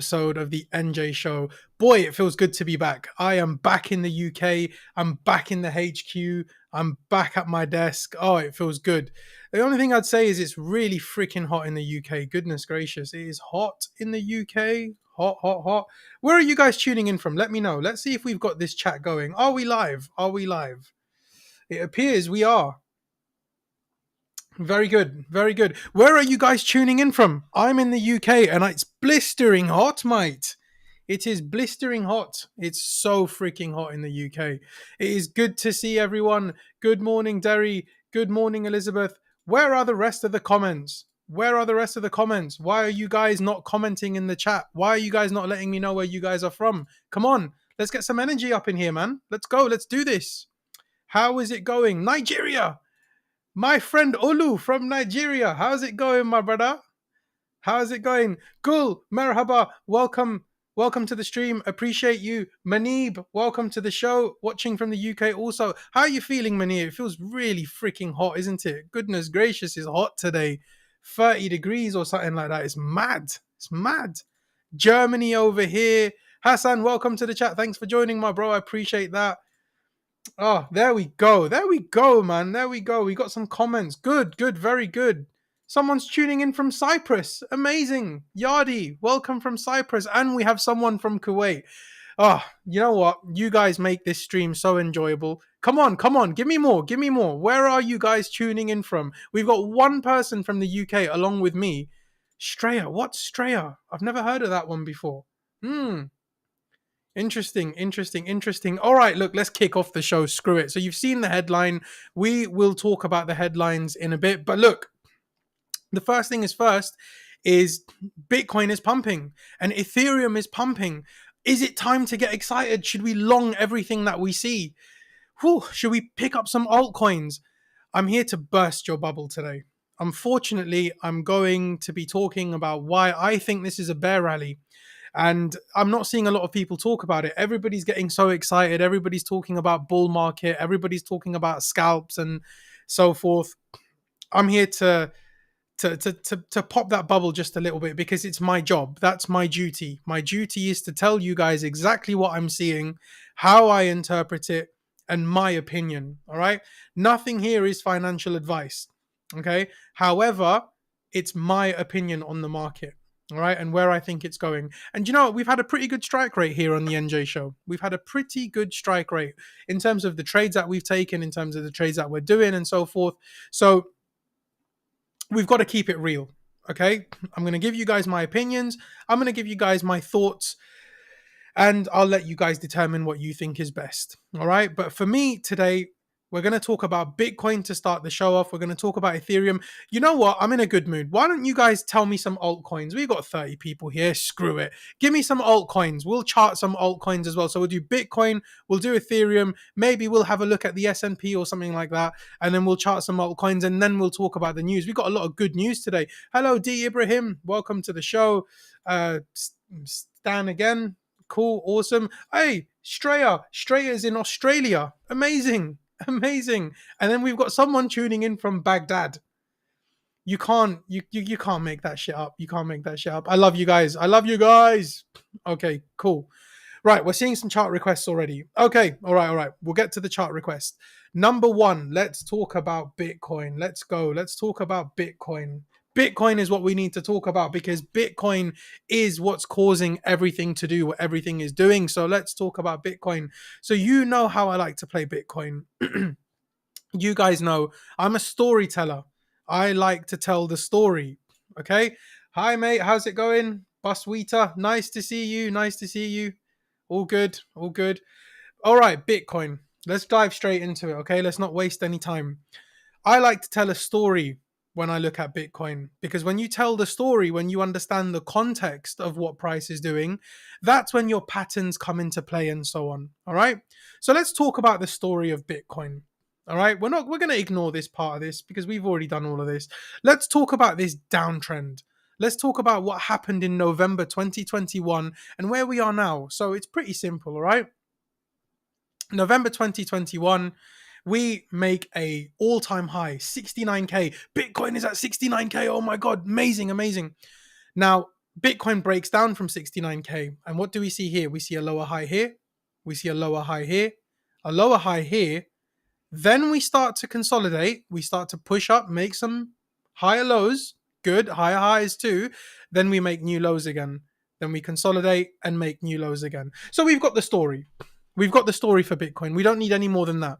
Episode of the NJ Show. Boy, it feels good to be back. I am back in the UK. I'm back in the HQ. I'm back at my desk. Oh, it feels good. The only thing I'd say is it's really freaking hot in the UK. Goodness gracious. It is hot in the UK. Hot, hot, hot. Where are you guys tuning in from? Let me know. Let's see if we've got this chat going. Are we live? Are we live? It appears we are. Very good, very good. Where are you guys tuning in from? I'm in the UK and it's blistering hot, mate. It is blistering hot. It's so freaking hot in the UK. It is good to see everyone. Good morning, Derry. Good morning, Elizabeth. Where are the rest of the comments? Where are the rest of the comments? Why are you guys not commenting in the chat? Why are you guys not letting me know where you guys are from? Come on, let's get some energy up in here, man. Let's go. Let's do this. How is it going? Nigeria. My friend Olu from Nigeria. How's it going, my brother? How's it going? Cool. Merhaba. Welcome. Welcome to the stream. Appreciate you. Manib, welcome to the show. Watching from the UK also. How are you feeling, Manib? It feels really freaking hot, isn't it? Goodness gracious, it's hot today. 30 degrees or something like that. It's mad. It's mad. Germany over here. Hassan, welcome to the chat. Thanks for joining, my bro. I appreciate that. Oh, there we go. There we go, man. There we go. We got some comments. Good, good, very good. Someone's tuning in from Cyprus. Amazing. Yardi, welcome from Cyprus. And we have someone from Kuwait. Oh, you know what? You guys make this stream so enjoyable. Come on, come on. Give me more. Give me more. Where are you guys tuning in from? We've got one person from the UK along with me. Straya. What's Straya? I've never heard of that one before. Interesting, interesting, interesting. All right, look, let's kick off the show. Screw it. So you've seen the headline. We will talk about the headlines in a bit. But look, the first thing is first is Bitcoin is pumping and Ethereum is pumping. Is it time to get excited? Should we long everything that we see? Whew, should we pick up some altcoins? I'm here to burst your bubble today. Unfortunately, I'm going to be talking about why I think this is a bear rally. And I'm not seeing a lot of people talk about it. Everybody's getting so excited. Everybody's talking about bull market. Everybody's talking about scalps and so forth. I'm here to pop that bubble just a little bit because it's my job. That's my duty. My duty is to tell you guys exactly what I'm seeing, how I interpret it, and my opinion. All right. Nothing here is financial advice. Okay. However, it's my opinion on the market. All right, and where I think it's going. And you know what? We've had a pretty good strike rate here on the NJ show. We've had a pretty good strike rate in terms of the trades that we've taken, in terms of the trades that we're doing, and so forth. So we've got to keep it real. Okay, I'm going to give you guys my opinions. I'm going to give you guys my thoughts, and I'll let you guys determine what you think is best. All right, but for me today, we're going to talk about Bitcoin to start the show off. We're going to talk about Ethereum. You know what? I'm in a good mood. Why don't you guys tell me some altcoins? We've got 30 people here. Screw it. Give me some altcoins. We'll chart some altcoins as well. So we'll do Bitcoin. We'll do Ethereum. Maybe we'll have a look at the S&P or something like that. And then we'll chart some altcoins. And then we'll talk about the news. We've got a lot of good news today. Hello, D. Ibrahim. Welcome to the show. Stan again. Cool. Awesome. Hey, Straya. Straya's in Australia. Amazing. Amazing. And then we've got someone tuning in from Baghdad. You can't make that shit up. You can't make that shit up. I love you guys. I love you guys. Okay, cool. Right, we're seeing some chart requests already. Okay, all right. We'll get to the chart request. Number one, let's talk about Bitcoin. Let's go. Let's talk about Bitcoin. Bitcoin is what we need to talk about because Bitcoin is what's causing everything to do what everything is doing. So let's talk about Bitcoin. So you know how I like to play Bitcoin. You guys know I'm a storyteller. I like to tell the story. Okay. Hi, mate. How's it going? Busweeta. Nice to see you. Nice to see you. All good. All good. All right. Bitcoin. Let's dive straight into it. Okay. Let's not waste any time. I like to tell a story when I look at Bitcoin, because when you tell the story, when you understand the context of what price is doing, that's when your patterns come into play and so on. All right. So let's talk about the story of Bitcoin. All right. We're going to ignore this part of this because we've already done all of this. Let's talk about this downtrend. Let's talk about what happened in November 2021 and where we are now. So it's pretty simple. All right. November 2021. We make a all-time high, 69K. Bitcoin is at 69K. Oh my God, amazing, amazing. Now, Bitcoin breaks down from 69K. And what do we see here? We see a lower high here. We see a lower high here. A lower high here. Then we start to consolidate. We start to push up, make some higher lows. Good. Higher highs too. Then we make new lows again. Then we consolidate and make new lows again. So we've got the story. We've got the story for Bitcoin. We don't need any more than that.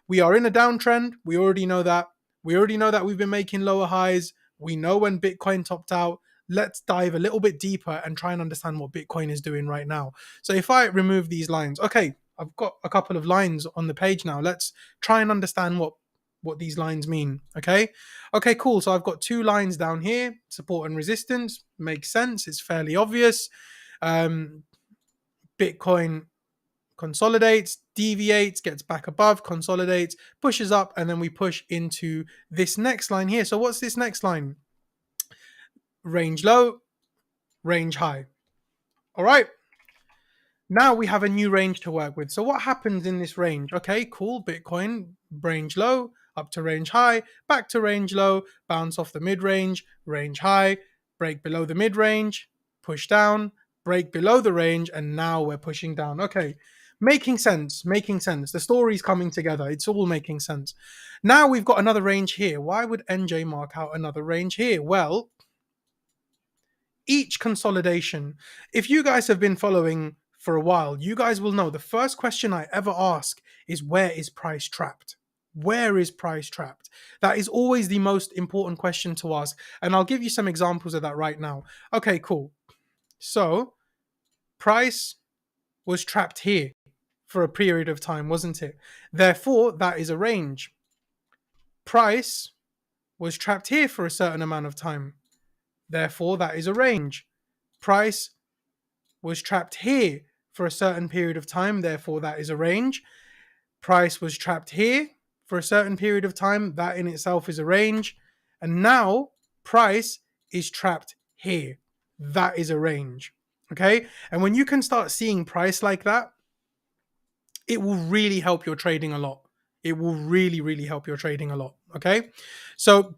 We are in a downtrend. We already know that. We already know that we've been making lower highs. We know when Bitcoin topped out. Let's dive a little bit deeper and try and understand what Bitcoin is doing right now. So if I remove these lines, okay, I've got a couple of lines on the page now. Let's try and understand what these lines mean. Okay, cool. So I've got two lines down here, support and resistance. Makes sense. It's fairly obvious. Bitcoin consolidates, deviates, gets back above, consolidates, pushes up, and then we push into this next line here. So what's this next line? Range low, range high. All right. Now we have a new range to work with. So what happens in this range? Okay, cool. Bitcoin, range low, up to range high, back to range low, bounce off the mid-range, range high, break below the mid-range, push down, break below the range, and now we're pushing down. Okay, making sense, making sense. The story's coming together. It's all making sense. Now we've got another range here. Why would NJ mark out another range here? Well, each consolidation, if you guys have been following for a while, you guys will know the first question I ever ask is, where is price trapped? Where is price trapped? That is always the most important question to ask. And I'll give you some examples of that right now. Okay, cool. So price was trapped here for a period of time, wasn't it? Therefore, that is a range. Price was trapped here for a certain amount of time. Therefore, that is a range. Price was trapped here for a certain period of time. Therefore, that is a range. Price was trapped here for a certain period of time. That in itself is a range. And now price is trapped here. That is a range. Okay. And when you can start seeing price like that, it will really help your trading a lot. It will really, really help your trading a lot. Okay. So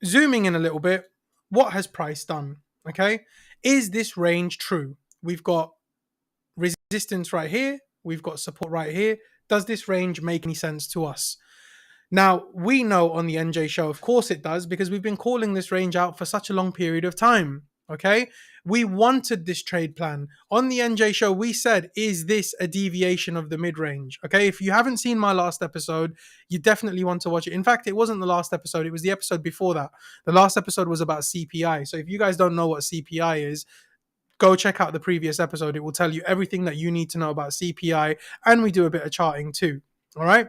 zooming in a little bit, what has price done? Okay. Is this range true? We've got resistance right here. We've got support right here. Does this range make any sense to us? Now, we know on the NJ show, of course it does, because we've been calling this range out for such a long period of time. Okay. We wanted this trade plan. On the NJ show, we said, is this a deviation of the mid-range? Okay. If you haven't seen my last episode, you definitely want to watch it. In fact, it wasn't the last episode. It was the episode before that. The last episode was about CPI. So if you guys don't know what CPI is, go check out the previous episode. It will tell you everything that you need to know about CPI. And we do a bit of charting too. All right.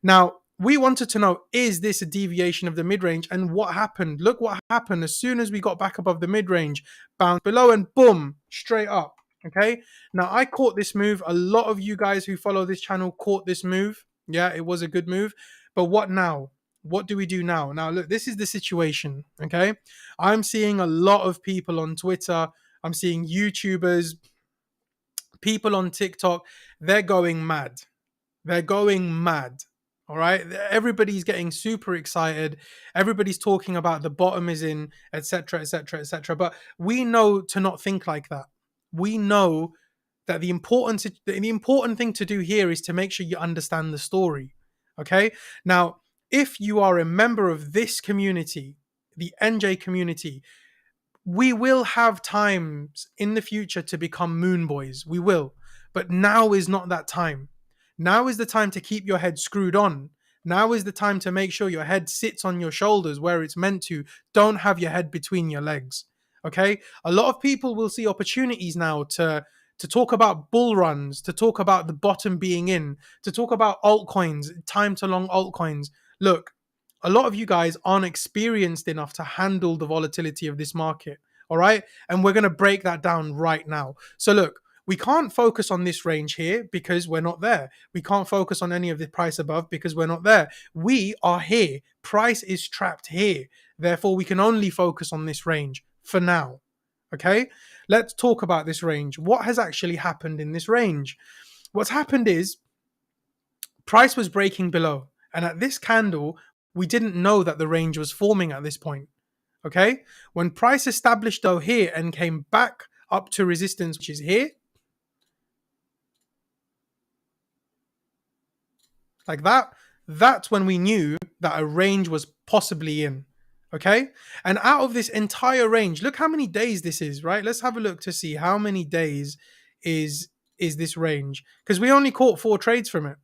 Now, we wanted to know, is this a deviation of the mid-range? And what happened? Look what happened. As soon as we got back above the mid-range, bounced below and boom, straight up. Okay. Now, I caught this move. A lot of you guys who follow this channel caught this move. Yeah, it was a good move. But what now? What do we do now? Now, look, this is the situation. Okay. I'm seeing a lot of people on Twitter. I'm seeing YouTubers, people on TikTok. They're going mad. They're going mad. All right. Everybody's getting super excited. Everybody's talking about the bottom is in, etc., etc., etc. But we know to not think like that. We know that the important thing to do here is to make sure you understand the story. Okay. Now, if you are a member of this community, the NJ community, we will have times in the future to become moon boys. We will. But now is not that time. Now is the time to keep your head screwed on. Now is the time to make sure your head sits on your shoulders where it's meant to. Don't have your head between your legs. Okay? A lot of people will see opportunities now to talk about bull runs, to talk about the bottom being in, to talk about altcoins, time to long altcoins. Look, a lot of you guys aren't experienced enough to handle the volatility of this market. All right? And we're going to break that down right now. So look, we can't focus on this range here because we're not there. We can't focus on any of the price above because we're not there. We are here. Price is trapped here. Therefore, we can only focus on this range for now. Okay? Let's talk about this range. What has actually happened in this range? What's happened is price was breaking below. And at this candle, we didn't know that the range was forming at this point. Okay, when price established though here and came back up to resistance, which is here, like that, that's when we knew that a range was possibly in. Okay, and out of this entire range, look how many days this is, right? Let's have a look to see how many days is this range, because we only caught 4 trades from it.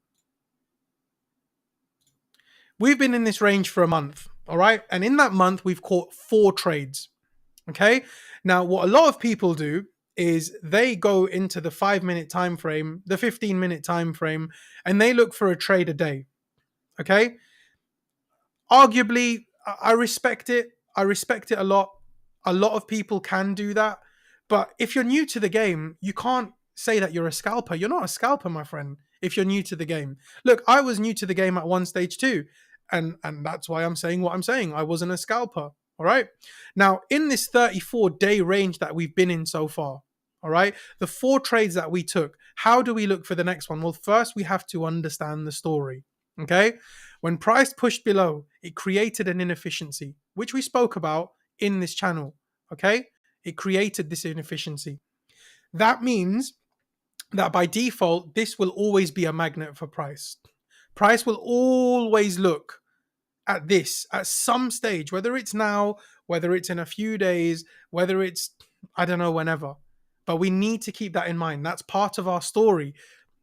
We've been in this range for a month, all right, and in that month we've caught 4 trades. Okay, now what a lot of people do is they go into the 5-minute time frame, the 15-minute time frame, and they look for a trade a day. Okay, arguably, I respect it. I respect it a lot. A lot of people can do that. But if you're new to the game, you can't say that you're a scalper. You're not a scalper, my friend, if you're new to the game. Look, I was new to the game at one stage too. And that's why I'm saying what I'm saying. I wasn't a scalper. All right. Now, in this 34-day range that we've been in so far, all right, the 4 trades that we took, how do we look for the next one? Well, first we have to understand the story. Okay. When price pushed below, it created an inefficiency, which we spoke about in this channel. Okay. It created this inefficiency. That means that by default, this will always be a magnet for price. Price will always look at this at some stage, whether it's now, whether it's in a few days, whether it's, I don't know, whenever. But we need to keep that in mind. That's part of our story.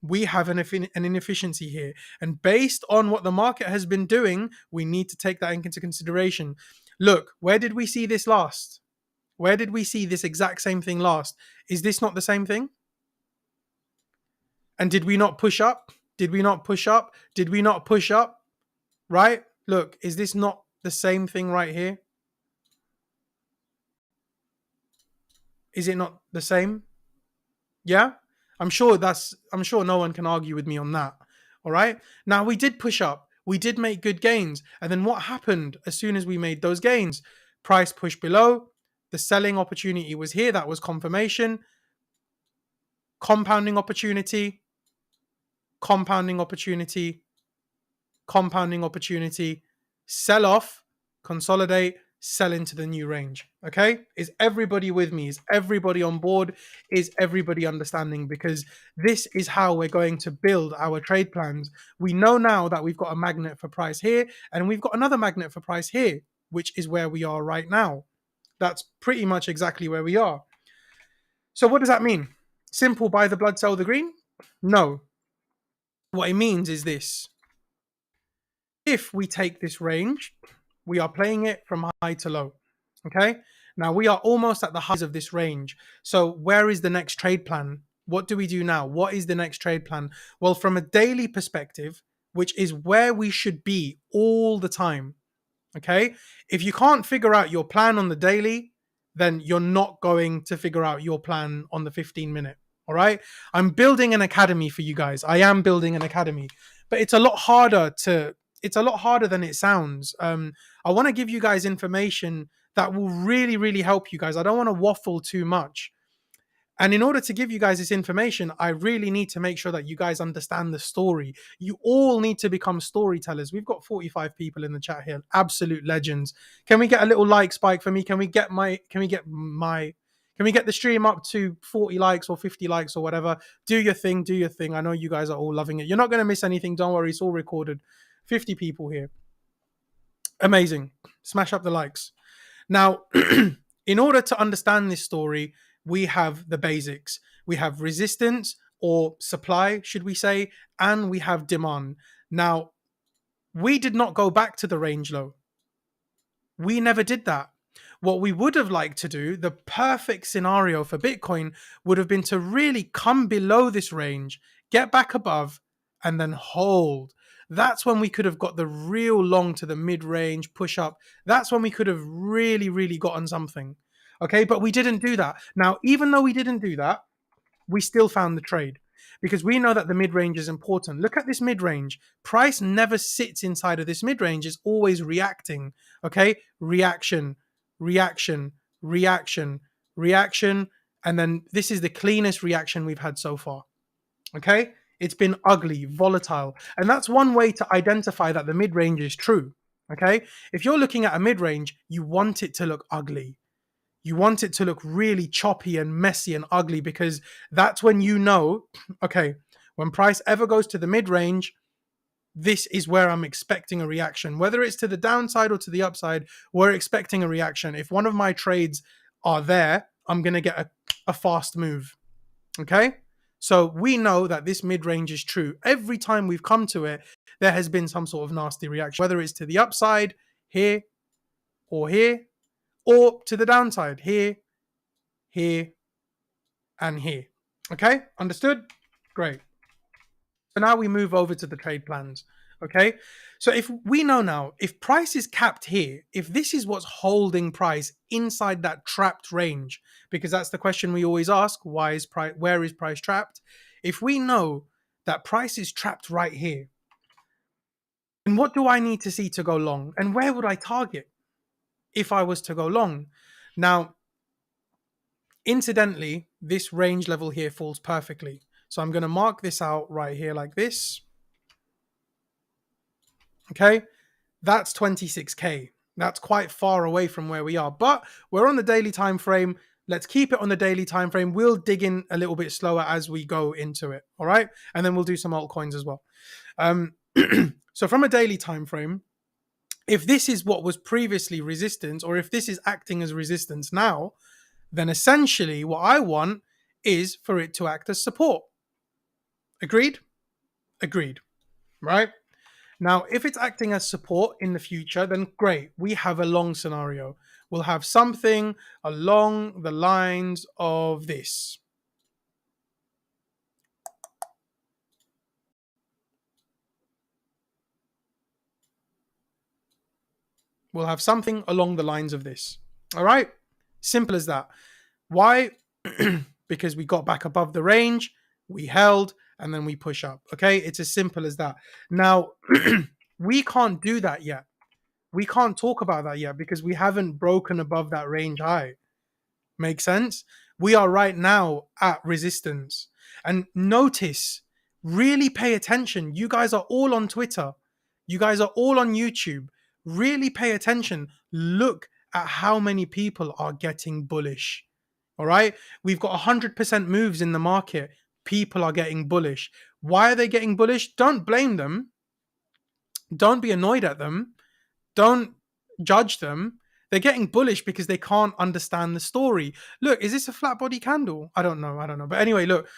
We have an inefficiency here. And based on what the market has been doing, we need to take that into consideration. Look, where did we see this last? Where did we see this exact same thing last? Is this not the same thing? And did we not push up? Did we not push up? Did we not push up? Right? Look, is this not the same thing right here? Is it not the same? Yeah? I'm sure no one can argue with me on that. All right? Now we did push up. We did make good gains. And then what happened as soon as we made those gains? Price pushed below. The selling opportunity was here. That was confirmation. Compounding opportunity. Compounding opportunity. Compounding opportunity. Sell off. Consolidate. Sell into the new range. Okay, is everybody with me? Is everybody on board? Is everybody understanding? Because this is how we're going to build our trade plans. We know now that we've got a magnet for price here, and we've got another magnet for price here, which is where we are right now. That's pretty much exactly where we are. So what does that mean? Simple, buy the blood, sell the green? No. What it means is this. If we take this range, we are playing it from high to low. Okay. Now we are almost at the highs of this range. So where is the next trade plan? What do we do now? What is the next trade plan? Well, from a daily perspective, which is where we should be all the time. Okay. If you can't figure out your plan on the daily, then you're not going to figure out your plan on the 15-minute. All right. I'm building an academy for you guys. I am building an academy, but it's a lot harder than it sounds. I want to give you guys information that will really, really help you guys. I don't want to waffle too much. And in order to give you guys this information, I really need to make sure that you guys understand the story. You all need to become storytellers. We've got 45 people in the chat here, absolute legends. Can we get a little like spike for me? Can we get the stream up to 40 likes or 50 likes or whatever? Do your thing. I know you guys are all loving it. You're not going to miss anything. Don't worry. It's all recorded. 50 people here. Amazing. Smash up the likes. Now, in order to understand this story, we have the basics. We have resistance or supply, should we say, and we have demand. Now, we did not go back to the range low. We never did that. What we would have liked to do, the perfect scenario for Bitcoin, would have been to really come below this range, get back above, and then hold. That's when we could have got the real long to the mid-range push up. That's when we could have really, really gotten something. Okay, but we didn't do that. Now, even though we didn't do that, we still found the trade because we know that the mid-range is important. Look at this mid-range. Price never sits inside of this mid-range. It's always reacting. Okay, reaction, reaction, reaction, reaction. And then this is the cleanest reaction we've had so far. Okay, it's been ugly, volatile. And that's one way to identify that the mid-range is true. Okay. If you're looking at a mid range, you want it to look ugly. You want it to look really choppy and messy and ugly, because that's when you know, okay, when price ever goes to the mid range, this is where I'm expecting a reaction. Whether it's to the downside or to the upside, we're expecting a reaction. If one of my trades are there, I'm going to get a fast move. Okay. So we know that this mid range is true. Every time we've come to it, there has been some sort of nasty reaction, whether it's to the upside here, or to the downside here, and here. Okay, understood? Great. So now we move over to the trade plans. Okay, so if we know now, if price is capped here, if this is what's holding price inside that trapped range, because that's the question we always ask, where is price trapped? If we know that price is trapped right here, then what do I need to see to go long? And where would I target if I was to go long? Now, incidentally, this range level here falls perfectly. So I'm going to mark this out right here like this. Okay, that's 26K. That's quite far away from where we are, but we're on the daily time frame. Let's keep it on the daily time frame. We'll dig in a little bit slower as we go into it. All right, and then we'll do some altcoins as well. So from a daily time frame, if this is what was previously resistance, or if this is acting as resistance now, then essentially what I want is for it to act as support. Agreed? Agreed. Right? Now, if it's acting as support in the future, then great. We have a long scenario. We'll have something along the lines of this. We'll have something along the lines of this. All right? Simple as that. Why? Because we got back above the range, we held, and then we push up. Okay? It's as simple as that. Now, we can't do that yet. We can't talk about that yet because we haven't broken above that range high. Make sense? We are right now at resistance. And notice, really pay attention. You guys are all on Twitter. You guys are all on YouTube. Really pay attention. Look at how many people are getting bullish. All right? We've got 100% moves in the market. People are getting bullish. Why are they getting bullish? Don't blame them. Don't be annoyed at them. Don't judge them. They're getting bullish because they can't understand the story. Look, is this a flat body candle? I don't know. But anyway, look,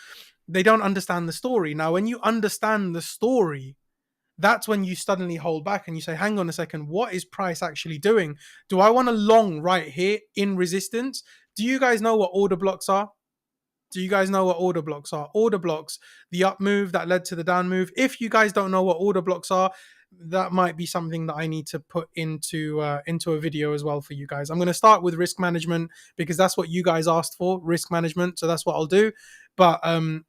they don't understand the story. Now, when you understand the story, that's when you suddenly hold back and you say, hang on a second, what is price actually doing? Do I want a long right here in resistance? Do you guys know what order blocks are? Do you guys know what order blocks are? Order blocks, the up move that led to the down move. If you guys don't know what order blocks are, that might be something that I need to put into a video as well for you guys. I'm going to start with risk management because that's what you guys asked for, risk management. So that's what I'll do. But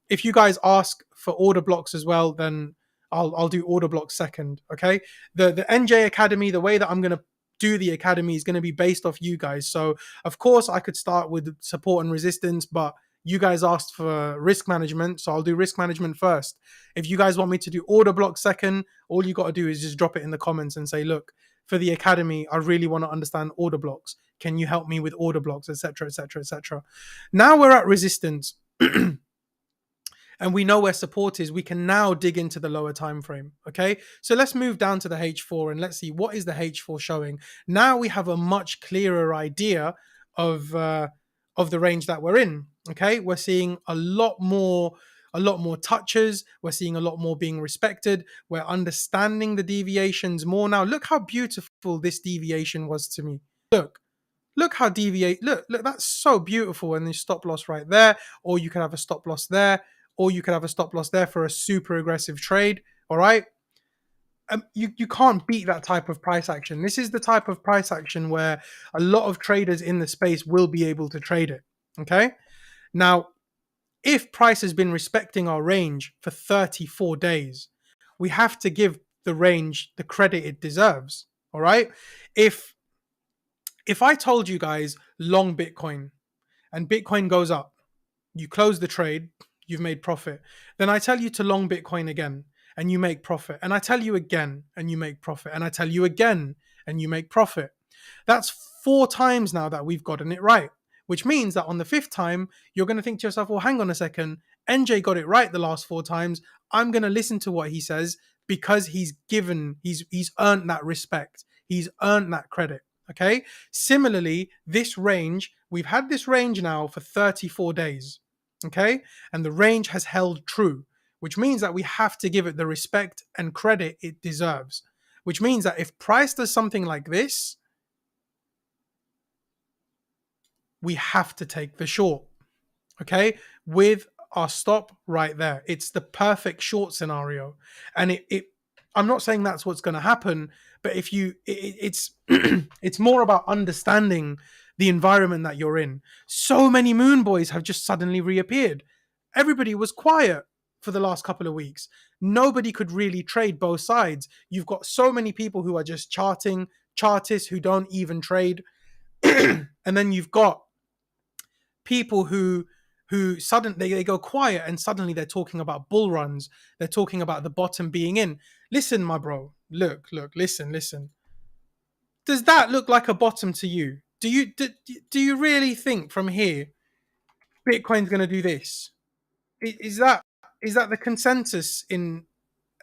if you guys ask for order blocks as well, then I'll do order blocks second. Okay. The NJ Academy, the way that I'm going to do the academy is going to be based off you guys. So of course I could start with support and resistance, but you guys asked for risk management, so I'll do risk management first. If you guys want me to do order block second, all you got to do is just drop it in the comments and say, look, for the academy, I really want to understand order blocks. Can you help me with order blocks, etc., etc., etc. Now we're at resistance. And we know where support is. We can now dig into the lower time frame. Okay, so let's move down to the H4 and let's see what is the H4 showing. Now we have a much clearer idea of the range that we're in. Okay, we're seeing a lot more touches. We're seeing a lot more being respected. We're understanding the deviations more now. Look how beautiful this deviation was to me. Look how look, that's so beautiful. And there's stop loss right there, or you could have a stop loss there, or you could have a stop loss there for a super aggressive trade. All right. You can't beat that type of price action. This is the type of price action where a lot of traders in the space will be able to trade it. Okay. Now, if price has been respecting our range for 34 days, we have to give the range the credit it deserves. All right. If I told you guys long Bitcoin and Bitcoin goes up, you close the trade, you've made profit. Then I tell you to long Bitcoin again and you make profit. And I tell you again and you make profit. And I tell you again and you make profit. That's 4 times now that we've gotten it right, which means that on the 5th time, you're going to think to yourself, well, hang on a second. NJ got it right the last 4 times. I'm going to listen to what he says because he's earned that respect. He's earned that credit. Okay. Similarly, this range, we've had this range now for 34 days. Okay. And the range has held true, which means that we have to give it the respect and credit it deserves. Which means that if price does something like this, we have to take the short, okay, with our stop right there. It's the perfect short scenario, and I'm not saying that's what's going to happen, but if you, it's it's more about understanding the environment that you're in. So many moon boys have just suddenly reappeared. Everybody was quiet for the last couple of weeks. Nobody could really trade both sides. You've got so many people who are just charting, chartists who don't even trade. And then you've got people who suddenly they go quiet and suddenly they're talking about bull runs. They're talking about the bottom being in. Listen, my bro. Look, listen. Does that look like a bottom to you? Do you really think from here Bitcoin's going to do this? Is that the consensus in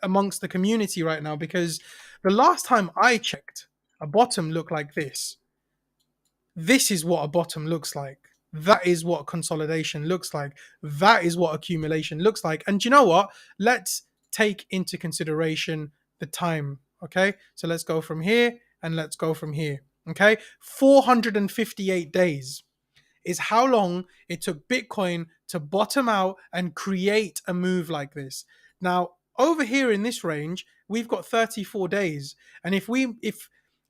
amongst the community right now? Because the last time I checked, a bottom looked like this. This is what a bottom looks like. That is what consolidation looks like. That is what accumulation looks like. And you know what? Let's take into consideration the time. Okay. So let's go from here and let's go from here. Okay. 458 days is how long it took Bitcoin to bottom out and create a move like this. Now, over here in this range, we've got 34 days. And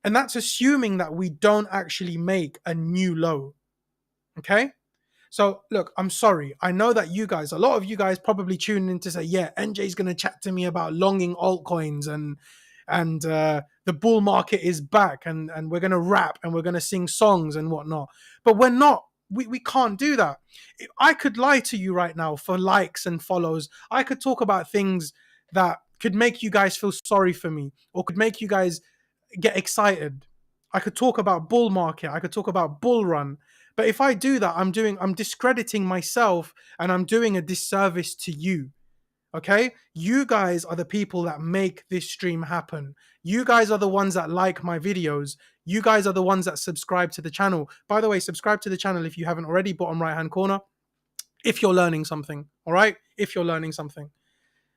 and that's assuming that we don't actually make a new low. Okay. So look, I'm sorry. I know that a lot of you guys probably tune in to say, yeah, NJ's going to chat to me about longing altcoins and the bull market is back and we're going to rap and we're going to sing songs and whatnot. But we're not. We can't do that. I could lie to you right now for likes and follows. I could talk about things that could make you guys feel sorry for me or could make you guys get excited. I could talk about bull market. I could talk about bull run. But if I do that, I'm discrediting myself and I'm doing a disservice to you. Okay? You guys are the people that make this stream happen. You guys are the ones that like my videos. You guys are the ones that subscribe to the channel. By the way, subscribe to the channel if you haven't already, bottom right-hand corner, if you're learning something. All right? If you're learning something.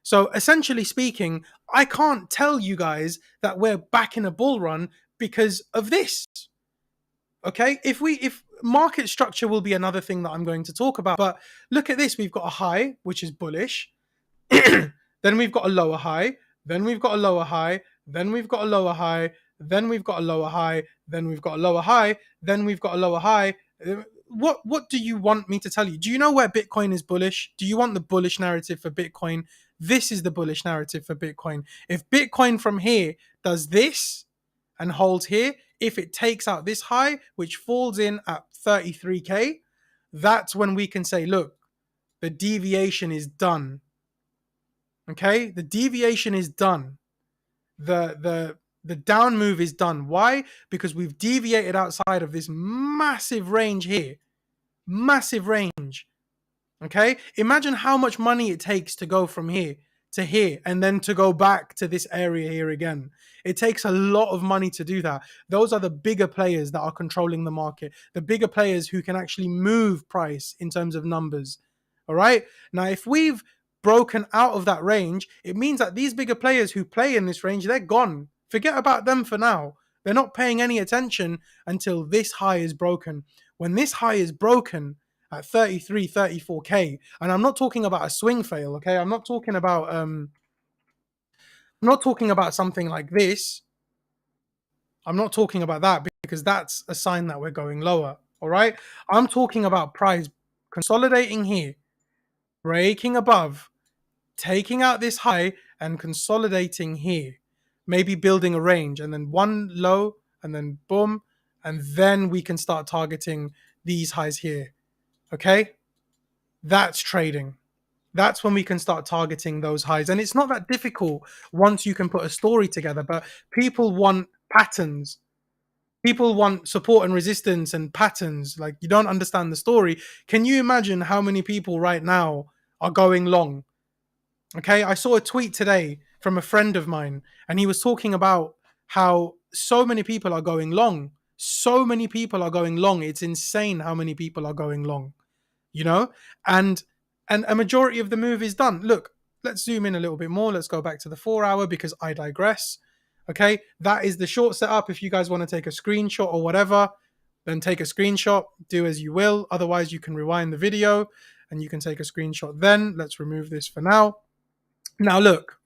So essentially speaking, I can't tell you guys that we're back in a bull run because of this. Okay, if market structure will be another thing that I'm going to talk about, but look at this. We've got a high, which is bullish. Then we've got a lower high. Then we've got a lower high. Then we've got a lower high. Then we've got a lower high. Then we've got a lower high. Then we've got a lower high. What do you want me to tell you? Do you know where Bitcoin is bullish? Do you want the bullish narrative for Bitcoin? This is the bullish narrative for Bitcoin. If Bitcoin from here does this and holds here, if it takes out this high, which falls in at 33K, that's when we can say, look, the deviation is done. Okay? The deviation is done. The down move is done. Why? Because we've deviated outside of this massive range here. Massive range. Okay? Imagine how much money it takes to go from here to here and then to go back to this area here again. It takes a lot of money to do that. Those are the bigger players that are controlling the market, the bigger players who can actually move price in terms of numbers. All right. Now, if we've broken out of that range, it means that these bigger players who play in this range, they're gone. Forget about them for now. They're not paying any attention until this high is broken. When this high is broken at 33, 34K, and I'm not talking about a swing fail, okay? I'm not talking about something like this. I'm not talking about that because that's a sign that we're going lower, all right? I'm talking about price consolidating here, breaking above, taking out this high and consolidating here, maybe building a range and then one low and then boom, and then we can start targeting these highs here, okay? That's trading. That's when we can start targeting those highs. And it's not that difficult once you can put a story together, but people want patterns. People want support and resistance and patterns. Like, you don't understand the story. Can you imagine how many people right now are going long? Okay, I saw a tweet today from a friend of mine, and he was talking about how so many people are going long. So many people are going long. It's insane how many people are going long, you know? And a majority of the move is done. Look, let's zoom in a little bit more. Let's go back to the 4 hour because I digress. Okay, that is the short setup. If you guys want to take a screenshot or whatever, then take a screenshot, do as you will. Otherwise, you can rewind the video and you can take a screenshot then. Let's remove this for now. Now, look.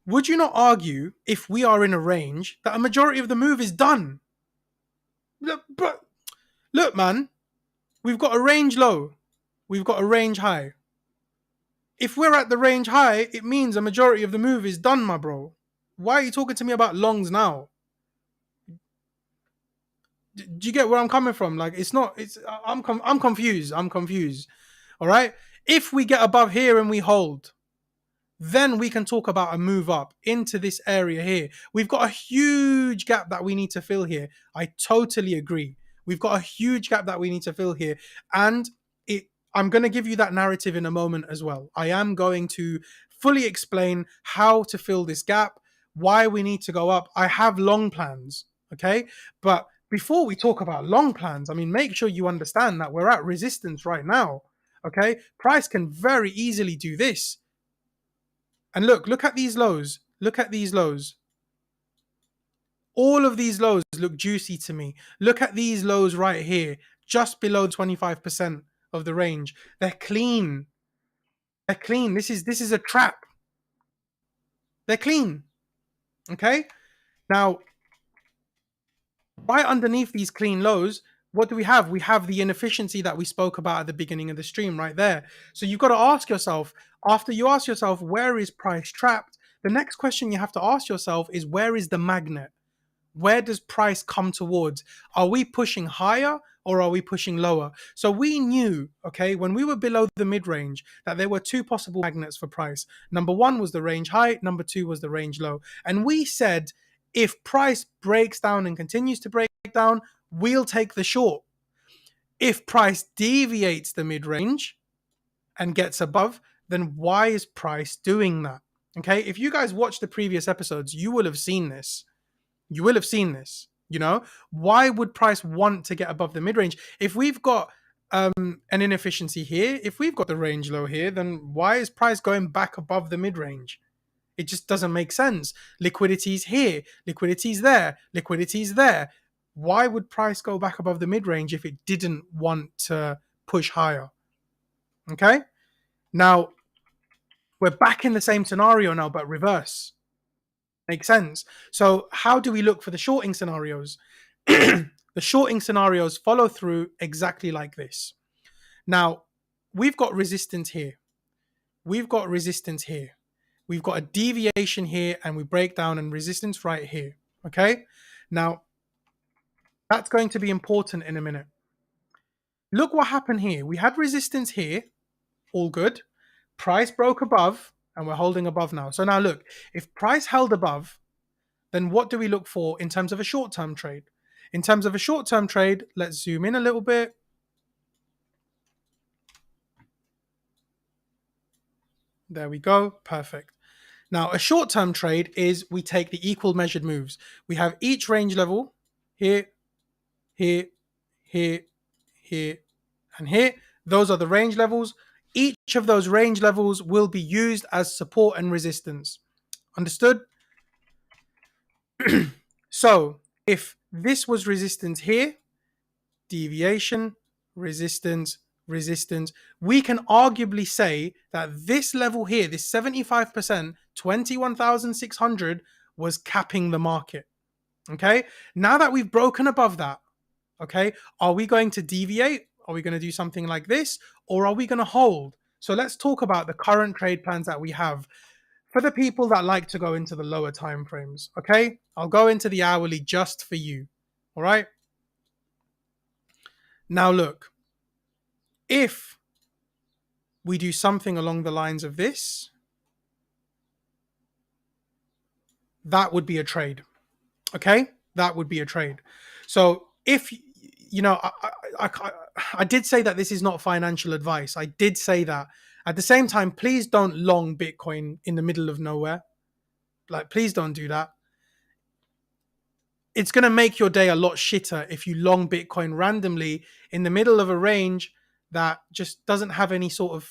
Would you not argue, if we are in a range, that a majority of the move is done? Look, man, we've got a range low. We've got a range high. If we're at the range high, it means a majority of the move is done, my bro. Why are you talking to me about longs now? Do you get where I'm coming from? Like, it's not. It's I'm confused. I'm confused. All right. If we get above here and we hold, then we can talk about a move up into this area here. We've got a huge gap that we need to fill here. I totally agree. We've got a huge gap that we need to fill here. And I'm going to give you that narrative in a moment as well. I am going to fully explain how to fill this gap, why we need to go up. I have long plans, okay? But before we talk about long plans, I mean, make sure you understand that we're at resistance right now, okay? Price can very easily do this. And look at these lows. Look at these lows. All of these lows look juicy to me. Look at these lows right here, just below 25% of the range. They're clean. They're clean. This is a trap. They're clean. Okay? Now, right underneath these clean lows, what do we have? We have the inefficiency that we spoke about at the beginning of the stream right there. So you've got to ask yourself, after you ask yourself, where is price trapped? The next question you have to ask yourself is, where is the magnet? Where does price come towards? Are we pushing higher or are we pushing lower? So we knew, okay, when we were below the mid-range, that there were two possible magnets for price. Number one was the range high, number two was the range low. And we said, if price breaks down and continues to break down, we'll take the short. If price deviates the mid-range and gets above, then why is price doing that? Okay, if you guys watched the previous episodes, you will have seen this. You will have seen this. You know, why would price want to get above the mid-range? If we've got an inefficiency here, if we've got the range low here, then why is price going back above the mid-range? It just doesn't make sense. Liquidity's here, liquidity's there, liquidity's there. Why would price go back above the mid-range if it didn't want to push higher? Okay? Now, we're back in the same scenario now, but reverse. Makes sense. So how do we look for the shorting scenarios? The shorting scenarios follow through exactly like this. Now, we've got resistance here. We've got resistance here. We've got a deviation here, and we break down and resistance right here. Okay? Now, that's going to be important in a minute. Look what happened here. We had resistance here. All good. Price broke above, and we're holding above now. So now look, if price held above, then what do we look for in terms of a short-term trade? In terms of a short-term trade, let's zoom in a little bit. There we go. Perfect. Now, a short-term trade is we take the equal measured moves. We have each range level here, here, here, here, and here. Those are the range levels. Each of those range levels will be used as support and resistance. Understood? So if this was resistance here, deviation, resistance, resistance, we can arguably say that this level here, this 75%, 21,600 was capping the market. Okay. Now that we've broken above that, okay, are we going to deviate? Are we going to do something like this? Or are we going to hold? So let's talk about the current trade plans that we have. For the people that like to go into the lower time frames, okay, I'll go into the hourly just for you. All right. Now look, if we do something along the lines of this, that would be a trade. Okay, that would be a trade. So if you know, I did say that this is not financial advice. I did say that. At the same time, please don't long Bitcoin in the middle of nowhere. Like, please don't do that. It's going to make your day a lot shitter if you long Bitcoin randomly in the middle of a range that just doesn't have any sort of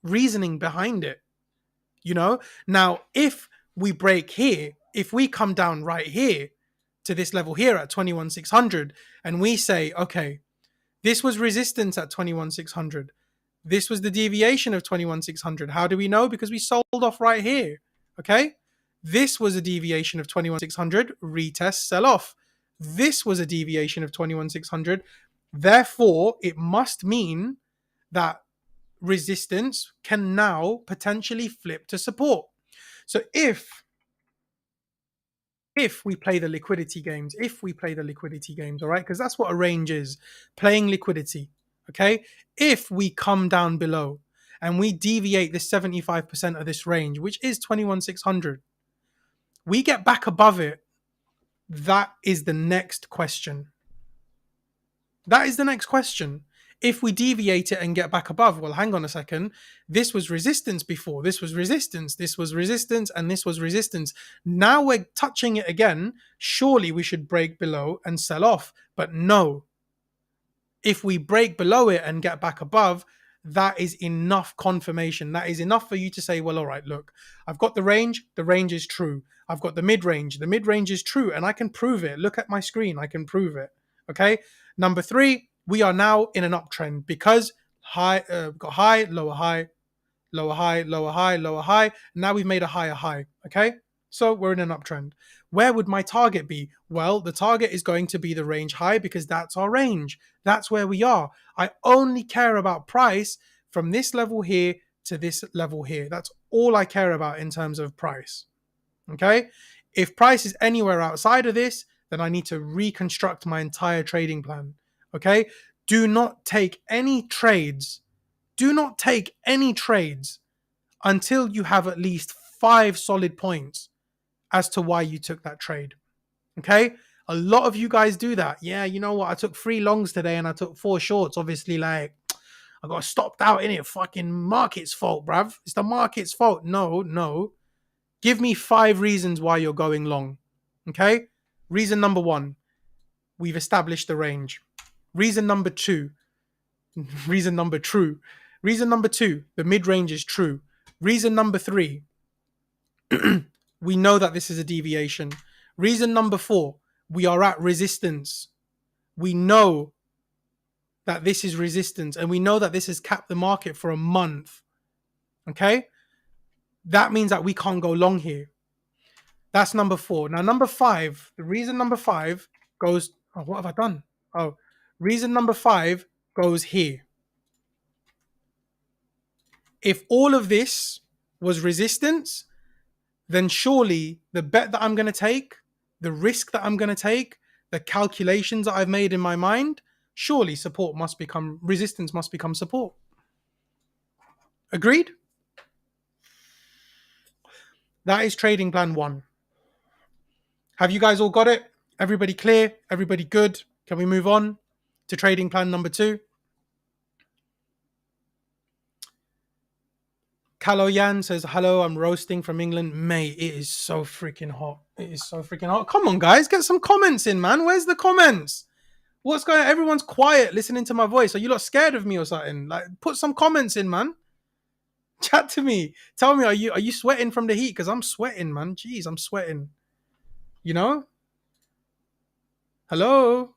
reasoning behind it. You know, now if we break here, if we come down right here to this level here at 21,600 and we say, okay, this was resistance at 21,600. This was the deviation of 21,600. How do we know? Because we sold off right here. Okay. This was a deviation of 21,600. Retest, sell off. This was a deviation of 21,600. Therefore, it must mean that resistance can now potentially flip to support. So if we play the liquidity games, all right, because that's what a range is, playing liquidity, okay? If we come down below and we deviate this 75% of this range, which is 21,600, we get back above it. That is the next question. If we deviate it and get back above, well, hang on a second. This was resistance before. This was resistance. This was resistance. And this was resistance. Now we're touching it again. Surely we should break below and sell off. But no. If we break below it and get back above, that is enough confirmation. That is enough for you to say, well, all right, look, I've got the range is true. I've got the mid-range is true. And I can prove it. Look at my screen. I can prove it. Okay. Number 3. We are now in an uptrend because got high, lower high, lower high, lower high, lower high. Now we've made a higher high. Okay. So we're in an uptrend. Where would my target be? Well, the target is going to be the range high because that's our range. That's where we are. I only care about price from this level here to this level here. That's all I care about in terms of price. Okay. If price is anywhere outside of this, then I need to reconstruct my entire trading plan. Okay. Do not take any trades. Until you have at least 5 solid points as to why you took that trade. Okay. A lot of you guys do that. Yeah. You know what? I took 3 longs today and I took 4 shorts. Obviously, like, I got stopped out in it. Fucking market's fault, bruv. It's the market's fault. No. Give me 5 reasons why you're going long. Okay. Reason number 1, we've established the range. Reason number 2, the mid-range is true. Reason number 3, we know that this is a deviation. Reason number 4, we are at resistance. We know that this is resistance and we know that this has capped the market for a month. Okay? That means that we can't go long here. That's number 4. Now, number 5, the reason number 5 goes... Oh, what have I done? Oh, reason number 5 goes here. If all of this was resistance, then surely the bet that I'm going to take, the risk that I'm going to take, the calculations that I've made in my mind, surely resistance must become support. Agreed? That is trading plan 1. Have you guys all got it? Everybody clear? Everybody good? Can we move on to trading plan number 2? Kaloyan says, hello, I'm roasting from England. Mate, it is so freaking hot. Come on, guys, get some comments in, man. Where's the comments? What's going on? Everyone's quiet listening to my voice. Are you lot scared of me or something? Like, put some comments in, man. Chat to me. Tell me, are you sweating from the heat? Because I'm sweating, man. Jeez, I'm sweating. You know? Hello?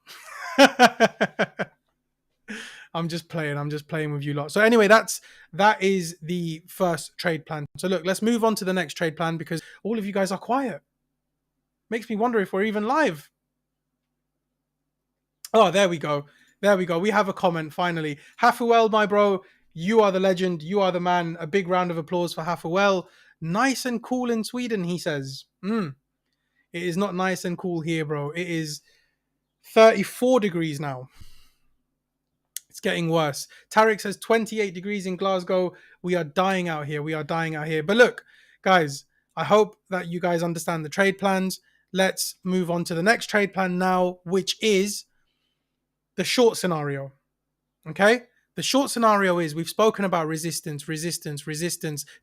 I'm just playing with you lot. So anyway, that is the first trade plan. So look, let's move on to the next trade plan because all of you guys are quiet. Makes me wonder if we're even live. Oh, there we go. We have a comment finally. Hafuel, my bro, you are the legend. You are the man. A big round of applause for Hafuel. Nice and cool in Sweden, he says. It is not nice and cool here, bro. It is 34 degrees now. It's getting worse. Tarek says 28 degrees in Glasgow. We are dying out here. But look, guys, I hope that you guys understand the trade plans. let's move on to the next trade plan now, which is the short scenario. Okay? The short scenario is, we've spoken about resistance,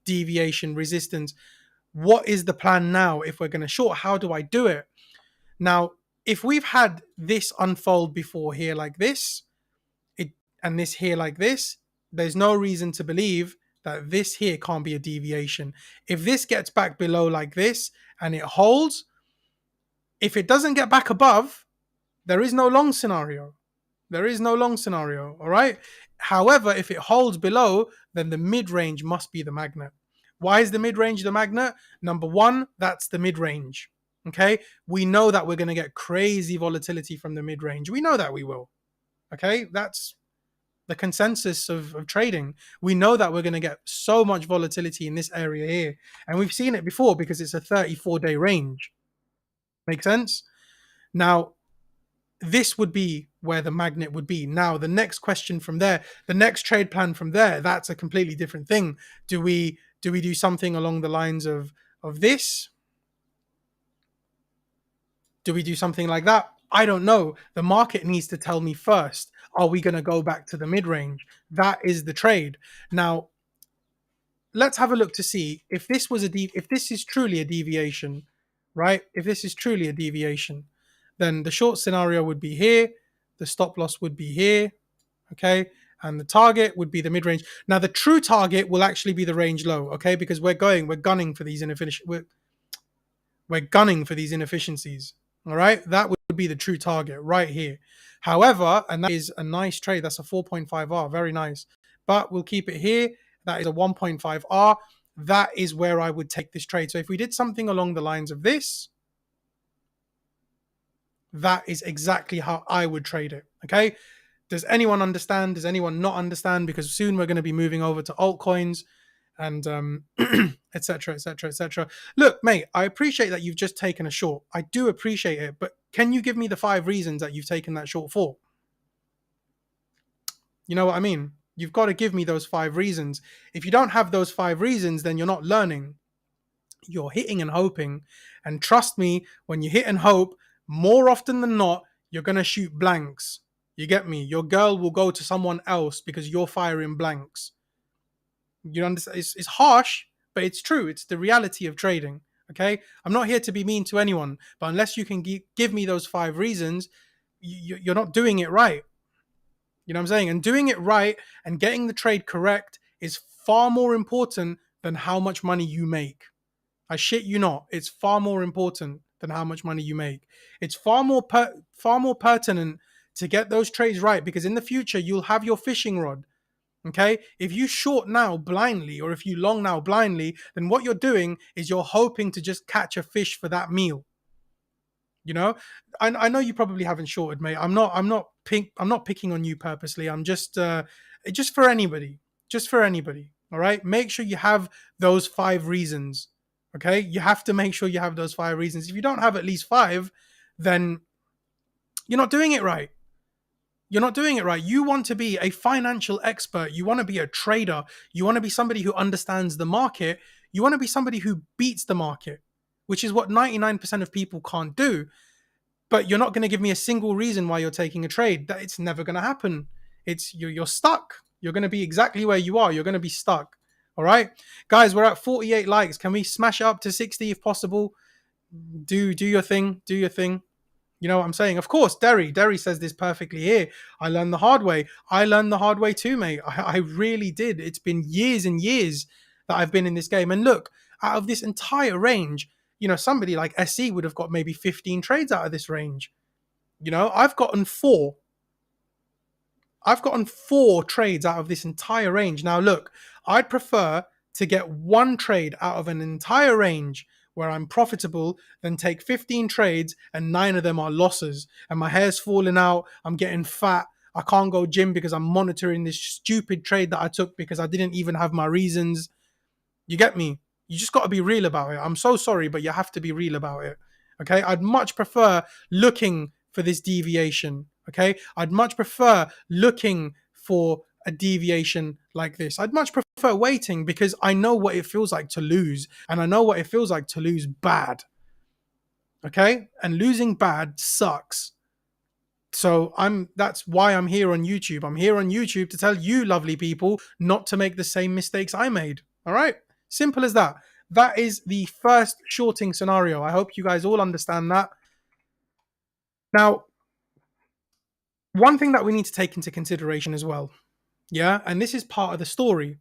deviation, resistance. What is the plan now if we're going to short? How do I do it? Now, if we've had this unfold before here like this, and this here like this, there's no reason to believe that this here can't be a deviation. If this gets back below like this and it holds, if it doesn't get back above, there is no long scenario. There is no long scenario, all right? However, if it holds below, then the mid-range must be the magnet. Why is the mid-range the magnet? Number one, that's the mid-range, okay? We know that we're going to get crazy volatility from the mid-range. We know that we will, okay? That's the consensus of trading. We know that we're going to get so much volatility in this area here. And we've seen it before because it's a 34-day range. Make sense? Now, this would be where the magnet would be. Now, the next question from there, the next trade plan from there, that's a completely different thing. Do we do something along the lines of this? Do we do something like that? I don't know. The market needs to tell me first. Are we going to go back to the mid-range? That is the trade. Now, let's have a look to see if this was if this is truly a deviation, right? If this is truly a deviation, then the short scenario would be here, the stop loss would be here, okay? And the target would be the mid-range. Now, the true target will actually be the range low, okay? Because we're gunning for these we're gunning for these inefficiencies, all right? That would be the true target right here. However, and that is a nice trade. That's a 4.5R, very nice. But we'll keep it here. That is a 1.5R. That is where I would take this trade. So if we did something along the lines of this, that is exactly how I would trade it, okay? Does anyone understand? Does anyone not understand? Because soon we're going to be moving over to altcoins and etc, etc, etc. Look, mate, I appreciate that you've just taken a short. I do appreciate it, but can you give me the 5 reasons that you've taken that short for? You know what I mean? You've got to give me those 5 reasons. If you don't have those 5 reasons, then you're not learning. You're hitting and hoping. And trust me, when you hit and hope, more often than not, you're going to shoot blanks. You get me? Your girl will go to someone else because you're firing blanks. You understand? It's harsh, but it's true. It's the reality of trading. Okay? I'm not here to be mean to anyone, but unless you can give me those 5 reasons, you're not doing it right. You know what I'm saying? And doing it right and getting the trade correct is far more important than how much money you make. I shit you not. It's far more important than how much money you make. It's far more pertinent to get those trades right, because in the future you'll have your fishing rod. Okay? If you short now blindly, or if you long now blindly, then what you're doing is you're hoping to just catch a fish for that meal. You know, I know you probably haven't shorted, mate. I'm not picking on you purposely. I'm just for anybody. Just for anybody. All right? Make sure you have those 5 reasons. Okay? You have to make sure you have those 5 reasons. If you don't have at least 5, then you're not doing it right. You're not doing it right. You want to be a financial expert. You want to be a trader. You want to be somebody who understands the market. You want to be somebody who beats the market, which is what 99% of people can't do. But you're not going to give me a single reason why you're taking a trade. That it's never going to happen. You're stuck. You're going to be exactly where you are. You're going to be stuck. All right, guys, we're at 48 likes. Can we smash it up to 60 if possible? Do your thing. Do your thing. You know what I'm saying? Of course, Derry says this perfectly here. I learned the hard way. I learned the hard way too, mate. I really did. It's been years and years that I've been in this game. And look, out of this entire range, you know, somebody like SE would have got maybe 15 trades out of this range. You know, I've gotten 4. I've gotten 4 trades out of this entire range. Now, look, I'd prefer to get 1 trade out of an entire range where I'm profitable than take 15 trades and 9 of them are losses and my hair's falling out, I'm getting fat, I can't go gym because I'm monitoring this stupid trade that I took because I didn't even have my reasons. You get me? You just got to be real about it. I'm so sorry, but you have to be real about it. Okay? I'd much prefer looking for this deviation. Okay? I'd much prefer looking for a deviation like this. I'd much prefer waiting because I know what it feels like to lose, and I know what it feels like to lose bad. Okay, and losing bad sucks. So that's why I'm here on YouTube. I'm here on YouTube to tell you lovely people not to make the same mistakes I made. All right? Simple as that. That is the first shorting scenario. I hope you guys all understand that. Now, one thing that we need to take into consideration as well. Yeah, and this is part of the story.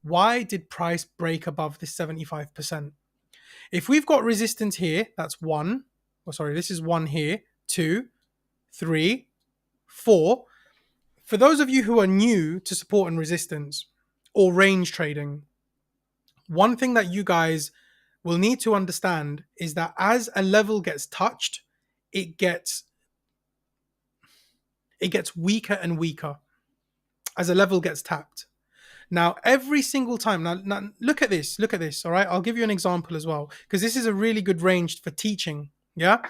Why did price break above this 75%? If we've got resistance here, that's one. Oh, sorry, this is one here, 2, 3, 4. For those of you who are new to support and resistance or range trading, one thing that you guys will need to understand is that as a level gets touched, it gets weaker and weaker as a level gets tapped. Now, every single time, now look at this, all right? I'll give you an example as well, because this is a really good range for teaching, yeah?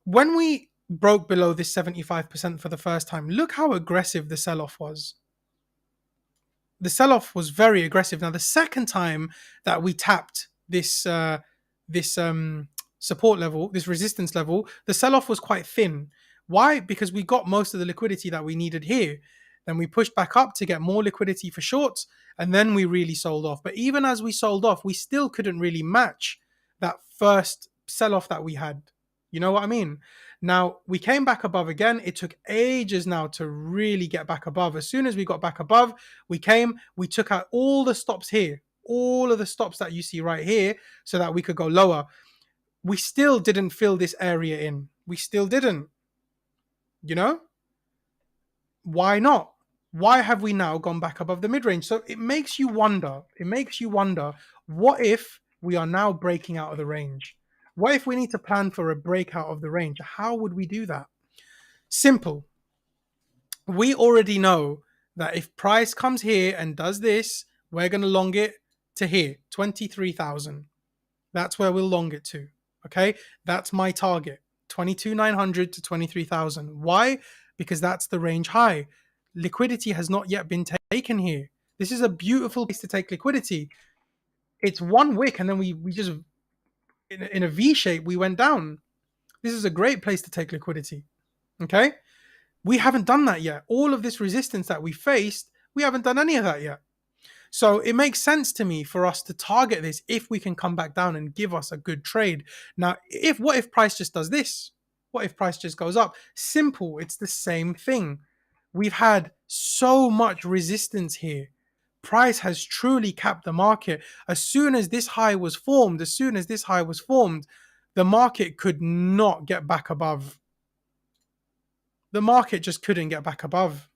When we broke below this 75% for the first time, look how aggressive the sell-off was. The sell-off was very aggressive. Now, the second time that we tapped this support level, this resistance level, the sell-off was quite thin. Why? Because we got most of the liquidity that we needed here. Then we pushed back up to get more liquidity for shorts, and then we really sold off. But even as we sold off, we still couldn't really match that first sell-off that we had. You know what I mean? Now, we came back above again. It took ages now to really get back above. As soon as we got back above, we took out all the stops here, all of the stops that you see right here, so that we could go lower. We still didn't fill this area in. We still didn't. You know? Why not? Why have we now gone back above the mid-range? So it makes you wonder. What if we are now breaking out of the range? What if we need to plan for a breakout of the range? How would we do that? Simple. We already know that if price comes here and does this, we're going to long it to here, 23,000. That's where we'll long it to. Okay? That's my target, 22,900 to 23,000. Why? Because that's the range high. Liquidity has not yet been taken here. This is a beautiful place to take liquidity. It's one wick and then we just, in a V shape, we went down. This is a great place to take liquidity. Okay? We haven't done that yet. All of this resistance that we faced, we haven't done any of that yet. So it makes sense to me for us to target this if we can come back down and give us a good trade. Now, what if price just does this? What if price just goes up? Simple. It's the same thing. We've had so much resistance here. Price has truly capped the market. As soon as this high was formed, the market could not get back above. The market just couldn't get back above.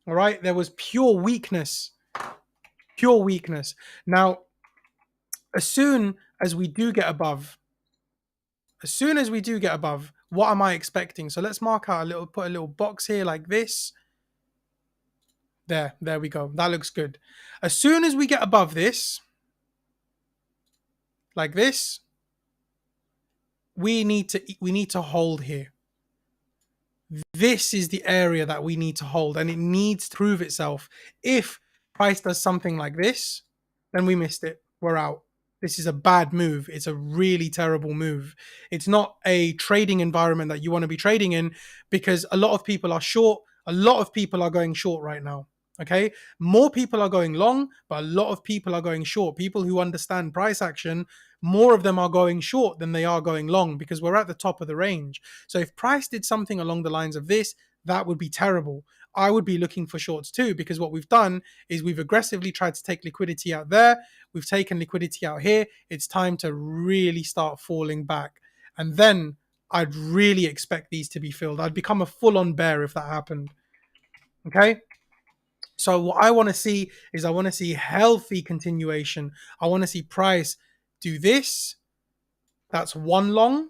All right? There was pure weakness. Now, as soon as we do get above, what am I expecting? So let's mark out put a little box here like this. There we go. That looks good. As soon as we get above this, like this, we need to hold here. This is the area that we need to hold, and it needs to prove itself. If price does something like this, then we missed it. We're out. This is a bad move. It's a really terrible move. It's not a trading environment that you want to be trading in, because a lot of people are short. A lot of people are going short right now. Okay, more people are going long, but a lot of people are going short. People who understand price action, more of them are going short than they are going long, because we're at the top of the range. So if price did something along the lines of this, that would be terrible. I would be looking for shorts too, because what we've done is we've aggressively tried to take liquidity out there. We've taken liquidity out here. It's time to really start falling back. And then I'd really expect these to be filled. I'd become a full-on bear if that happened. Okay? So what I want to see is healthy continuation. I want to see price do this. That's one long,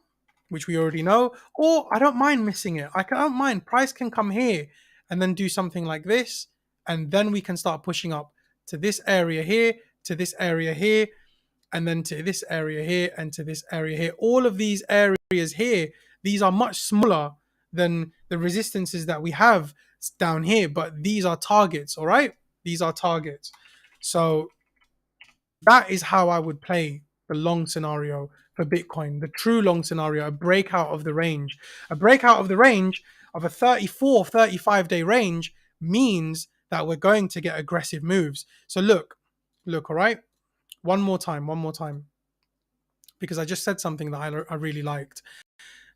which we already know. Or I don't mind missing it. I don't mind. Price can come here and then do something like this. And then we can start pushing up to this area here, to this area here, and then to this area here, and to this area here. All of these areas here, these are much smaller than the resistances that we have down here, but these are targets. All right, these are targets. So that is how I would play the long scenario for Bitcoin, the true long scenario, a breakout of the range. A breakout of the range of a 34, 35-day range means that we're going to get aggressive moves. So look, all right? One more time, because I just said something that I really liked.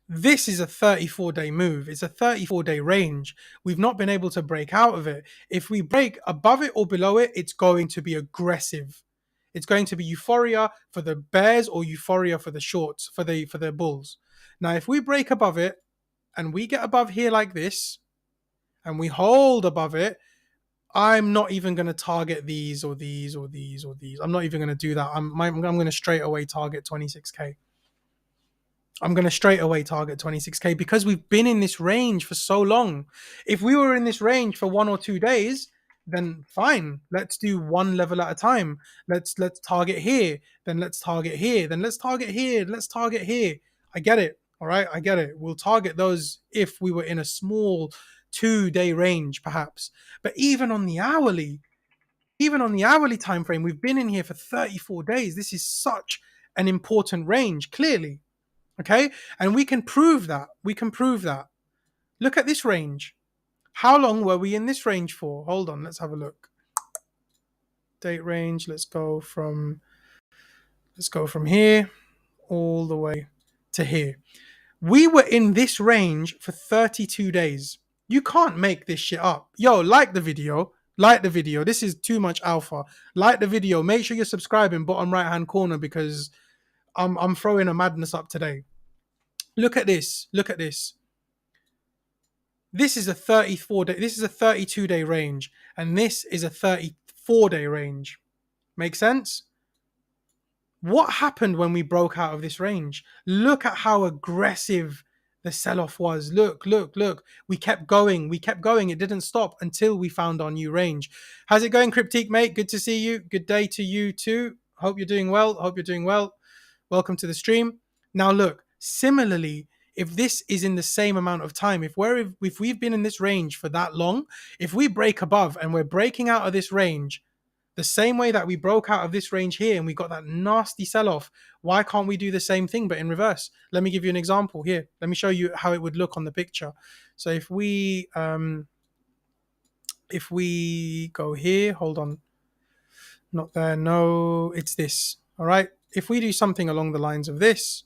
This is a 34-day move. It's a 34-day range. We've not been able to break out of it. If we break above it or below it, it's going to be aggressive. It's going to be euphoria for the bears or euphoria for the shorts, for the bulls. Now, if we break above it and we get above here like this and we hold above it, I'm not even going to target these or these or these or these. I'm not even going to do that. I'm going to straight away target 26K. I'm going to straight away target 26K because we've been in this range for so long. If we were in this range for 1 or 2 days, then fine. Let's do one level at a time. Let's target here, then let's target here, then let's target here, let's target here. I get it. All right, I get it. We'll target those if we were in a small 2-day range, perhaps. But even on the hourly time frame, we've been in here for 34 days. This is such an important range, clearly. Okay, and we can prove that. Look at this range. How long were we in this range for? Hold on, let's have a look. Date range. Let's go from here all the way to here. We were in this range for 32 days. You can't make this shit up. Yo, like the video. This is too much alpha. Like the video. Make sure you're subscribing, bottom right hand corner, because I'm throwing a madness up today. Look at this. This is a 34-day. This is a 32-day range, and this is a 34-day range. Make sense? What happened when we broke out of this range? Look at how aggressive the sell-off was. Look. We kept going. It didn't stop until we found our new range. How's it going, Cryptique, mate? Good to see you. Good day to you too. Hope you're doing well. Welcome to the stream. Now look, similarly, if this is in the same amount of time, if we've been in this range for that long, if we break above and we're breaking out of this range the same way that we broke out of this range here and we got that nasty sell-off, why can't we do the same thing but in reverse? Let me give you an example here. Let me show you how it would look on the picture. So if we go here, hold on, not there, no, it's this. All right, if we do something along the lines of this,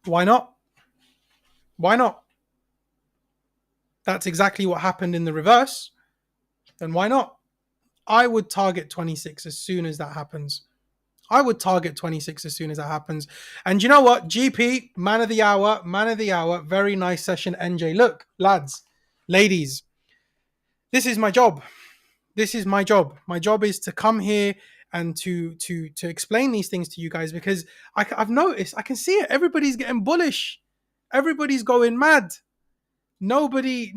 why not? That's exactly what happened in the reverse. Then why not? I would target 26 as soon as that happens. And you know what? GP, man of the hour. Very nice session, NJ. Look, lads, ladies, this is my job. My job is to come here and to explain these things to you guys, because I've noticed, I can see it. Everybody's getting bullish. Everybody's going mad. Nobody's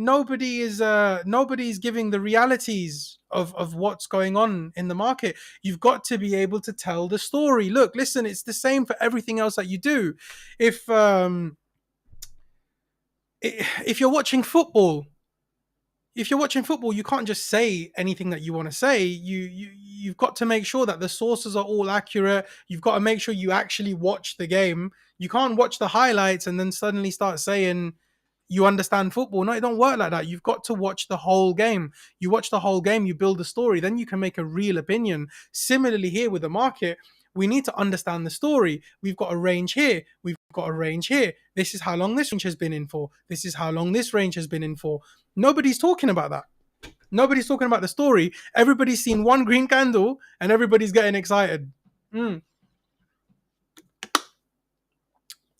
giving the realities of what's going on in the market. You've got to be able to tell the story. Look, listen, it's the same for everything else that you do. If you're watching football, you can't just say anything that you want to say. You've got to make sure that the sources are all accurate. You've got to make sure you actually watch the game. You can't watch the highlights and then suddenly start saying you understand football. No, it don't work like that. You've got to watch the whole game. You watch the whole game, you build a story, then you can make a real opinion. Similarly here with the market, we need to understand the story. We've got a range here. We've got a range here. This is how long this range has been in for. This is how long this range has been in for. Nobody's talking about that. Nobody's talking about the story. Everybody's seen one green candle and everybody's getting excited.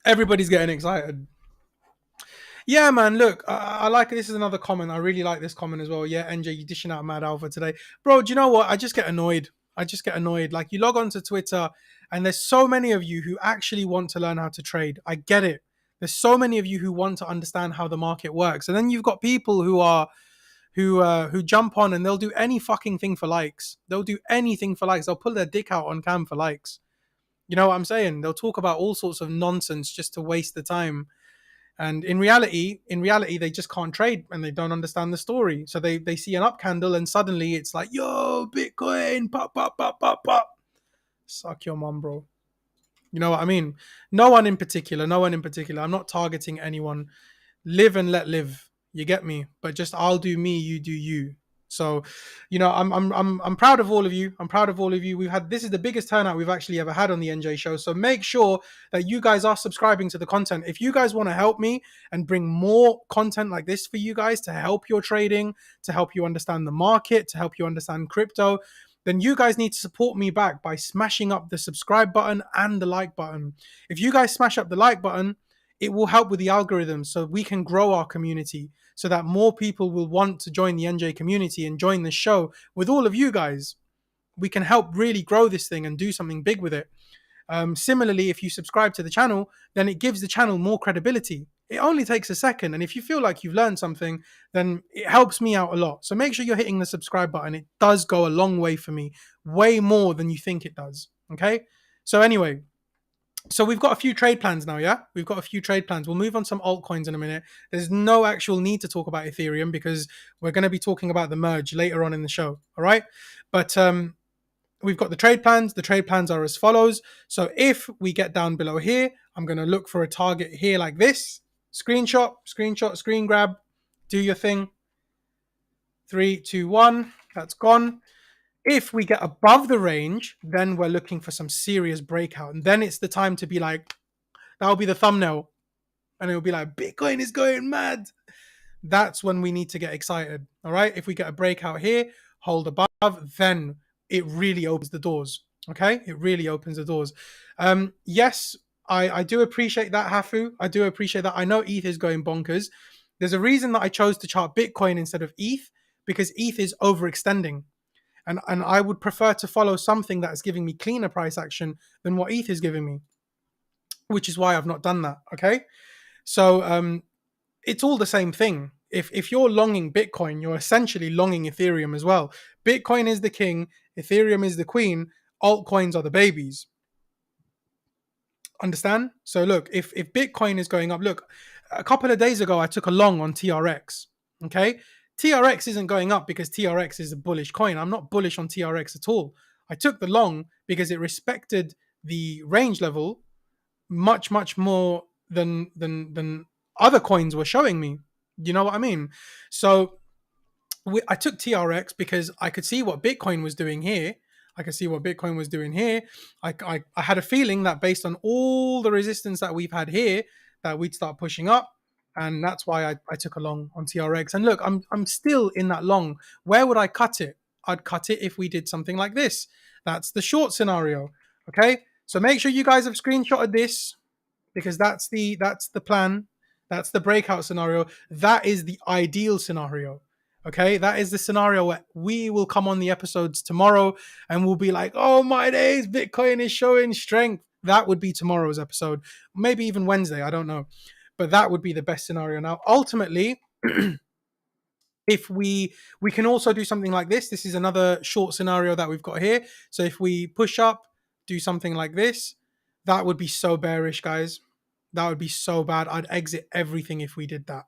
Everybody's getting excited. Yeah, man, look, I like, this is another comment. I really like this comment as well. Yeah, NJ, you dishing out mad alpha today. Bro, do you know what? I just get annoyed. Like, you log on to Twitter and there's so many of you who actually want to learn how to trade. I get it. There's so many of you who want to understand how the market works. And then you've got people who jump on and they'll do any fucking thing for likes. They'll pull their dick out on cam for likes. You know what I'm saying? They'll talk about all sorts of nonsense just to waste the time. And in reality, they just can't trade and they don't understand the story. So they see an up candle and suddenly it's like, yo, Bitcoin, pop, pop, pop, pop, pop. Suck your mom, bro. You know what I mean? No one in particular. I'm not targeting anyone. Live and let live. You get me? But just I'll do me, you do you. So, I'm proud of all of you. I'm proud of all of you. This is the biggest turnout we've actually ever had on the NJ show. So make sure that you guys are subscribing to the content. If you guys want to help me and bring more content like this for you guys to help your trading, to help you understand the market, to help you understand crypto, then you guys need to support me back by smashing up the subscribe button and the like button. If you guys smash up the like button, it will help with the algorithm so we can grow our community so that more people will want to join the NJ community and join the show with all of you guys. We can help really grow this thing and do something big with it. Similarly, if you subscribe to the channel, then it gives the channel more credibility. It only takes a second. And if you feel like you've learned something, then it helps me out a lot. So make sure you're hitting the subscribe button. It does go a long way for me, way more than you think it does. Okay. So anyway, so we've got a few trade plans now, yeah? We've got a few trade plans. We'll move on some altcoins in a minute. There's no actual need to talk about Ethereum because we're going to be talking about the merge later on in the show, all right? But we've got the trade plans. The trade plans are as follows. So if we get down below here, I'm going to look for a target here like this. Screenshot, screen grab, do your thing. 3, 2, 1, that's gone. If we get above the range, then we're looking for some serious breakout. And then it's the time to be like, that'll be the thumbnail. And it'll be like, Bitcoin is going mad. That's when we need to get excited. All right. If we get a breakout here, hold above, then it really opens the doors. Okay. It really opens the doors. Yes, I do appreciate that, Hafu. I do appreciate that. I know ETH is going bonkers. There's a reason that I chose to chart Bitcoin instead of ETH because ETH is overextending. And I would prefer to follow something that is giving me cleaner price action than what ETH is giving me, which is why I've not done that. Okay. So it's all the same thing. If you're longing Bitcoin, you're essentially longing Ethereum as well. Bitcoin is the king, Ethereum is the queen, altcoins are the babies. Understand? So look, if Bitcoin is going up, look, a couple of days ago I took a long on TRX. Okay. TRX isn't going up because TRX is a bullish coin. I'm not bullish on TRX at all. I took the long because it respected the range level much more than other coins were showing me. You know what I mean? So I took TRX because I could see what Bitcoin was doing here. I had a feeling that based on all the resistance that we've had here, that we'd start pushing up. And that's why I took a long on TRX. And look, I'm still in that long. Where would I cut it? I'd cut it if we did something like this. That's the short scenario. Okay. So make sure you guys have screenshotted this because that's the plan. That's the breakout scenario. That is the ideal scenario. Okay, that is the scenario where we will come on the episodes tomorrow and we'll be like, oh my days, Bitcoin is showing strength. That would be tomorrow's episode, maybe even Wednesday, I don't know. But that would be the best scenario. Now, ultimately, if we can also do something like this. This is another short scenario that we've got here. So if we push up, do something like this, that would be so bearish, guys. That would be so bad. I'd exit everything if we did that.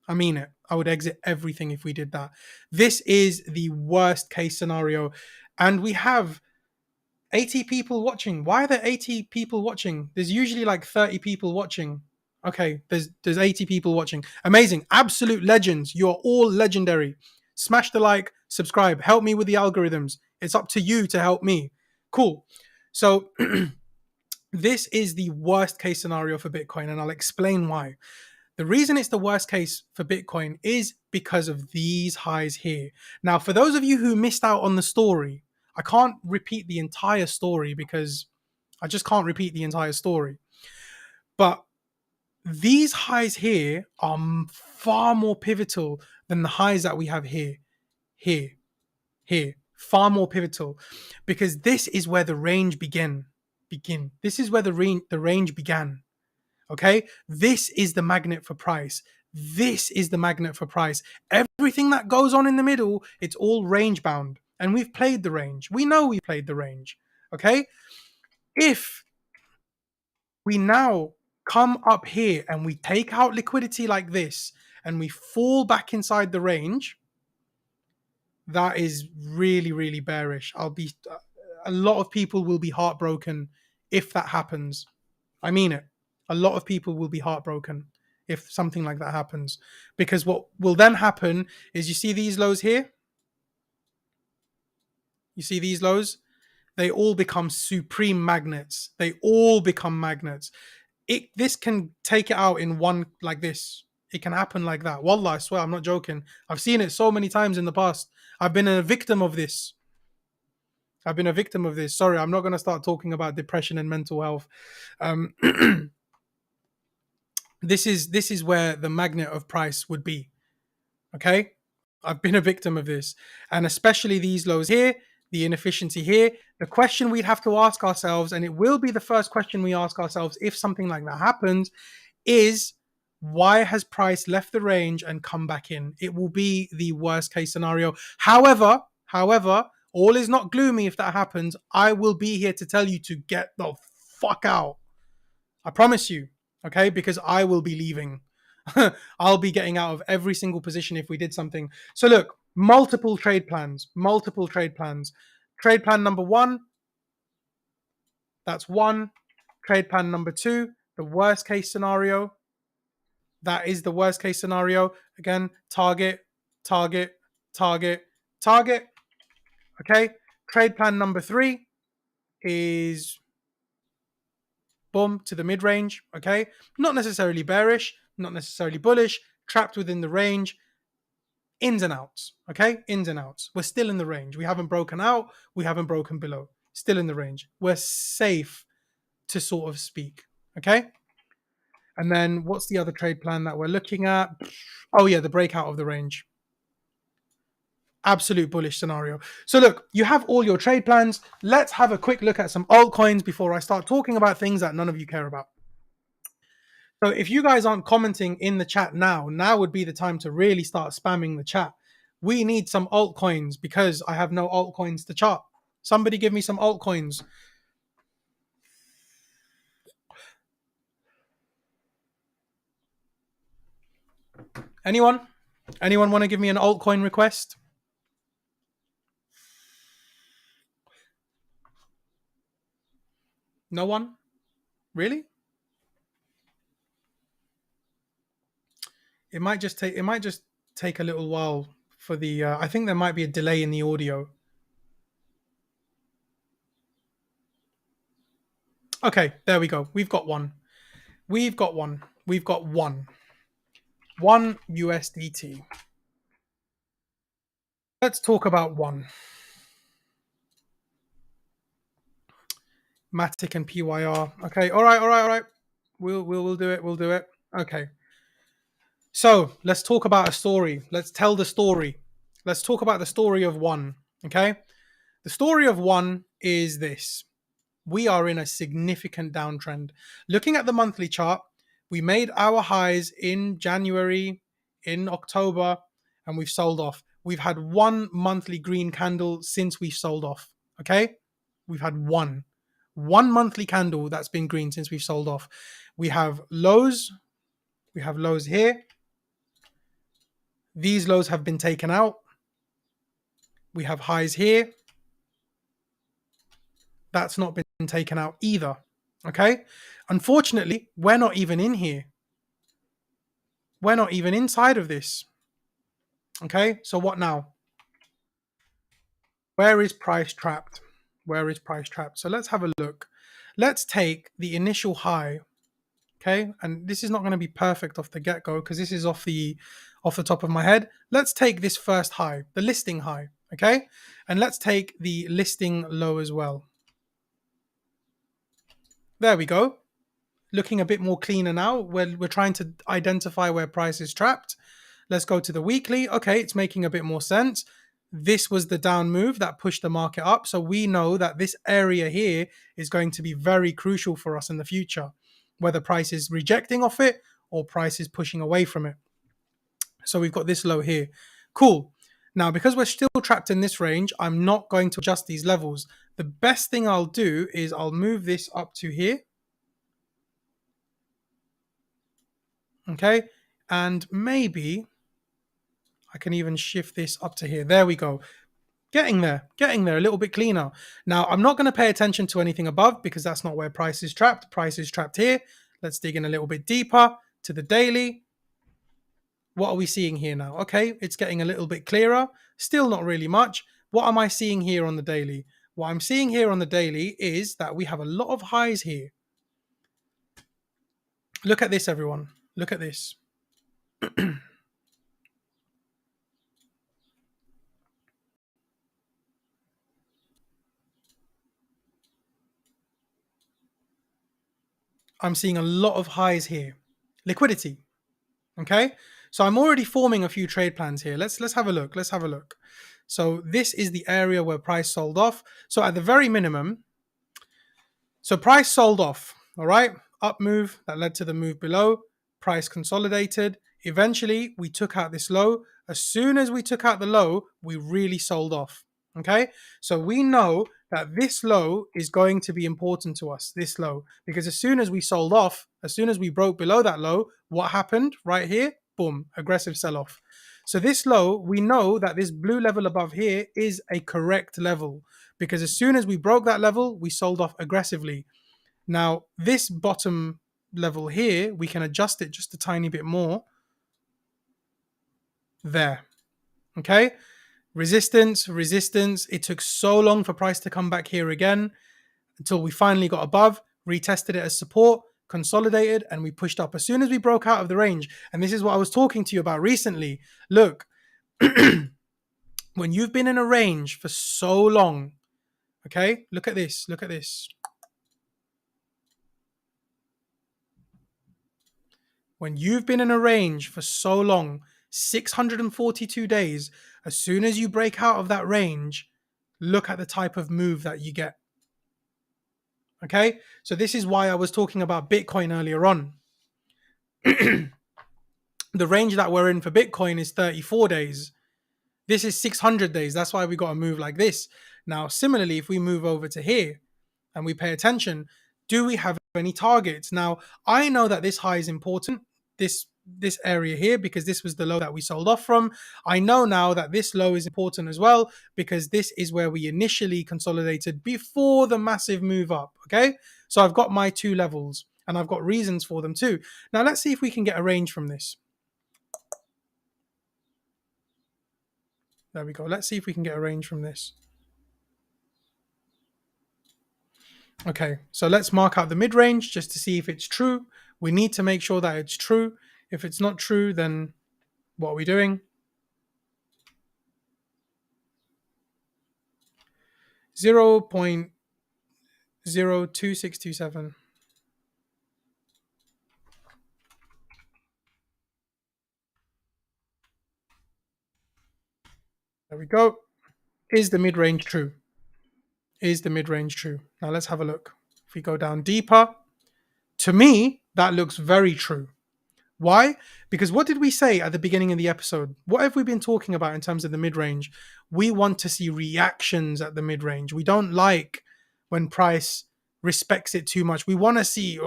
I mean it. I would exit everything if we did that. This is the worst case scenario. And we have 80 people watching. Why are there 80 people watching? There's usually like 30 people watching. Okay, there's 80 people watching. Amazing. Absolute legends. You're all legendary. Smash the like, subscribe. Help me with the algorithms. It's up to you to help me. Cool. So this is the worst case scenario for Bitcoin, and I'll explain why. The reason it's the worst case for Bitcoin is because of these highs here. Now, for those of you who missed out on the story, I can't repeat the entire story because I just can't repeat the entire story. But these highs here are far more pivotal than the highs that we have here. Far more pivotal because this is where the range begin. This is where the range began. Okay, this is the magnet for price. Everything that goes on in the middle, it's all range bound. And we've played the range. We know we played the range. Okay, if we now come up here and we take out liquidity like this and we fall back inside the range, that is really, really bearish. A lot of people will be heartbroken if that happens. I mean it. A lot of people will be heartbroken if something like that happens, because what will then happen is, you see these lows here? You see these lows? They all become supreme magnets. They all become magnets. This can take it out in one, like this. It can happen like that. Wallah, I swear, I'm not joking. I've seen it so many times in the past. I've been a victim of this. Sorry, I'm not going to start talking about depression and mental health. This is where the magnet of price would be. Okay, I've been a victim of this, and especially these lows here, the inefficiency here. The question we'd have to ask ourselves, and it will be the first question we ask ourselves if something like that happens, is why has price left the range and come back in? It will be the worst case scenario. However, all is not gloomy if that happens. I will be here to tell you to get the fuck out. I promise you, okay? Because I will be leaving. I'll be getting out of every single position if we did something. So look, multiple trade plans. Trade plan number 1, that's 1. Trade plan number 2, the worst case scenario. That is the worst case scenario. Again, target, target, target, target. Okay. Trade plan number 3 is boom to the mid range. Okay. Not necessarily bearish, not necessarily bullish, trapped within the range. Ins and outs. Okay. Ins and outs. We're still in the range. We haven't broken out. We haven't broken below. Still in the range. We're safe, to sort of speak. Okay. And then what's the other trade plan that we're looking at? Oh yeah, the breakout of the range. Absolute bullish scenario. So look, you have all your trade plans. Let's have a quick look at some altcoins before I start talking about things that none of you care about. So if you guys aren't commenting in the chat now would be the time to really start spamming the chat. We need some altcoins because I have no altcoins to chart. Somebody give me some altcoins. Anyone? Anyone want to give me an altcoin request? No one? Really? It might just take a little while for the I think there might be a delay in the audio. Okay, there we go. We've got one. One USDT. Let's talk about one. MATIC and PYR. Okay, all right. We'll do it. Okay. So let's talk about a story. Let's tell the story. Let's talk about the story of one. Okay. The story of one is this. We are in a significant downtrend. Looking at the monthly chart, we made our highs in January, in October, and we've sold off. We've had one monthly green candle since we've sold off. Okay. We've had one monthly candle that's been green since we've sold off. We have lows. We have lows here. These lows have been taken out. We have highs here. That's not been taken out either. Okay. Unfortunately, we're not even in here. We're not even inside of this. Okay. So what now? Where is price trapped? So let's have a look. Let's take the initial high. Okay. And this is not going to be perfect off the get-go because this is off the top of my head. Let's take this first high, the listing high. Okay. And let's take the listing low as well. There we go. Looking a bit more cleaner now. We're trying to identify where price is trapped. Let's go to the weekly. Okay, it's making a bit more sense. This was the down move that pushed the market up. So we know that this area here is going to be very crucial for us in the future, whether price is rejecting off it or price is pushing away from it. So we've got this low here. Cool. Now, because we're still trapped in this range, I'm not going to adjust these levels. The best thing I'll do is I'll move this up to here. Okay. And maybe I can even shift this up to here. There we go. Getting there a little bit cleaner. Now, I'm not going to pay attention to anything above because that's not where price is trapped. Price is trapped here. Let's dig in a little bit deeper to the daily. What are we seeing here now? Okay, it's getting a little bit clearer. Still not really much. What am I seeing here on the daily? What I'm seeing here on the daily is that we have a lot of highs here. Look at this, everyone. Look at this. I'm seeing a lot of highs here. Liquidity. Okay, so I'm already forming a few trade plans here. Let's have a look. Let's have a look. So this is the area where price sold off. So at the very minimum, so price sold off. All right, up move that led to the move below. Price consolidated. Eventually, we took out this low. As soon as we took out the low, we really sold off. Okay, so we know that this low is going to be important to us, this low, because as soon as we sold off, as soon as we broke below that low, what happened right here? Boom, aggressive sell off. So this low, we know that this blue level above here is a correct level because as soon as we broke that level, we sold off aggressively. Now, this bottom level here, we can adjust it just a tiny bit more. There. Okay. Resistance, resistance. It took so long for price to come back here again until we finally got above, retested it as support, consolidated, and we pushed up as soon as we broke out of the range. And this is what I was talking to you about recently. Look, when you've been in a range for so long, okay, look at this. Look at this. When you've been in a range for so long, 642 days, as soon as you break out of that range, look at the type of move that you get. Okay, so this is why I was talking about Bitcoin earlier on. The range that we're in for Bitcoin is 34 days. This is 600 days. That's why we got to move like this. Now, similarly, if we move over to here and we pay attention, do we have any targets? Now, I know that this high is important, this area here, because this was the low that we sold off from. I know now that this low is important as well because this is where we initially consolidated before the massive move up. Okay, so I've got my two levels and I've got reasons for them too. Now let's see if we can get a range from this. There we go. Let's see if we can get a range from this. Okay, so let's mark out the mid-range just to see if it's true. We need to make sure that it's true. If it's not true, then what are we doing? 0.02627. There we go. Is the mid-range true? Is the mid-range true? Now let's have a look. If we go down deeper, to me, that looks very true. Why? Because what did we say at the beginning of the episode? What have we been talking about in terms of the mid-range? We want to see reactions at the mid-range. We don't like when price respects it too much. We want to see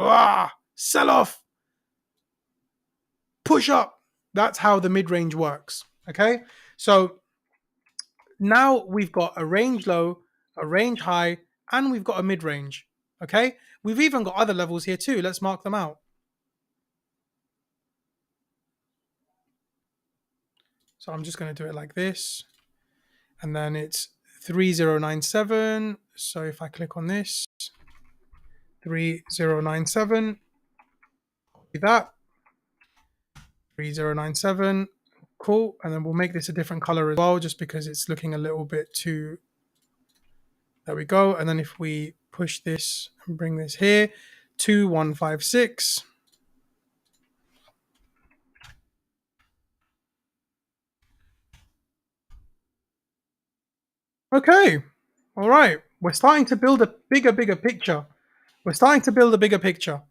sell off, push up. That's how the mid-range works. Okay? So now we've got a range low, a range high, and we've got a mid-range. Okay? We've even got other levels here too. Let's mark them out. So I'm just going to do it like this. And then it's 3097. So if I click on this, 3097, that 3097, cool. And then we'll make this a different color as well, just because it's looking a little bit too. There we go. And then if we push this and bring this here, 2156. Okay. All right. We're starting to build a bigger picture. We're starting to build a bigger picture.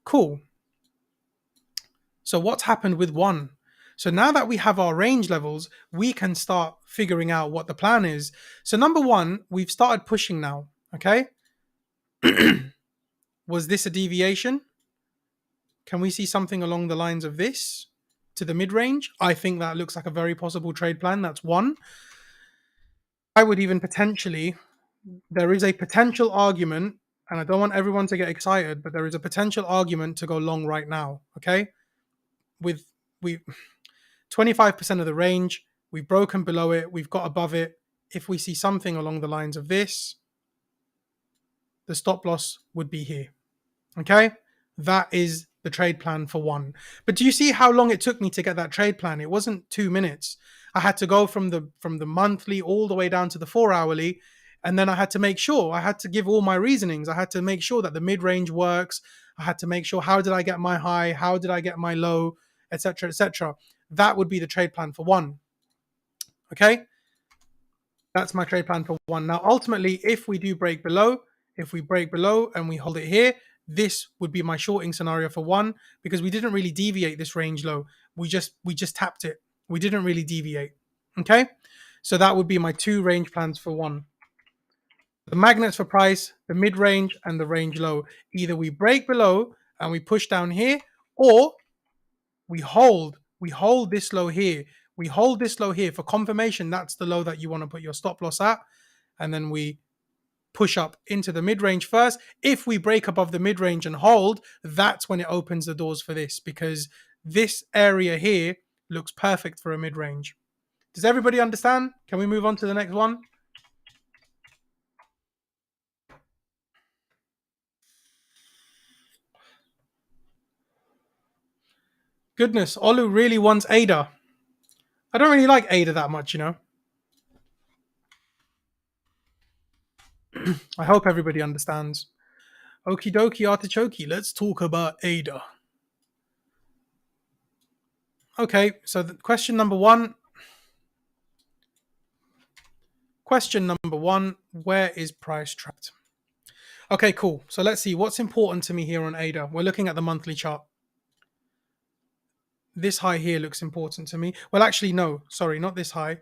Cool. So what's happened with one? So now that we have our range levels, we can start figuring out what the plan is. So number one, we've started pushing now. Okay. Was this a deviation? Can we see something along the lines of this to the mid-range? I think that looks like a very possible trade plan. That's one. I would even potentially, there is a potential argument, and I don't want everyone to get excited, but there is a potential argument to go long right now, okay? With we 25% of the range, we've broken below it, we've got above it. If we see something along the lines of this, the stop loss would be here. Okay, that is the trade plan for one. But do you see how long it took me to get that trade plan? It wasn't 2 minutes. I had to go from the monthly all the way down to the 4-hourly, and then I had to make sure, I had to give all my reasonings. I had to make sure that the mid-range works. I had to make sure, how did I get my high? How did I get my low? Etc. etc. That would be the trade plan for one. Okay, that's my trade plan for one. Now, ultimately, if we do break below, if we break below and we hold it here, this would be my shorting scenario for one, because we didn't really deviate this range low. We just tapped it. We didn't really deviate. Okay, so that would be my two range plans for one. The magnets for price, the mid range and the range low. Either we break below and we push down here, or we hold this low here. We hold this low here for confirmation. That's the low that you want to put your stop loss at, and then we push up into the mid-range first. If we break above the mid-range and hold, that's when it opens the doors for this, because this area here looks perfect for a mid-range. Does everybody understand? Can we move on to the next one? Goodness, Olu really wants ADA. I don't really like ADA that much, you know. I hope everybody understands. Okie dokie artichoke, let's talk about ADA. Okay, so question number one. Question number one, where is price trapped? Okay, cool. So let's see what's important to me here on ADA. We're looking at the monthly chart. This high here looks important to me. Well, actually, no, sorry, not this high.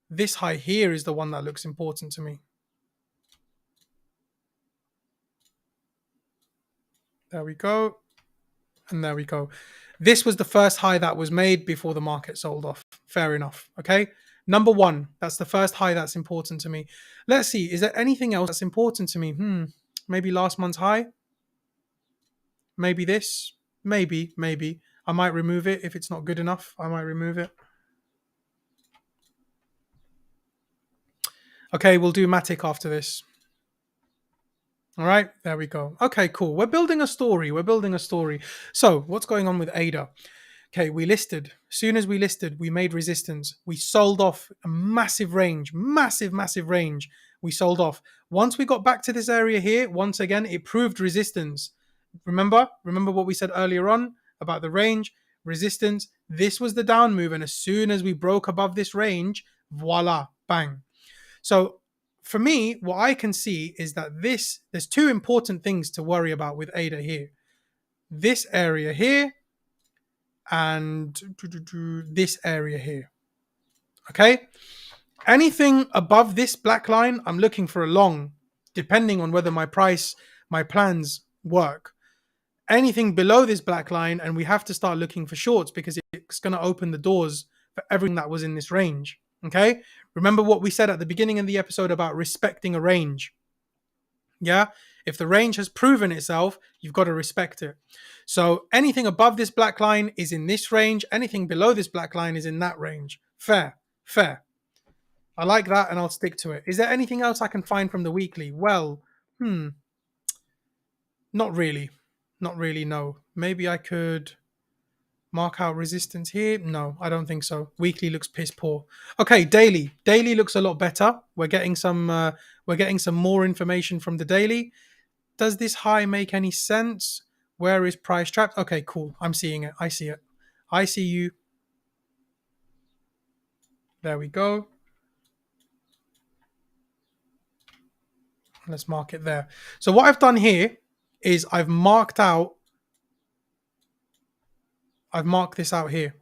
This high here is the one that looks important to me. There we go. And there we go. This was the first high that was made before the market sold off. Fair enough. Okay. Number one, that's the first high that's important to me. Let's see. Is there anything else that's important to me? Maybe last month's high. Maybe this. Maybe. I might remove it if it's not good enough. I might remove it. Okay, we'll do MATIC after this. All right, there we go. Okay, cool. We're building a story. So what's going on with ADA? Okay, we listed. As soon as we listed, we made resistance. We sold off a massive range, massive range. We sold off. Once we got back to this area here, once again, it proved resistance. Remember what we said earlier on about the range, resistance. This was the down move. And as soon as we broke above this range, voila, bang. So for me, what I can see is that there's two important things to worry about with ADA here. This area here and this area here. Okay? Anything above this black line, I'm looking for a long, depending on whether my plans work. Anything below this black line, and we have to start looking for shorts, because it's going to open the doors for everything that was in this range. Okay? Remember what we said at the beginning of the episode about respecting a range. Yeah? If the range has proven itself, you've got to respect it. So anything above this black line is in this range. Anything below this black line is in that range. Fair. I like that, and I'll stick to it. Is there anything else I can find from the weekly? Well, not really, no. Maybe I could mark out resistance here. No, I don't think so. Weekly looks piss poor. Okay, daily looks a lot better. We're getting some more information from the daily. Does this high make any sense? Where is price trapped? Okay, cool. I'm seeing it. I see it. I see you. There we go. Let's mark it there. So what I've done here is I've marked this out here.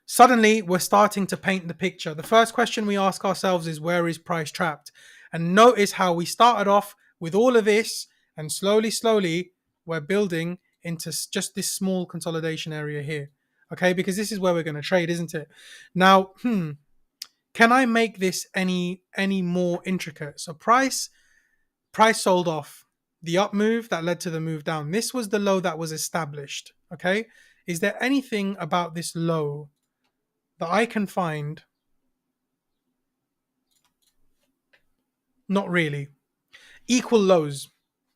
Suddenly, we're starting to paint the picture. The first question we ask ourselves is, where is price trapped? And notice how we started off with all of this, and slowly, we're building into just this small consolidation area here. Okay, because this is where we're going to trade, isn't it? Now, can I make this any more intricate? So price sold off. The up move that led to the move down. This was the low that was established. Okay, is there anything about this low that I can find? Not really. Equal lows.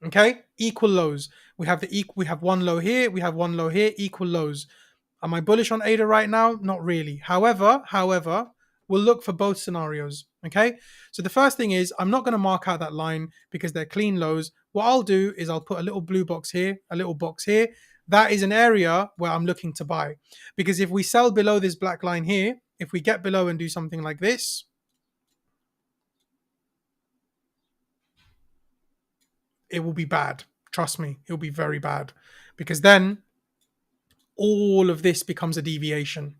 Okay, equal lows. We have we have one low here. We have one low here. Equal lows. Am I bullish on ADA right now? Not really. However, we'll look for both scenarios. Okay. So the first thing is I'm not going to mark out that line because they're clean lows. What I'll do is I'll put a little blue box here, a little box here. That is an area where I'm looking to buy. Because if we sell below this black line here, if we get below and do something like this, it will be bad. Trust me, it will be very bad. Because then all of this becomes a deviation.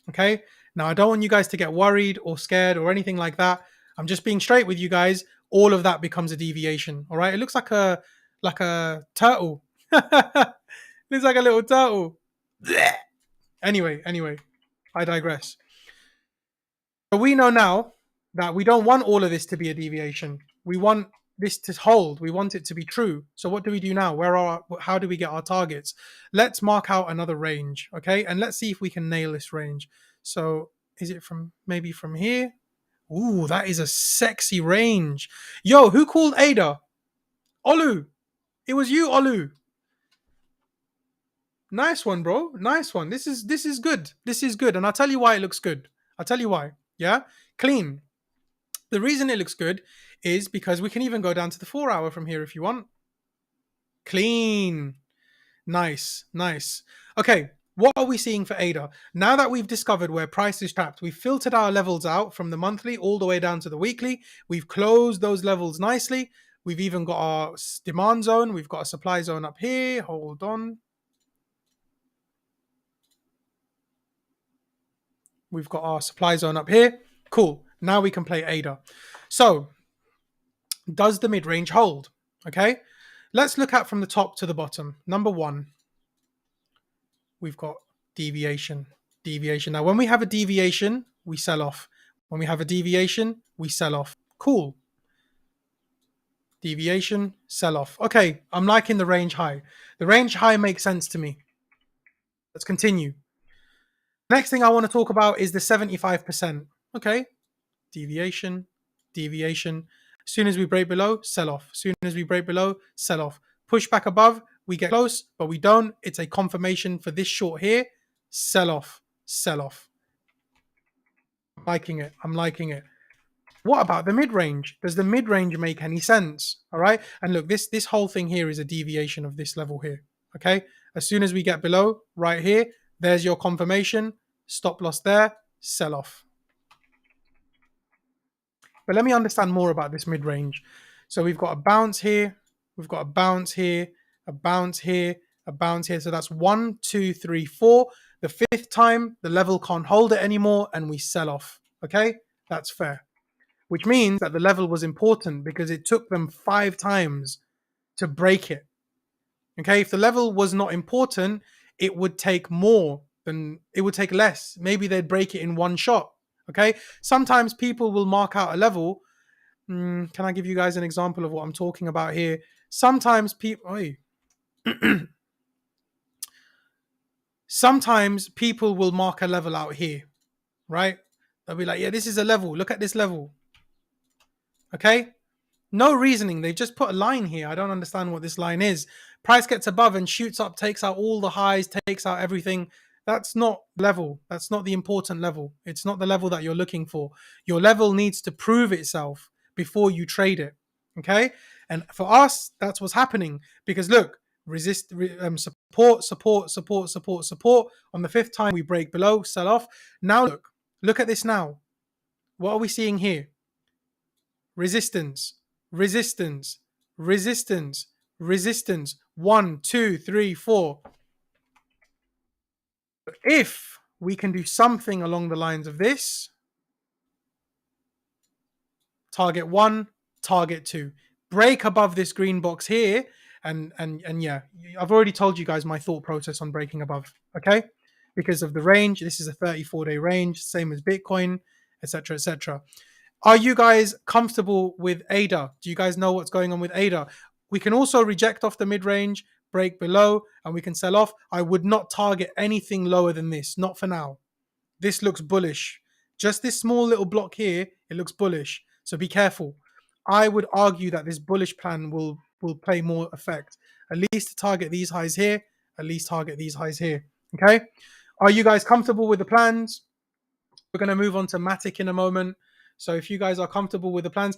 Okay. Now, I don't want you guys to get worried or scared or anything like that. I'm just being straight with you guys. All of that becomes a deviation. All right. It looks like a turtle. Looks like a little turtle. Anyway, I digress. So we know now that we don't want all of this to be a deviation. We want this to hold. We want it to be true. So what do we do now? How do we get our targets? Let's mark out another range, okay? And let's see if we can nail this range. So is it maybe from here? Ooh, that is a sexy range. Yo, who called Ada? Olu. It was you, Olu. Nice one, bro. Nice one. This is good. This is good. And I'll tell you why it looks good. I'll tell you why. Yeah? Clean. The reason it looks good is because we can even go down to the 4 hour from here if you want. Clean. Nice. Okay, what are we seeing for ADA? Now that we've discovered where price is trapped, we've filtered our levels out from the monthly all the way down to the weekly. We've closed those levels nicely. We've even got our demand zone. We've got a supply zone up here. Hold on. We've got our supply zone up here. Cool. Now we can play ADA. So, does the mid-range hold? Okay. Let's look at from the top to the bottom. Number one, we've got deviation. Now, when we have a deviation, we sell off. When we have a deviation, we sell off. Cool. Deviation, sell off. Okay, I'm liking the range high. The range high makes sense to me. Let's continue. Next thing I want to talk about is the 75%. Okay, deviation. As soon as we break below, sell off. As soon as we break below, sell off. Push back above, we get close, but we don't. It's a confirmation for this short here. Sell off. I'm liking it. What about the mid-range? Does the mid-range make any sense? All right. And look, this whole thing here is a deviation of this level here. Okay. As soon as we get below, right here, there's your confirmation. Stop loss there. Sell off. But let me understand more about this mid-range. So we've got a bounce here. We've got a bounce here. A bounce here. A bounce here. So that's 1, 2, 3, 4. The fifth time, the level can't hold it anymore, and we sell off. Okay. That's fair. Which means that the level was important because it took them 5 times to break it. Okay, if the level was not important, it would take less. Maybe they'd break it in one shot. Okay, sometimes people will mark out a level. Can I give you guys an example of what I'm talking about here? Sometimes sometimes people will mark a level out here, right? They'll be like, yeah, this is a level. Look at this level. Okay, no reasoning. They just put a line here. I don't understand what this line is. Price gets above and shoots up, takes out all the highs, takes out everything. That's not level. That's not the important level. It's not the level that you're looking for. Your level needs to prove itself before you trade it. Okay, and for us, that's what's happening. Because look, support. On the fifth time, we break below, sell off. Now look at this now. What are we seeing here? Resistance. 1, 2, 3, 4. If we can do something along the lines of this, target 1, target 2, break above this green box here, And yeah, I've already told you guys my thought process on breaking above. Okay, because of the range. This is a 34-day range, same as Bitcoin, etc., etc. Are you guys comfortable with ADA? Do you guys know what's going on with ADA? We can also reject off the mid range, break below, and we can sell off. I would not target anything lower than this, not for now. This looks bullish. Just this small little block here, it looks bullish. So be careful. I would argue that this bullish plan will play more effect. At least to target these highs here, at least target these highs here. Okay? Are you guys comfortable with the plans? We're going to move on to MATIC in a moment. So if you guys are comfortable with the plans,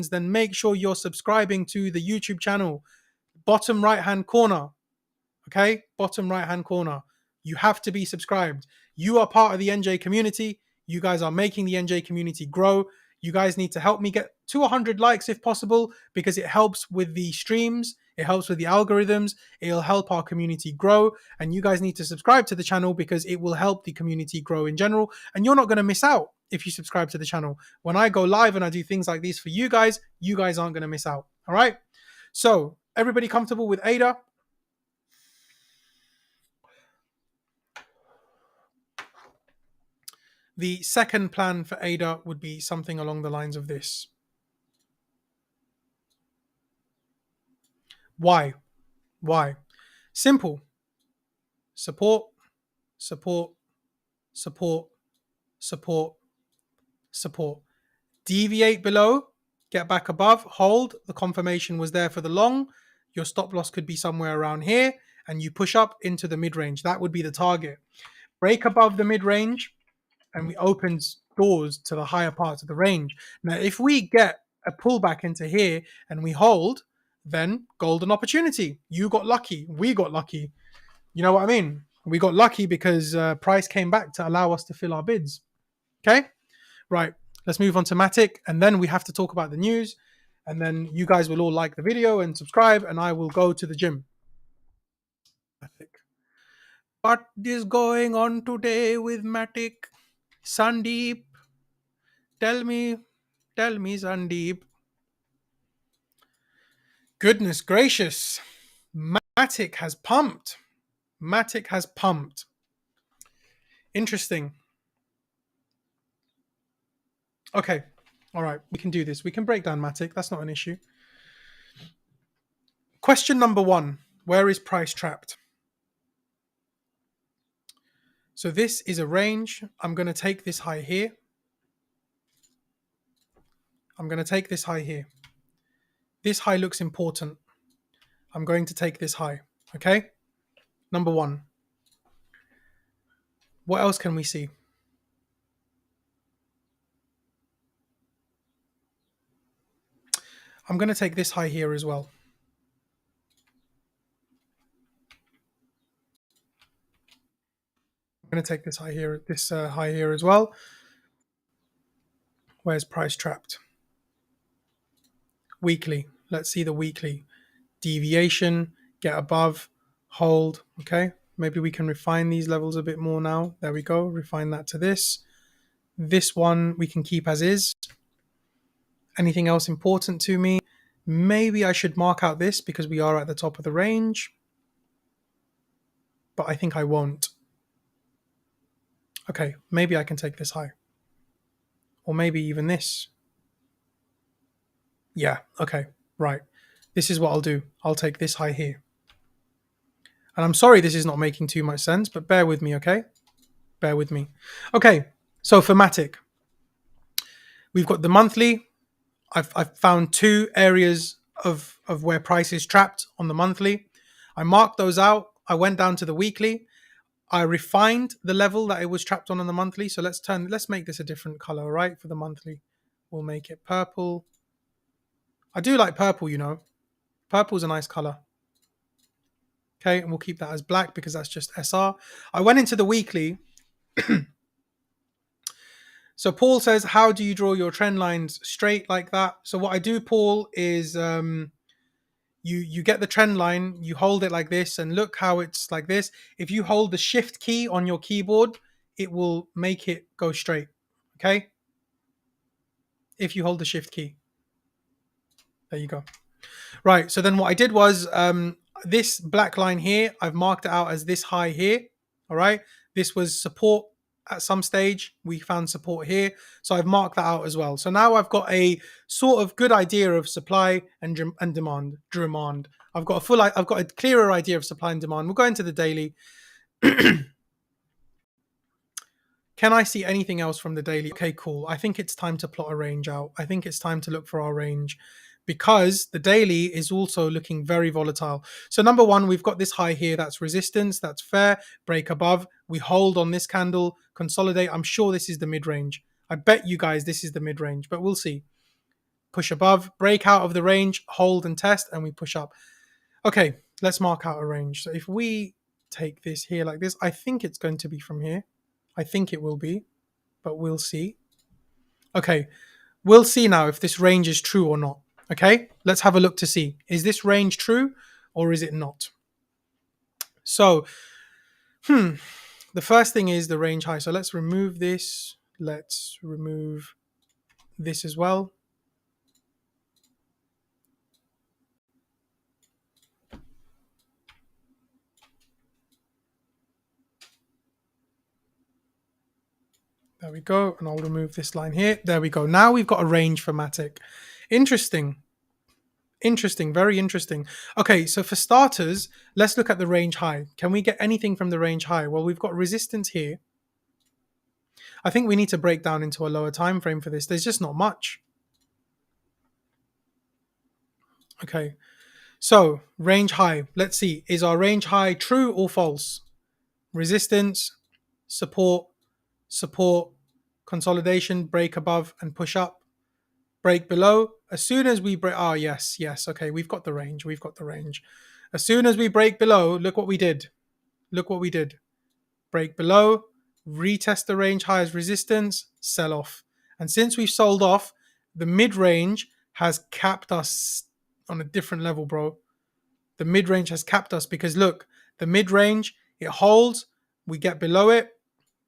then make sure you're subscribing to the YouTube channel. Bottom right hand corner. Okay, bottom right hand corner. You have to be subscribed. You are part of the NJ community. You guys are making the NJ community grow. You guys need to help me get to 100 likes if possible, because it helps with the streams, it helps with the algorithms, it'll help our community grow. And you guys need to subscribe to the channel because it will help the community grow in general. And you're not going to miss out if you subscribe to the channel. When I go live and I do things like these for you guys aren't going to miss out. All right. So everybody comfortable with ADA? The second plan for ADA would be something along the lines of this. Why? Simple. Support, support, support, support, support. Deviate below, get back above, hold. The confirmation was there for the long. Your stop loss could be somewhere around here, and you push up into the mid-range. That would be the target. Break above the mid-range, and we open doors to the higher parts of the range. Now, if we get a pullback into here and we hold, then golden opportunity. You got lucky. We got lucky. You know what I mean? We got lucky because price came back to allow us to fill our bids. Okay? Right. Let's move on to MATIC, and then we have to talk about the news, and then you guys will all like the video and subscribe, and I will go to the gym. MATIC. What is going on today with MATIC? Sandeep, tell me, Sandeep. Goodness gracious. MATIC has pumped. Interesting. Okay. All right. We can do this. We can break down MATIC. That's not an issue. Question number 1. Where is price trapped? So this is a range. I'm going to take this high here. This high looks important. I'm going to take this high. Okay? Number 1. What else can we see? I'm going to take this high here as well. I'm going to take this high here, high here as well. Where's price trapped? Weekly. Let's see the weekly. Deviation, get above, hold. Okay, maybe we can refine these levels a bit more now. There we go. Refine that to this. This one we can keep as is. Anything else important to me? Maybe I should mark out this because we are at the top of the range. But I think I won't. Okay, maybe I can take this high. Or maybe even this. Yeah, okay, right. This is what I'll do. I'll take this high here. And I'm sorry this is not making too much sense, but bear with me, okay? Bear with me. Okay, so for MATIC, we've got the monthly. I've found 2 areas of where price is trapped on the monthly. I marked those out. I went down to the weekly. I refined the level that it was trapped on the monthly. So let's make this a different color, right? For the monthly, we'll make it purple. I do like purple, you know. Purple's a nice color. Okay, and we'll keep that as black because that's just SR. I went into the weekly. So Paul says, how do you draw your trend lines straight like that? So what I do, Paul, is you get the trend line, you hold it like this, and look how it's like this. If you hold the shift key on your keyboard, it will make it go straight. Okay? If you hold the shift key. There you go. Right. So then what I did was this black line here, I've marked it out as this high here. All right. This was support at some stage. We found support here. So I've marked that out as well. So now I've got a sort of good idea of supply and demand. Demand. I've got a clearer idea of supply and demand. We'll go into the daily. Can I see anything else from the daily? Okay, cool. I think it's time to plot a range out. I think it's time to look for our range because the daily is also looking very volatile. So number one, we've got this high here. That's resistance. That's fair. Break above. We hold on this candle, consolidate. I'm sure this is the mid-range. I bet you guys this is the mid-range, but we'll see. Push above, break out of the range, hold and test, and we push up. Okay, let's mark out a range. So if we take this here like this, I think it's going to be from here. I think it will be, but we'll see. Okay, we'll see now if this range is true or not. Okay, let's have a look to see. Is this range true or is it not? So, the first thing is the range high. So let's remove this. Let's remove this as well. There we go. And I'll remove this line here. There we go. Now we've got a range for MATIC. Interesting. Interesting. Very interesting. Okay, so for starters, let's look at the range high. Can we get anything from the range high? Well, we've got resistance here. I think we need to break down into a lower time frame for this. There's just not much. Okay, so range high. Let's see. Is our range high true or false? Resistance, support, support, consolidation, break above and push up, break below. As soon as we break, oh yes, yes. Okay, we've got the range. We've got the range. As soon as we break below, look what we did. Look what we did. Break below, retest the range high as resistance, sell off. And since we've sold off, the mid-range has capped us on a different level, bro. The mid-range has capped us because look, the mid-range, it holds, we get below it,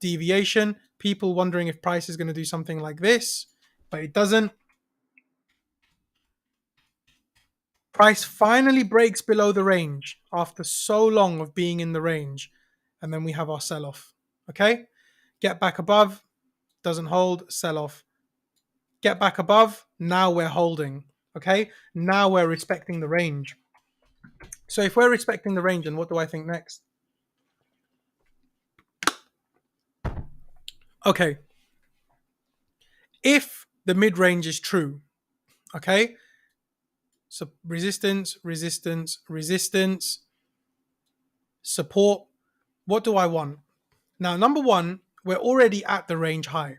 deviation, people wondering if price is going to do something like this, but it doesn't. Price finally breaks below the range after so long of being in the range. And then we have our sell-off. Okay? Get back above, doesn't hold, sell off. Get back above, now we're holding. Okay? Now we're respecting the range. So if we're respecting the range, and what do I think next? Okay. If the mid-range is true, okay? So resistance, resistance, resistance, support. What do I want? Now, number one, we're already at the range high.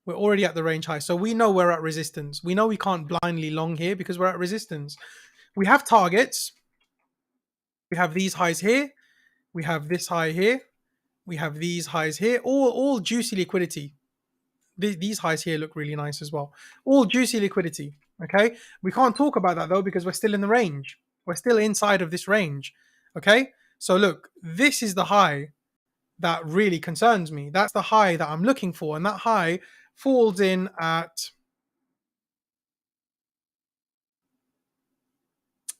We're already at the range high. So we know we're at resistance. We know we can't blindly long here because we're at resistance. We have targets. We have these highs here. We have this high here. We have these highs here. All juicy liquidity. These highs here look really nice as well. All juicy liquidity. Okay. We can't talk about that though because we're still in the range. We're still inside of this range. Okay. So look, this is the high that really concerns me. That's the high that I'm looking for. And that high falls in at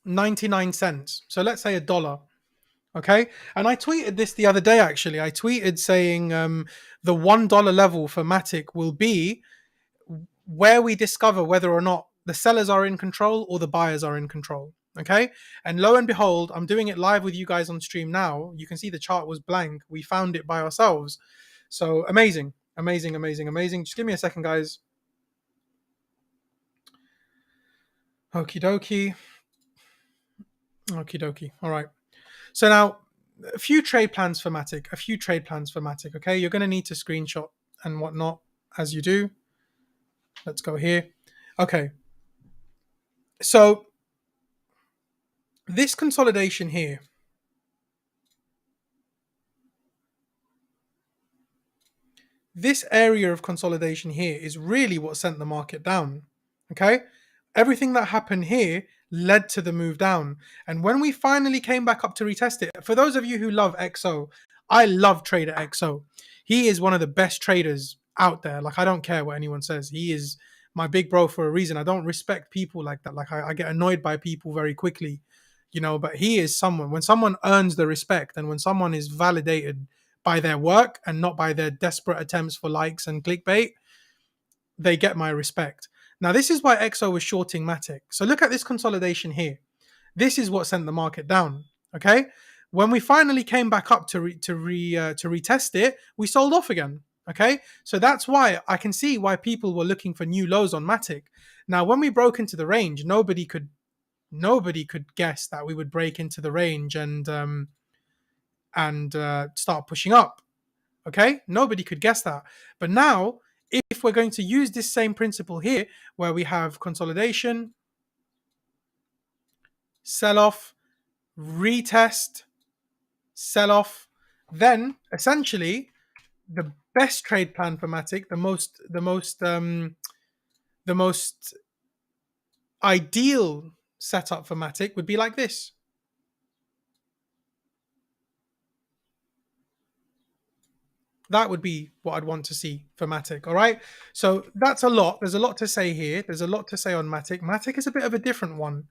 99 cents. So let's say $1. Okay. And I tweeted this the other day, actually. I tweeted saying the $1 level for MATIC will be where we discover whether or not the sellers are in control or the buyers are in control. Okay. And lo and behold, I'm doing it live with you guys on stream now. You can see the chart was blank. We found it by ourselves. So amazing, amazing, amazing, amazing. Just give me a second, guys. Okie dokie. Okie dokie. All right. So now a few trade plans for MATIC. Okay. You're going to need to screenshot and whatnot as you do. Let's go here. Okay. So this consolidation here, this area of consolidation here is really what sent the market down. Okay. Everything that happened here led to the move down. And when we finally came back up to retest it, for those of you who love XO, I love Trader XO. He is one of the best traders out there. Like, I don't care what anyone says. He is my big bro for a reason. I don't respect people like that. Like I get annoyed by people very quickly, you know. But he is someone. When someone earns the respect, and when someone is validated by their work and not by their desperate attempts for likes and clickbait, they get my respect. Now, this is why XO was shorting MATIC. So look at this consolidation here. This is what sent the market down. Okay, when we finally came back up to retest it, we sold off again. Okay, so that's why I can see why people were looking for new lows on MATIC. Now, when we broke into the range, nobody could guess that we would break into the range and start pushing up. Okay, nobody could guess that. But now, if we're going to use this same principle here, where we have consolidation, sell off, retest, sell off, then essentially the best trade plan for MATIC, the most ideal setup for MATIC would be like this. That would be what I'd want to see for MATIC. All right. So that's a lot. There's a lot to say here. There's a lot to say on MATIC. MATIC is a bit of a different one.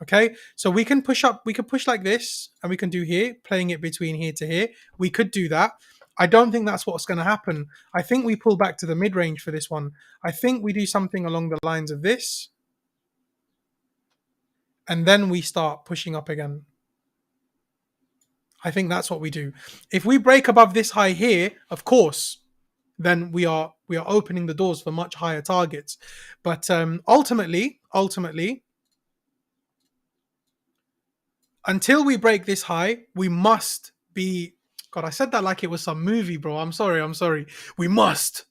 Okay. So we can push up, we can push like this, and we can do here, playing it between here to here. We could do that. I don't think that's what's going to happen. I think we pull back to the mid range for this one. I think we do something along the lines of this. And then we start pushing up again. I think that's what we do. If we break above this high here, of course, then we are opening the doors for much higher targets. But ultimately, until we break this high, we must be. God, I said that like it was some movie, bro. I'm sorry. We must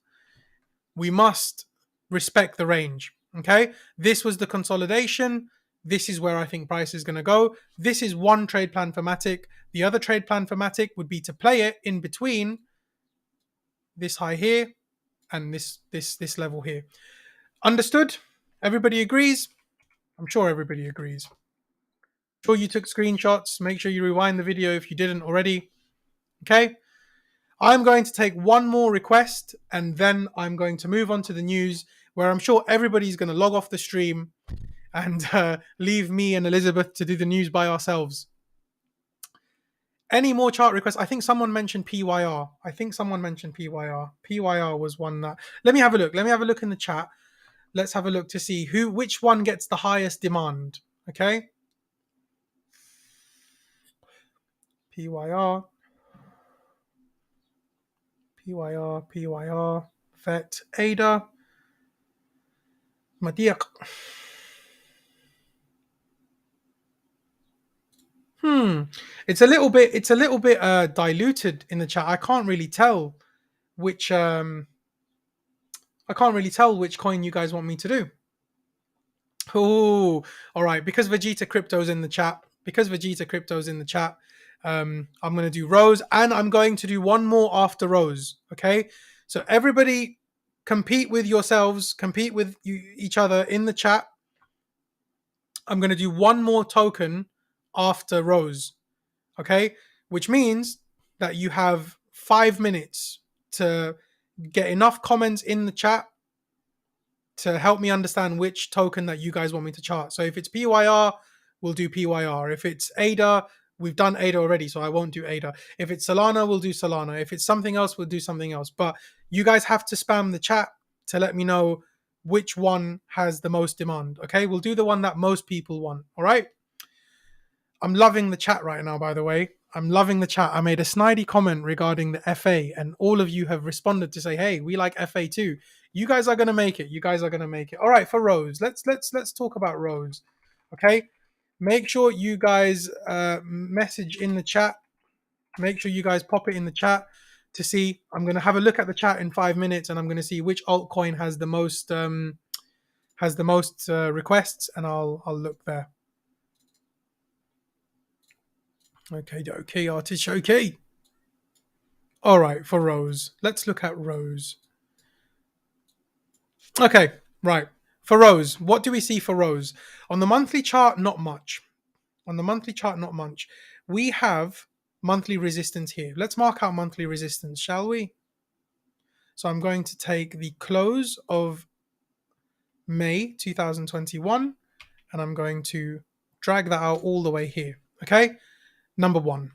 respect the range. Okay, this was the consolidation. This is where I think price is going to go. This is one trade plan for MATIC. The other trade plan for MATIC would be to play it in between this high here and this level here. Understood? Everybody agrees? I'm sure everybody agrees. Sure you took screenshots. Make sure you rewind the video if you didn't already. Okay? I'm going to take one more request and then I'm going to move on to the news, where I'm sure everybody's going to log off the stream and leave me and Elizabeth to do the news by ourselves. Any more chart requests? I think someone mentioned PYR. PYR was one that... Let me have a look. In the chat. Let's have a look to see which one gets the highest demand. Okay. PYR. VET, ADA, MATIC. It's a little bit diluted in the chat. I can't really tell which coin you guys want me to do. Oh, all right. Because Vegeta Crypto's in the chat. I'm going to do Rose, and I'm going to do one more after Rose. Okay. So everybody compete with yourselves, compete with each other in the chat. I'm going to do one more token after Rose. Okay. Which means that you have 5 minutes to get enough comments in the chat to help me understand which token that you guys want me to chart. So if it's PYR, we'll do PYR. If it's ADA, we've done ADA already, so I won't do ADA. If it's Solana, we'll do Solana. If it's something else, we'll do something else. But you guys have to spam the chat to let me know which one has the most demand. Okay, we'll do the one that most people want. All right. I'm loving the chat right now, by the way. I'm loving the chat. I made a snidey comment regarding the FA, and all of you have responded to say, hey, we like FA too. You guys are going to make it. All right, for Rose. Let's talk about Rose. Okay? Make sure you guys message in the chat. Make sure you guys pop it in the chat to see. I'm going to have a look at the chat in 5 minutes, and I'm going to see which altcoin has the most requests, and I'll look there. Okay, artichoke. All right, for Rose. Let's look at Rose. Okay, right. For Rose, what do we see for Rose? On the monthly chart, not much. We have monthly resistance here. Let's mark out monthly resistance, shall we? So I'm going to take the close of May 2021 and I'm going to drag that out all the way here. Okay, number one.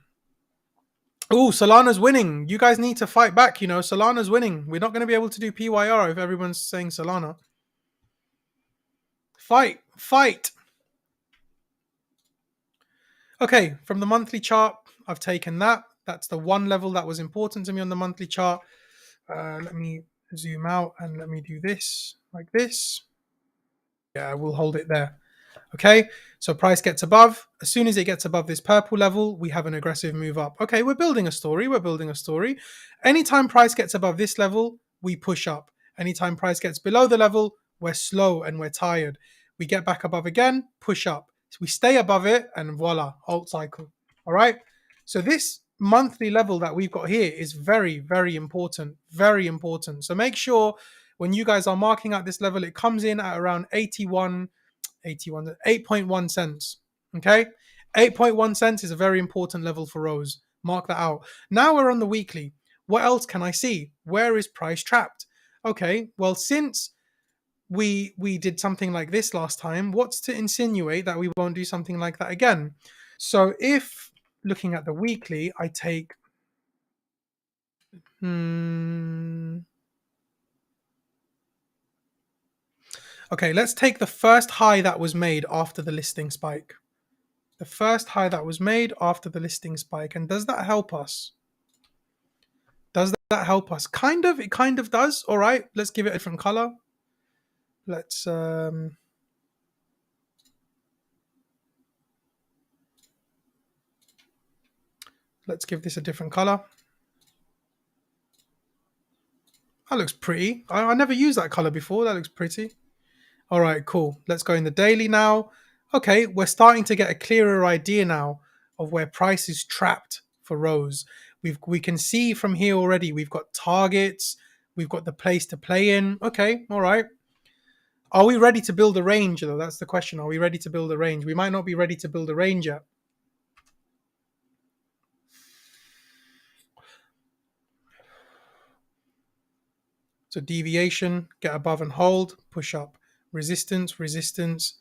Oh, Solana's winning. You guys need to fight back. Solana's winning. We're not going to be able to do PYR if everyone's saying Solana. Fight, fight. Okay, from the monthly chart, I've taken that. That's the one level that was important to me on the monthly chart. Let me zoom out and let me do this like this. Yeah, we'll hold it there. Okay, so price gets above. As soon as it gets above this purple level, we have an aggressive move up. Okay, we're building a story. We're building a story. Anytime price gets above this level, we push up. Anytime price gets below the level, we're slow and we're tired. We get back above again, push up. So we stay above it, and voila, alt cycle. All right. So this monthly level that we've got here is very, very important. Very important. So make sure when you guys are marking out this level, it comes in at around 8.1 cents. Okay, 8.1 cents is a very important level for Rose. Mark that out. Now we're on the weekly. What else can I see? Where is price trapped? Okay, well, since we did something like this last time, what's to insinuate that we won't do something like that again? So if looking at the weekly, I take okay, let's take the first high that was made after the listing spike. The first high that was made after the listing spike. And does that help us? Does that help us? Kind of. It kind of does. All right. Let's give it a different color. Let's give this a different color. That looks pretty. I never used that color before. That looks pretty. All right, cool. Let's go in the daily now. Okay, we're starting to get a clearer idea now of where price is trapped for Rose. We can see from here already, we've got targets. We've got the place to play in. Okay, all right. Are we ready to build a range, though? That's the question. Are we ready to build a range? We might not be ready to build a range yet. So deviation, get above and hold, push up. Resistance, resistance,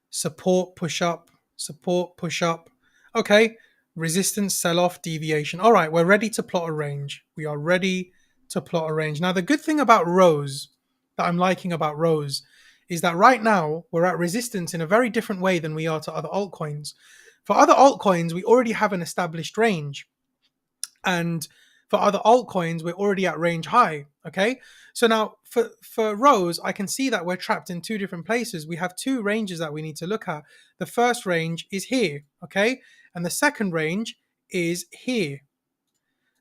support, push up, support, push up. Okay, resistance, sell off, deviation. All right, we're ready to plot a range. We are ready to plot a range. Now, the good thing about Rose, that I'm liking about Rose, is that right now we're at resistance in a very different way than we are to other altcoins. For other altcoins, we already have an established range. And for other altcoins, we're already at range high. Okay. So now for Rose, I can see that we're trapped in two different places. We have two ranges that we need to look at. The first range is here. Okay. And the second range is here.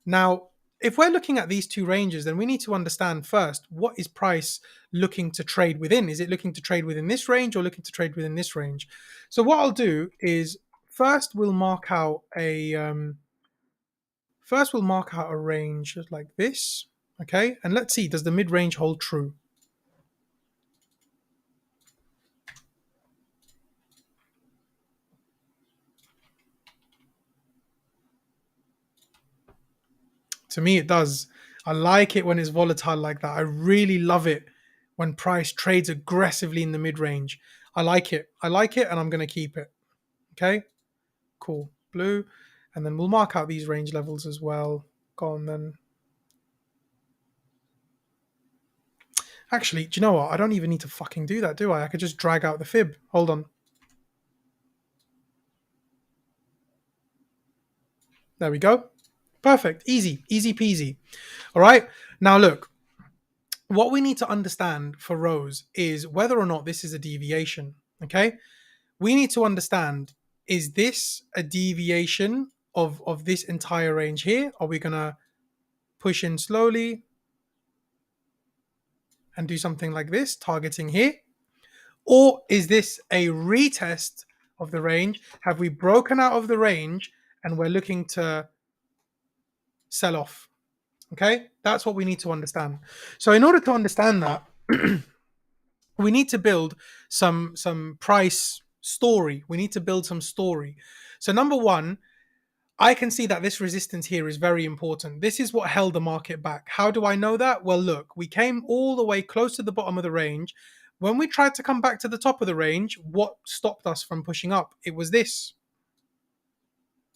Now, if we're looking at these two ranges, then we need to understand first, what is price looking to trade within? Is it looking to trade within this range or looking to trade within this range? So what I'll do is first we'll mark out a range like this, okay? And let's see, does the mid-range hold true? To me, it does. I like it when it's volatile like that. I really love it when price trades aggressively in the mid-range. I like it. I like it, and I'm going to keep it. Okay, cool. Blue. And then we'll mark out these range levels as well. Go on then. Actually, do you know what? I don't even need to fucking do that, do I? I could just drag out the fib. Hold on. There we go. Perfect. Easy. Easy peasy. All right. Now look, what we need to understand for Rose is whether or not this is a deviation. Okay. We need to understand, is this a deviation of this entire range here? Are we going to push in slowly and do something like this, targeting here? Or is this a retest of the range? Have we broken out of the range and we're looking to sell off? Okay, that's what we need to understand. So in order to understand that, we need to build some price story. We need to build some story. So number one, I can see that this resistance here is very important. This is what held the market back. How do I know that? Well, look, we came all the way close to the bottom of the range. When we tried to come back to the top of the range, what stopped us from pushing up? It was this.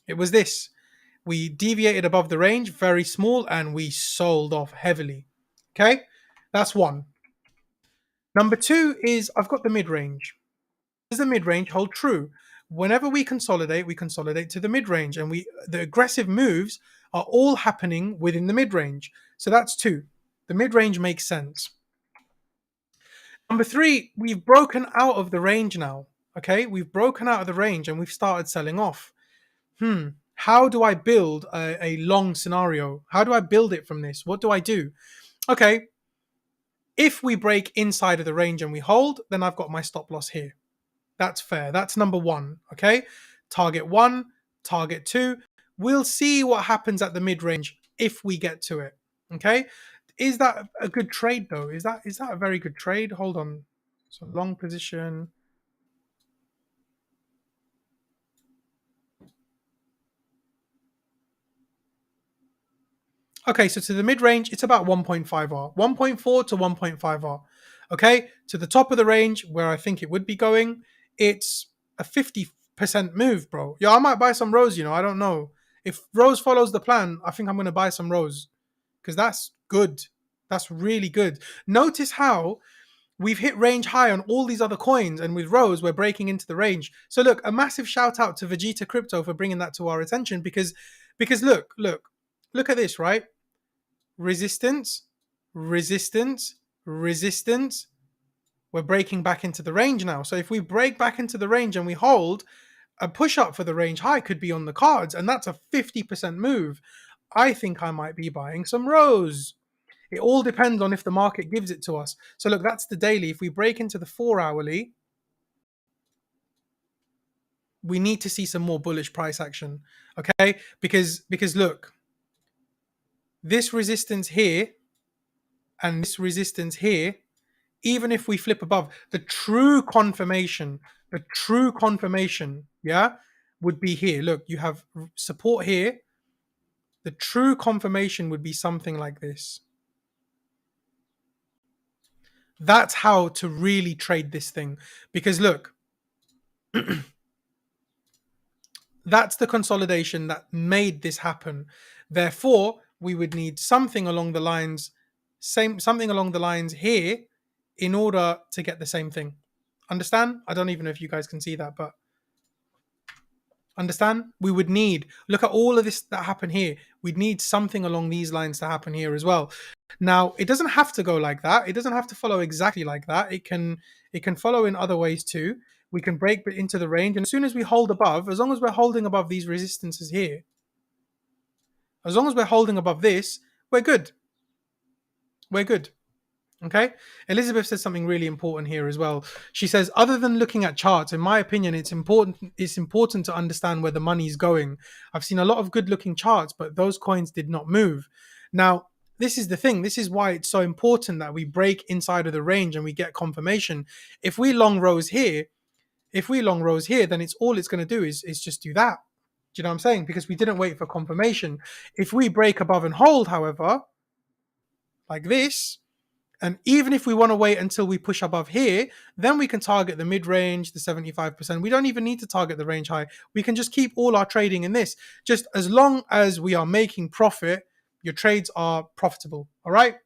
It was this. We deviated above the range, very small, and we sold off heavily. Okay? That's one. Number two is I've got the mid-range. Does the mid-range hold true? Whenever we consolidate to the mid-range, and the aggressive moves are all happening within the mid-range. So that's two. The mid-range makes sense. Number three, we've broken out of the range now. Okay, we've broken out of the range and we've started selling off. How do I build a long scenario? How do I build it from this? What do I do? Okay, if we break inside of the range and we hold, then I've got my stop loss here. That's fair. That's number one. Okay, target one, target two. We'll see what happens at the mid range if we get to it. Okay, is that a good trade though? Is that a very good trade? Hold on. So long position. Okay, so to the mid-range, it's about 1.5R. 1.4 to 1.5R. Okay, to the top of the range, where I think it would be going, it's a 50% move, bro. Yeah, I might buy some Rose, I don't know. If Rose follows the plan, I think I'm going to buy some Rose. Because that's good. That's really good. Notice how we've hit range high on all these other coins, and with Rose, we're breaking into the range. So look, a massive shout out to Vegeta Crypto for bringing that to our attention because look at this, right? Resistance, resistance, resistance. We're breaking back into the range now. So if we break back into the range and we hold, a push up for the range high could be on the cards, and that's a 50% move. I think I might be buying some Rose. It all depends on if the market gives it to us. So look, that's the daily. If we break into the 4-hourly, we need to see some more bullish price action. Okay? Because look, this resistance here and this resistance here, even if we flip above, the true confirmation, yeah, would be here. Look, you have support here. The true confirmation would be something like this. That's how to really trade this thing. Because look, that's the consolidation that made this happen. Therefore, we would need something along the lines, here in order to get the same thing. Understand? I don't even know if you guys can see that, but understand? We would need, look at all of this that happened here. We'd need something along these lines to happen here as well. Now, it doesn't have to go like that. It doesn't have to follow exactly like that. It can follow in other ways too. We can break into the range, and as soon as we hold above, as long as we're holding above these resistances here, as long as we're holding above this, we're good. We're good. Okay. Elizabeth says something really important here as well. She says, other than looking at charts, in my opinion, it's important to understand where the money is going. I've seen a lot of good looking charts, but those coins did not move. Now, this is the thing. This is why it's so important that we break inside of the range and we get confirmation. If we long Rose here, then it's going to do is just do that. Do you know what I'm saying? Because we didn't wait for confirmation. If we break above and hold, however, like this, and even if we want to wait until we push above here, then we can target the mid-range, the 75%. We don't even need to target the range high. We can just keep all our trading in this. Just as long as we are making profit, your trades are profitable. All right?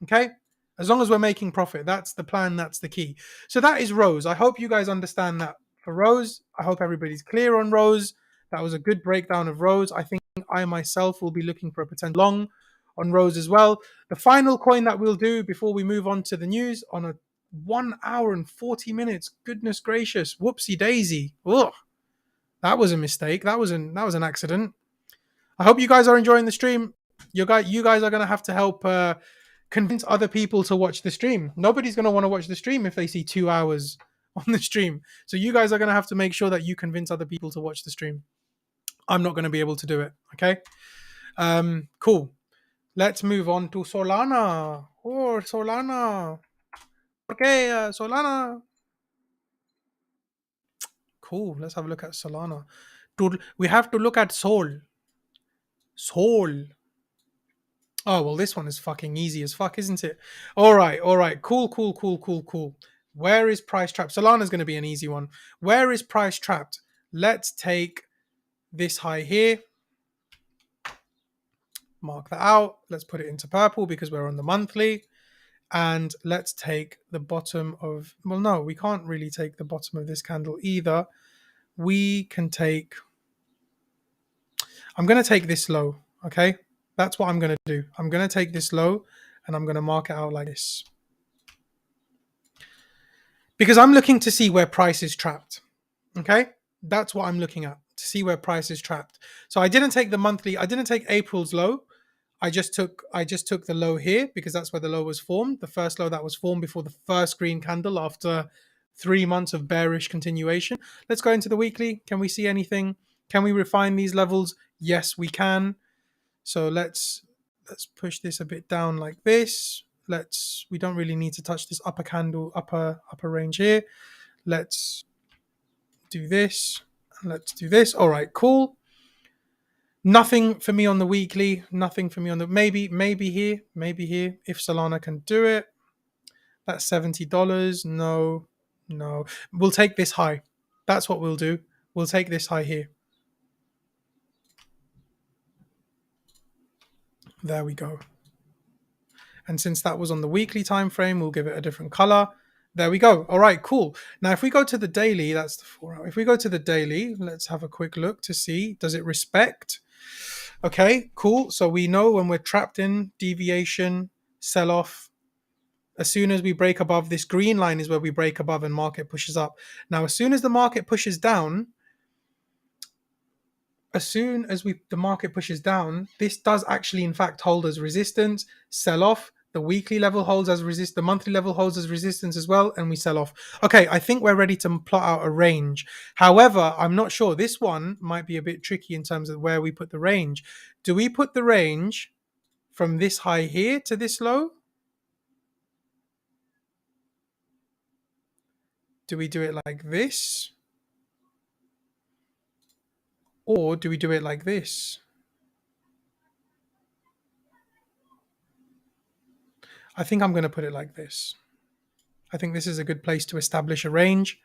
Okay? As long as we're making profit, that's the plan, that's the key. So that is Rose. I hope you guys understand that for Rose. I hope everybody's clear on Rose. That was a good breakdown of Rose. I think I myself will be looking for a potential long on Rose as well. The final coin that we'll do before we move on to the news on a 1 hour and 40 minutes. Goodness gracious. Whoopsie daisy. Ugh. That was a mistake. That was an accident. I hope you guys are enjoying the stream. You guys are going to have to help convince other people to watch the stream. Nobody's going to want to watch the stream if they see 2 hours on the stream. So you guys are going to have to make sure that you convince other people to watch the stream. I'm not going to be able to do it. Okay. Cool. Let's move on to Solana. Oh, Solana. Okay, Solana. Cool. Let's have a look at Solana. We have to look at Sol. Sol. Oh, well, this one is fucking easy as fuck, isn't it? All right, all right. Cool, cool, cool, cool, cool. Where is price trapped? Solana's going to be an easy one. Where is price trapped? Let's take this high here. Mark that out. Let's put it into purple because we're on the monthly. And let's take the bottom of... Well, no, we can't really take the bottom of this candle either. We can take... I'm going to take this low, okay? That's what I'm going to do. I'm going to take this low and I'm going to mark it out like this. Because I'm looking to see where price is trapped, okay? That's what I'm looking at, to see where price is trapped. So I didn't take the monthly, I didn't take April's low. I just took the low here because that's where the low was formed. The first low that was formed before the first green candle after 3 months of bearish continuation. Let's go into the weekly. Can we see anything? Can we refine these levels? Yes, we can. So let's push this a bit down like this. We don't really need to touch this upper candle, upper range here. Let's do this. Let's do this. All right, cool. Nothing for me on the weekly. Nothing for me on the maybe here. If Solana can do it. That's $70. No. We'll take this high. That's what we'll do. We'll take this high here. There we go. And since that was on the weekly time frame, we'll give it a different color. There we go. All right, cool. Now, if we go to the daily, that's the 4 hour. If we go to the daily, let's have a quick look to see, does it respect? Okay, cool. So we know when we're trapped in deviation, sell off. As soon as we break above, this green line is where we break above and market pushes up. Now, as soon as the market pushes down, the market pushes down, this does actually in fact hold as resistance, sell off. The weekly level holds as resist, the monthly level holds as resistance as well, and we sell off. Okay, I think we're ready to plot out a range. However, I'm not sure. This one might be a bit tricky in terms of where we put the range. Do we put the range from this high here to this low? Do we do it like this? Or do we do it like this? I think I'm going to put it like this. I think this is a good place to establish a range.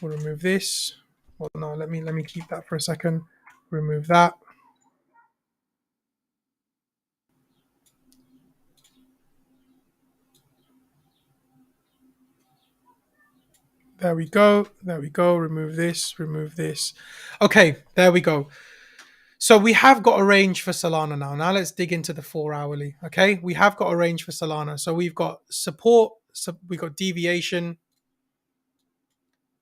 We'll remove this. Well, no, let me keep that for a second. Remove that. There we go. There we go. Remove this. Remove this. Okay, there we go. So we have got a range for Solana now. Now let's dig into the 4 hourly. Okay, we have got a range for Solana. So we've got support. So we've got deviation,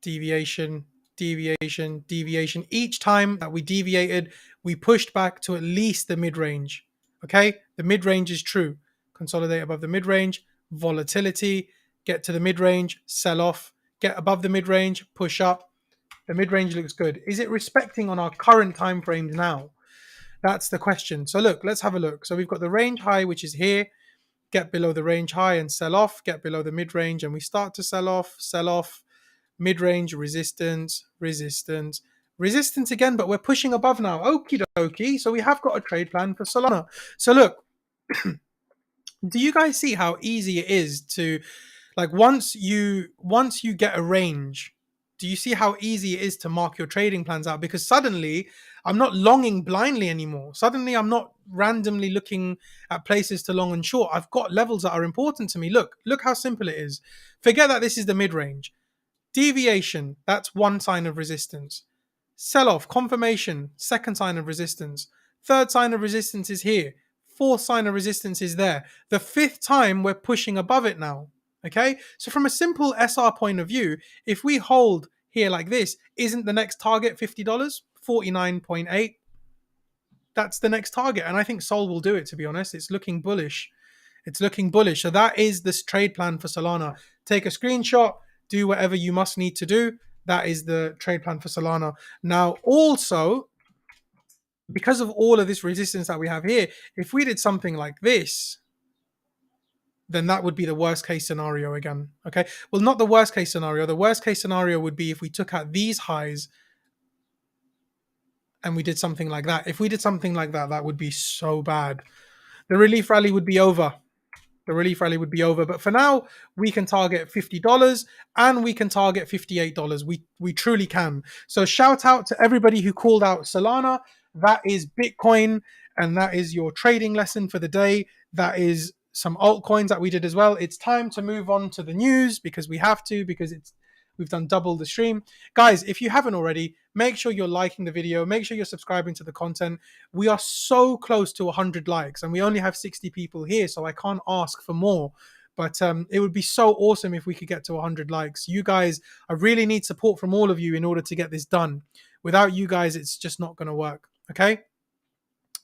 deviation, deviation, deviation. Each time that we deviated, we pushed back to at least the mid-range. Okay, the mid-range is true. Consolidate above the mid-range, volatility, get to the mid-range, sell off, get above the mid-range, push up. The mid-range looks good. Is it respecting on our current time frames now? That's the question. So look, let's have a look. So we've got the range high, which is here. Get below the range high and sell off. Get below the mid-range and we start to sell off. Mid-range, resistance, resistance, resistance again, but we're pushing above now. Okie dokie. So we have got a trade plan for Solana. So look, do you guys see how easy it is to, like, once you get a range, do you see how easy it is to mark your trading plans out? Because suddenly I'm not longing blindly anymore. Suddenly I'm not randomly looking at places to long and short. I've got levels that are important to me. Look how simple it is. Forget that this is the mid-range. Deviation, that's one sign of resistance. Sell-off, confirmation, second sign of resistance. Third sign of resistance is here. Fourth sign of resistance is there. The fifth time we're pushing above it now. Okay, so from a simple SR point of view, if we hold here like this, isn't the next target $50? 49.8. That's the next target. And I think Sol will do it, to be honest. It's looking bullish. It's looking bullish. So that is this trade plan for Solana. Take a screenshot, do whatever you must need to do. That is the trade plan for Solana. Now, also, because of all of this resistance that we have here, if we did something like this, then that would be the worst case scenario again. Okay, well, not the worst case scenario. The worst case scenario would be if we took out these highs and we did something like that. If we did something like that, that would be so bad. The relief rally would be over. The relief rally would be over. But for now, we can target $50 and we can target $58. We truly can. So shout out to everybody who called out Solana. That is Bitcoin, and that is your trading lesson for the day. That is some altcoins that we did as well. It's time to move on to the news because we have to, because we've done double the stream. Guys, if you haven't already, make sure you're liking the video. Make sure you're subscribing to the content. We are so close to 100 likes and we only have 60 people here, so I can't ask for more. But it would be so awesome if we could get to 100 likes. You guys, I really need support from all of you in order to get this done. Without you guys, it's just not going to work. Okay?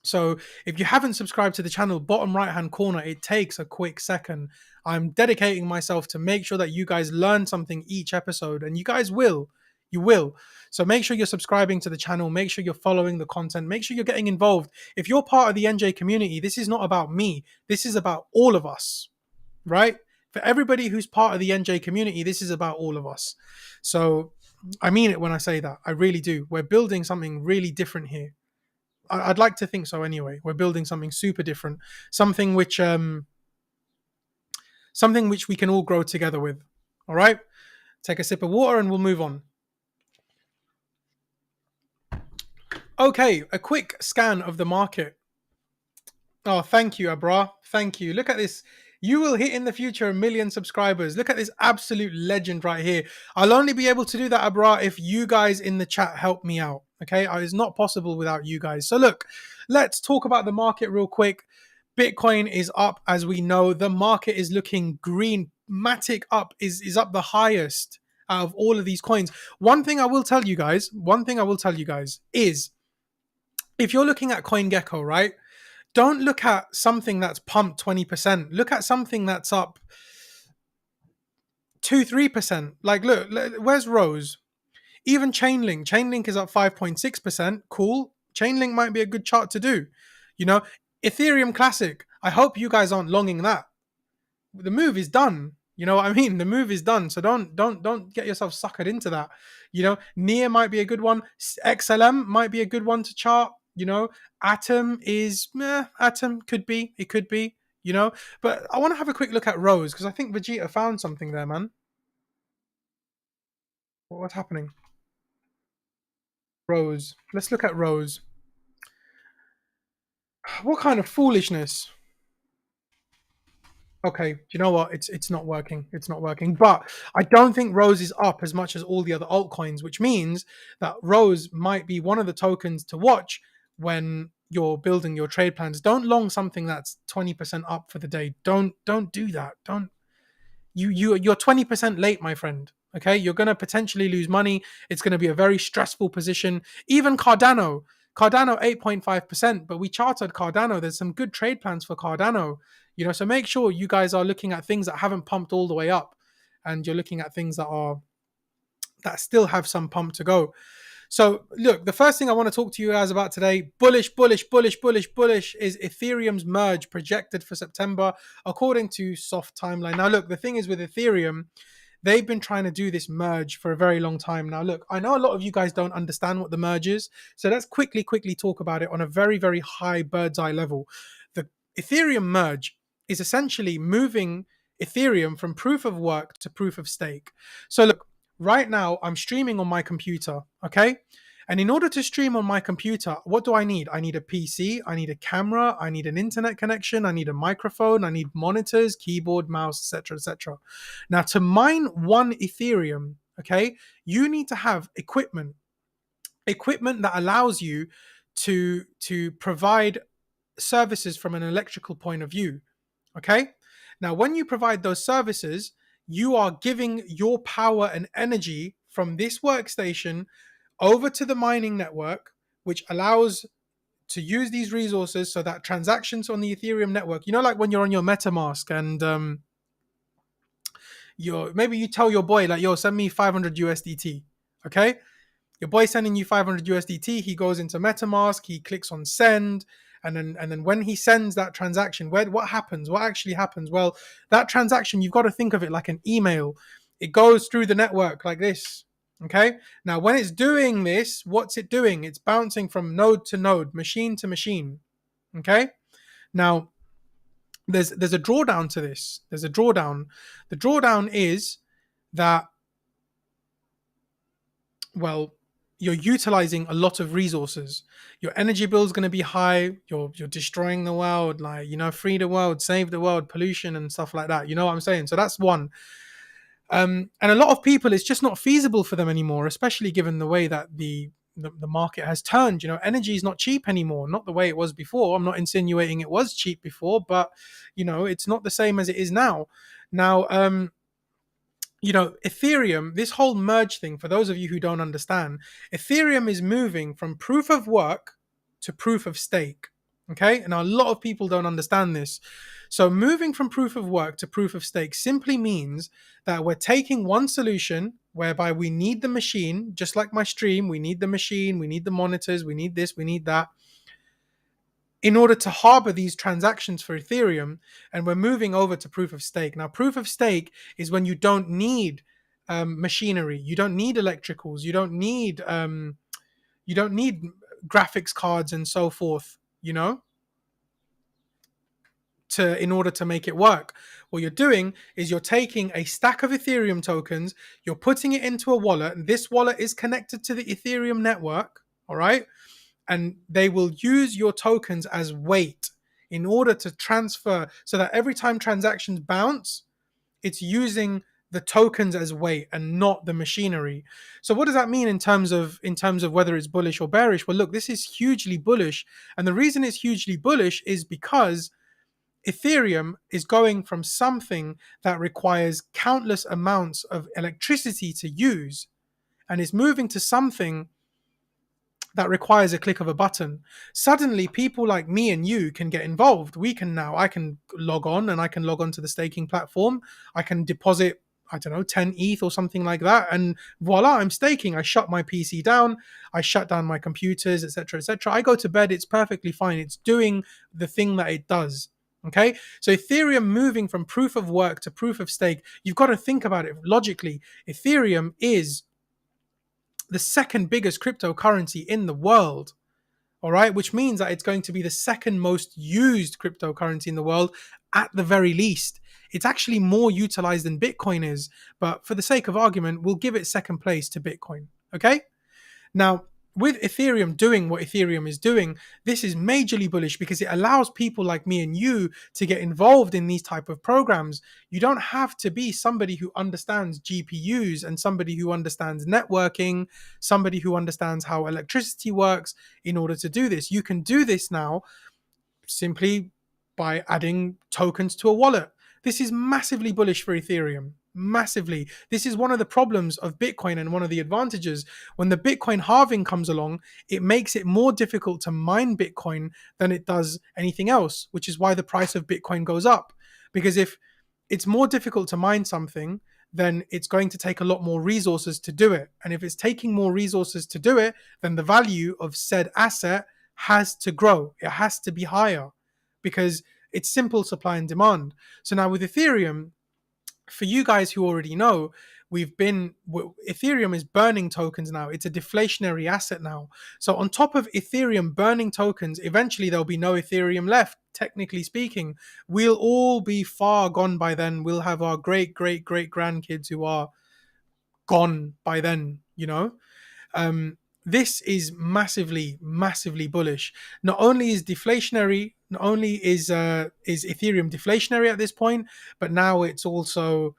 So if you haven't subscribed to the channel, bottom right hand corner, it takes a quick second. I'm dedicating myself to make sure that you guys learn something each episode, and you guys will. You will. So make sure you're subscribing to the channel. Make sure you're following the content. Make sure you're getting involved. If you're part of the NJ community, this is not about me. This is about all of us, right? For everybody who's part of the NJ community, this is about all of us. So I mean it when I say that. I really do. We're building something really different here. I'd like to think so anyway. We're building something super different, something which we can all grow together with. All right? Take a sip of water and we'll move on. Okay, a quick scan of the market. Oh, thank you, Abra. Thank you. Look at this. You will hit in the future 1 million subscribers. Look at this absolute legend right here. I'll only be able to do that, Abra, if you guys in the chat help me out. Okay, it's not possible without you guys. So look, let's talk about the market real quick. Bitcoin is up, as we know. The market is looking green. MATIC up is up the highest out of all of these coins. One thing I will tell you guys is, if you're looking at CoinGecko, right? Don't look at something that's pumped 20%. Look at something that's up 2-3%. Like, look, where's Rose? Even Chainlink. Chainlink is up 5.6%. Cool. Chainlink might be a good chart to do. You know, Ethereum Classic. I hope you guys aren't longing that. The move is done. You know what I mean? The move is done. So don't get yourself suckered into that. You know, Near might be a good one. XLM might be a good one to chart. You know, Atom could be. It could be. You know, but I want to have a quick look at Rose because I think Vegeta found something there, man. What's happening? Rose. Let's look at Rose. What kind of foolishness? Okay, do you know what? It's not working. It's not working. But I don't think Rose is up as much as all the other altcoins, which means that Rose might be one of the tokens to watch when you're building your trade plans. Don't long something that's 20% up for the day. Don't do that. You're 20% late, my friend. Okay, you're going to potentially lose money. It's going to be a very stressful position. Even Cardano 8.5%, but we charted Cardano. There's some good trade plans for Cardano. You know, so make sure you guys are looking at things that haven't pumped all the way up, and you're looking at things that still have some pump to go. So look, the first thing I want to talk to you guys about today, bullish, is Ethereum's merge projected for September, according to Soft Timeline. Now look, the thing is with Ethereum, they've been trying to do this merge for a very long time. Now look, I know a lot of you guys don't understand what the merge is, so let's quickly talk about it on a very, very high bird's eye level. The Ethereum merge is essentially moving Ethereum from proof of work to proof of stake. So look, right now I'm streaming on my computer, okay? And in order to stream on my computer, what do I need? I need a PC, I need a camera, I need an internet connection, I need a microphone, I need monitors, keyboard, mouse, etc., etc. Now, to mine one Ethereum, okay, you need to have equipment that allows you to provide services from an electrical point of view. Okay. Now, when you provide those services, you are giving your power and energy from this workstation over to the mining network, which allows to use these resources so that transactions on the Ethereum network, you know, like when you're on your MetaMask and maybe you tell your boy, like, yo, send me 500 USDT. Okay. Your boy's sending you 500 USDT. He goes into MetaMask, he clicks on send. And then when he sends that transaction, what happens? What actually happens? Well, that transaction, you've got to think of it like an email. It goes through the network like this. Okay. Now, when it's doing this, what's it doing? It's bouncing from node to node, machine to machine. Okay. Now, there's a drawdown to this. There's a drawdown. The drawdown is that, well, you're utilizing a lot of resources. Your energy bill is going to be high. You're destroying the world, like, free the world, save the world, pollution and stuff like that. You know what I'm saying? So that's one. And a lot of people, it's just not feasible for them anymore, especially given the way that the market has turned. Energy is not cheap anymore, not the way it was before. I'm not insinuating it was cheap before, but it's not the same as it is now. Now, Ethereum, this whole merge thing, for those of you who don't understand, Ethereum is moving from proof of work to proof of stake. Okay. And a lot of people don't understand this. So moving from proof of work to proof of stake simply means that we're taking one solution whereby we need the machine, just like my stream, we need the machine, we need the monitors, we need this, we need that, in order to harbor these transactions for Ethereum, and we're moving over to proof of stake. Now, proof of stake is when you don't need machinery, you don't need electricals, you don't need graphics cards and so forth, in order to make it work. What you're doing is you're taking a stack of Ethereum tokens, you're putting it into a wallet, and this wallet is connected to the Ethereum network, all right? And they will use your tokens as weight in order to transfer, so that every time transactions bounce, it's using the tokens as weight and not the machinery. So what does that mean in terms of whether it's bullish or bearish? Well, look, this is hugely bullish, and the reason it's hugely bullish is because Ethereum is going from something that requires countless amounts of electricity to use, and is moving to something that requires a click of a button. Suddenly, people like me and you can get involved. I can log on, and I can log on to the staking platform. I can deposit, I don't know, 10 ETH or something like that. And voila, I'm staking. I shut my PC down. I shut down my computers, etc., etc. I go to bed. It's perfectly fine. It's doing the thing that it does. Okay. So Ethereum moving from proof of work to proof of stake, you've got to think about it logically. Ethereum is the second biggest cryptocurrency in the world, all right, which means that it's going to be the second most used cryptocurrency in the world at the very least. It's actually more utilized than Bitcoin is, but for the sake of argument, we'll give it second place to Bitcoin, okay? Now, with Ethereum doing what Ethereum is doing, this is majorly bullish because it allows people like me and you to get involved in these type of programs. You don't have to be somebody who understands GPUs and somebody who understands networking, somebody who understands how electricity works in order to do this. You can do this now simply by adding tokens to a wallet. This is massively bullish for Ethereum. Massively. This is one of the problems of Bitcoin and one of the advantages. When the Bitcoin halving comes along, it makes it more difficult to mine Bitcoin than it does anything else, which is why the price of Bitcoin goes up. Because if it's more difficult to mine something, then it's going to take a lot more resources to do it. And if it's taking more resources to do it, then the value of said asset has to grow. It has to be higher because it's simple supply and demand. So now with Ethereum, for you guys who already know, Ethereum is burning tokens now. It's a deflationary asset now. So on top of Ethereum burning tokens, eventually there'll be no Ethereum left, technically speaking. We'll all be far gone by then. We'll have our great, great, great grandkids who are gone by then, this is massively, massively bullish. Not only is deflationary, not only is Ethereum deflationary at this point, but now it's also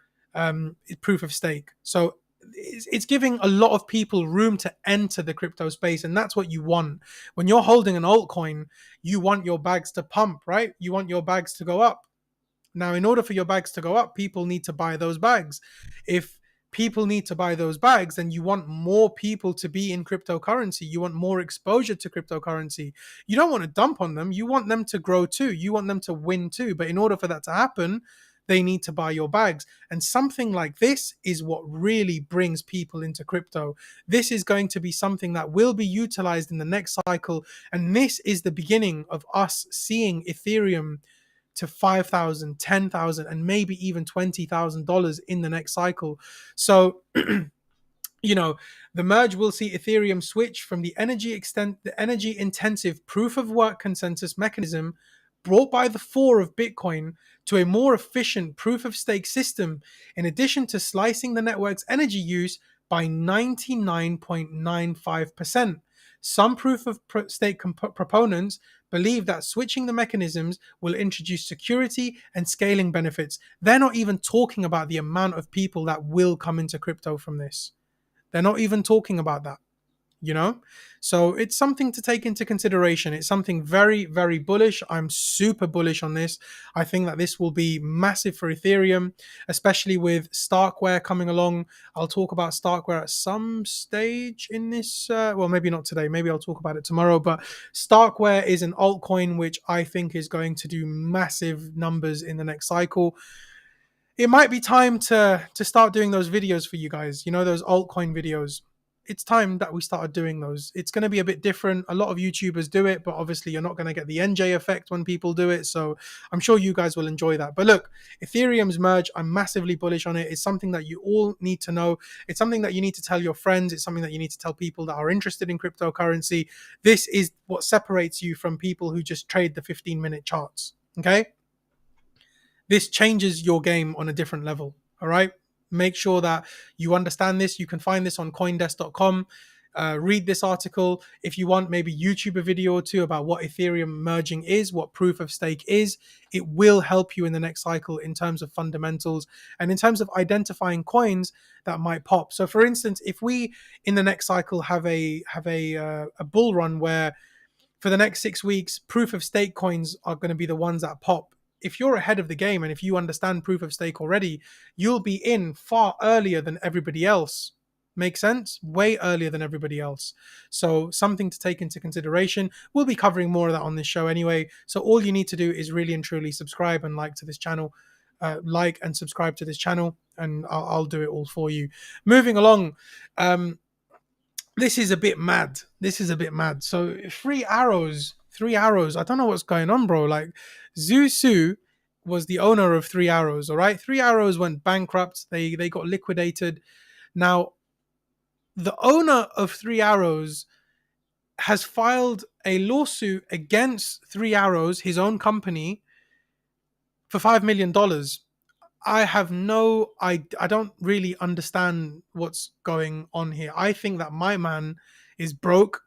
proof of stake. So it's giving a lot of people room to enter the crypto space, and that's what you want. When you're holding an altcoin, you want your bags to pump, right? You want your bags to go up. Now, in order for your bags to go up, people need to buy those bags. If people need to buy those bags, then you want more people to be in cryptocurrency. You want more exposure to cryptocurrency. You don't want to dump on them. You want them to grow too. You want them to win too. But in order for that to happen, they need to buy your bags. And something like this is what really brings people into crypto. This is going to be something that will be utilized in the next cycle. And this is the beginning of us seeing Ethereum to $5,000, $10,000, and maybe even $20,000 in the next cycle. So you know, the merge will see Ethereum switch from the energy intensive proof of work consensus mechanism brought by the four of Bitcoin to a more efficient proof of stake system, in addition to slicing the network's energy use by 99.95%. Some proof of stake proponents believe that switching the mechanisms will introduce security and scaling benefits. They're not even talking about the amount of people that will come into crypto from this. They're not even talking about that, you know? So it's something to take into consideration. It's something very, very bullish. I'm super bullish on this. I think that this will be massive for Ethereum, especially with Starkware coming along. I'll talk about Starkware at some stage in this. Well, maybe not today. Maybe I'll talk about it tomorrow. But Starkware is an altcoin which I think is going to do massive numbers in the next cycle. It might be time to start doing those videos for you guys, you know, those altcoin videos. It's time that we started doing those. It's going to be a bit different. A lot of YouTubers do it, but obviously you're not going to get the NJ effect when people do it. So I'm sure you guys will enjoy that. But look, Ethereum's merge, I'm massively bullish on it. It's something that you all need to know. It's something that you need to tell your friends. It's something that you need to tell people that are interested in cryptocurrency. This is what separates you from people who just trade the 15-minute charts. Okay? This changes your game on a different level. All right. Make sure that you understand this. You can find this on coindesk.com. Read this article. If you want, maybe YouTube a video or two about what Ethereum merging is, what proof of stake is. It will help you in the next cycle in terms of fundamentals and in terms of identifying coins that might pop. So, for instance, if we in the next cycle have a bull run where for the next 6 weeks, proof of stake coins are going to be the ones that pop. If you're ahead of the game and if you understand proof of stake already, you'll be in far earlier than everybody else. Make sense? Way earlier than everybody else. So something to take into consideration. We'll be covering more of that on this show anyway. So all you need to do is really and truly subscribe and like to this channel. Like and subscribe to this channel, and I'll do it all for you. Moving along. This is a bit mad. So three arrows. I don't know what's going on, bro. Like Zhu Su was the owner of Three Arrows. All right, Three Arrows went bankrupt. They got liquidated. Now, the owner of Three Arrows has filed a lawsuit against Three Arrows, his own company, for $5 million. I don't really understand what's going on here. I think that my man is broke.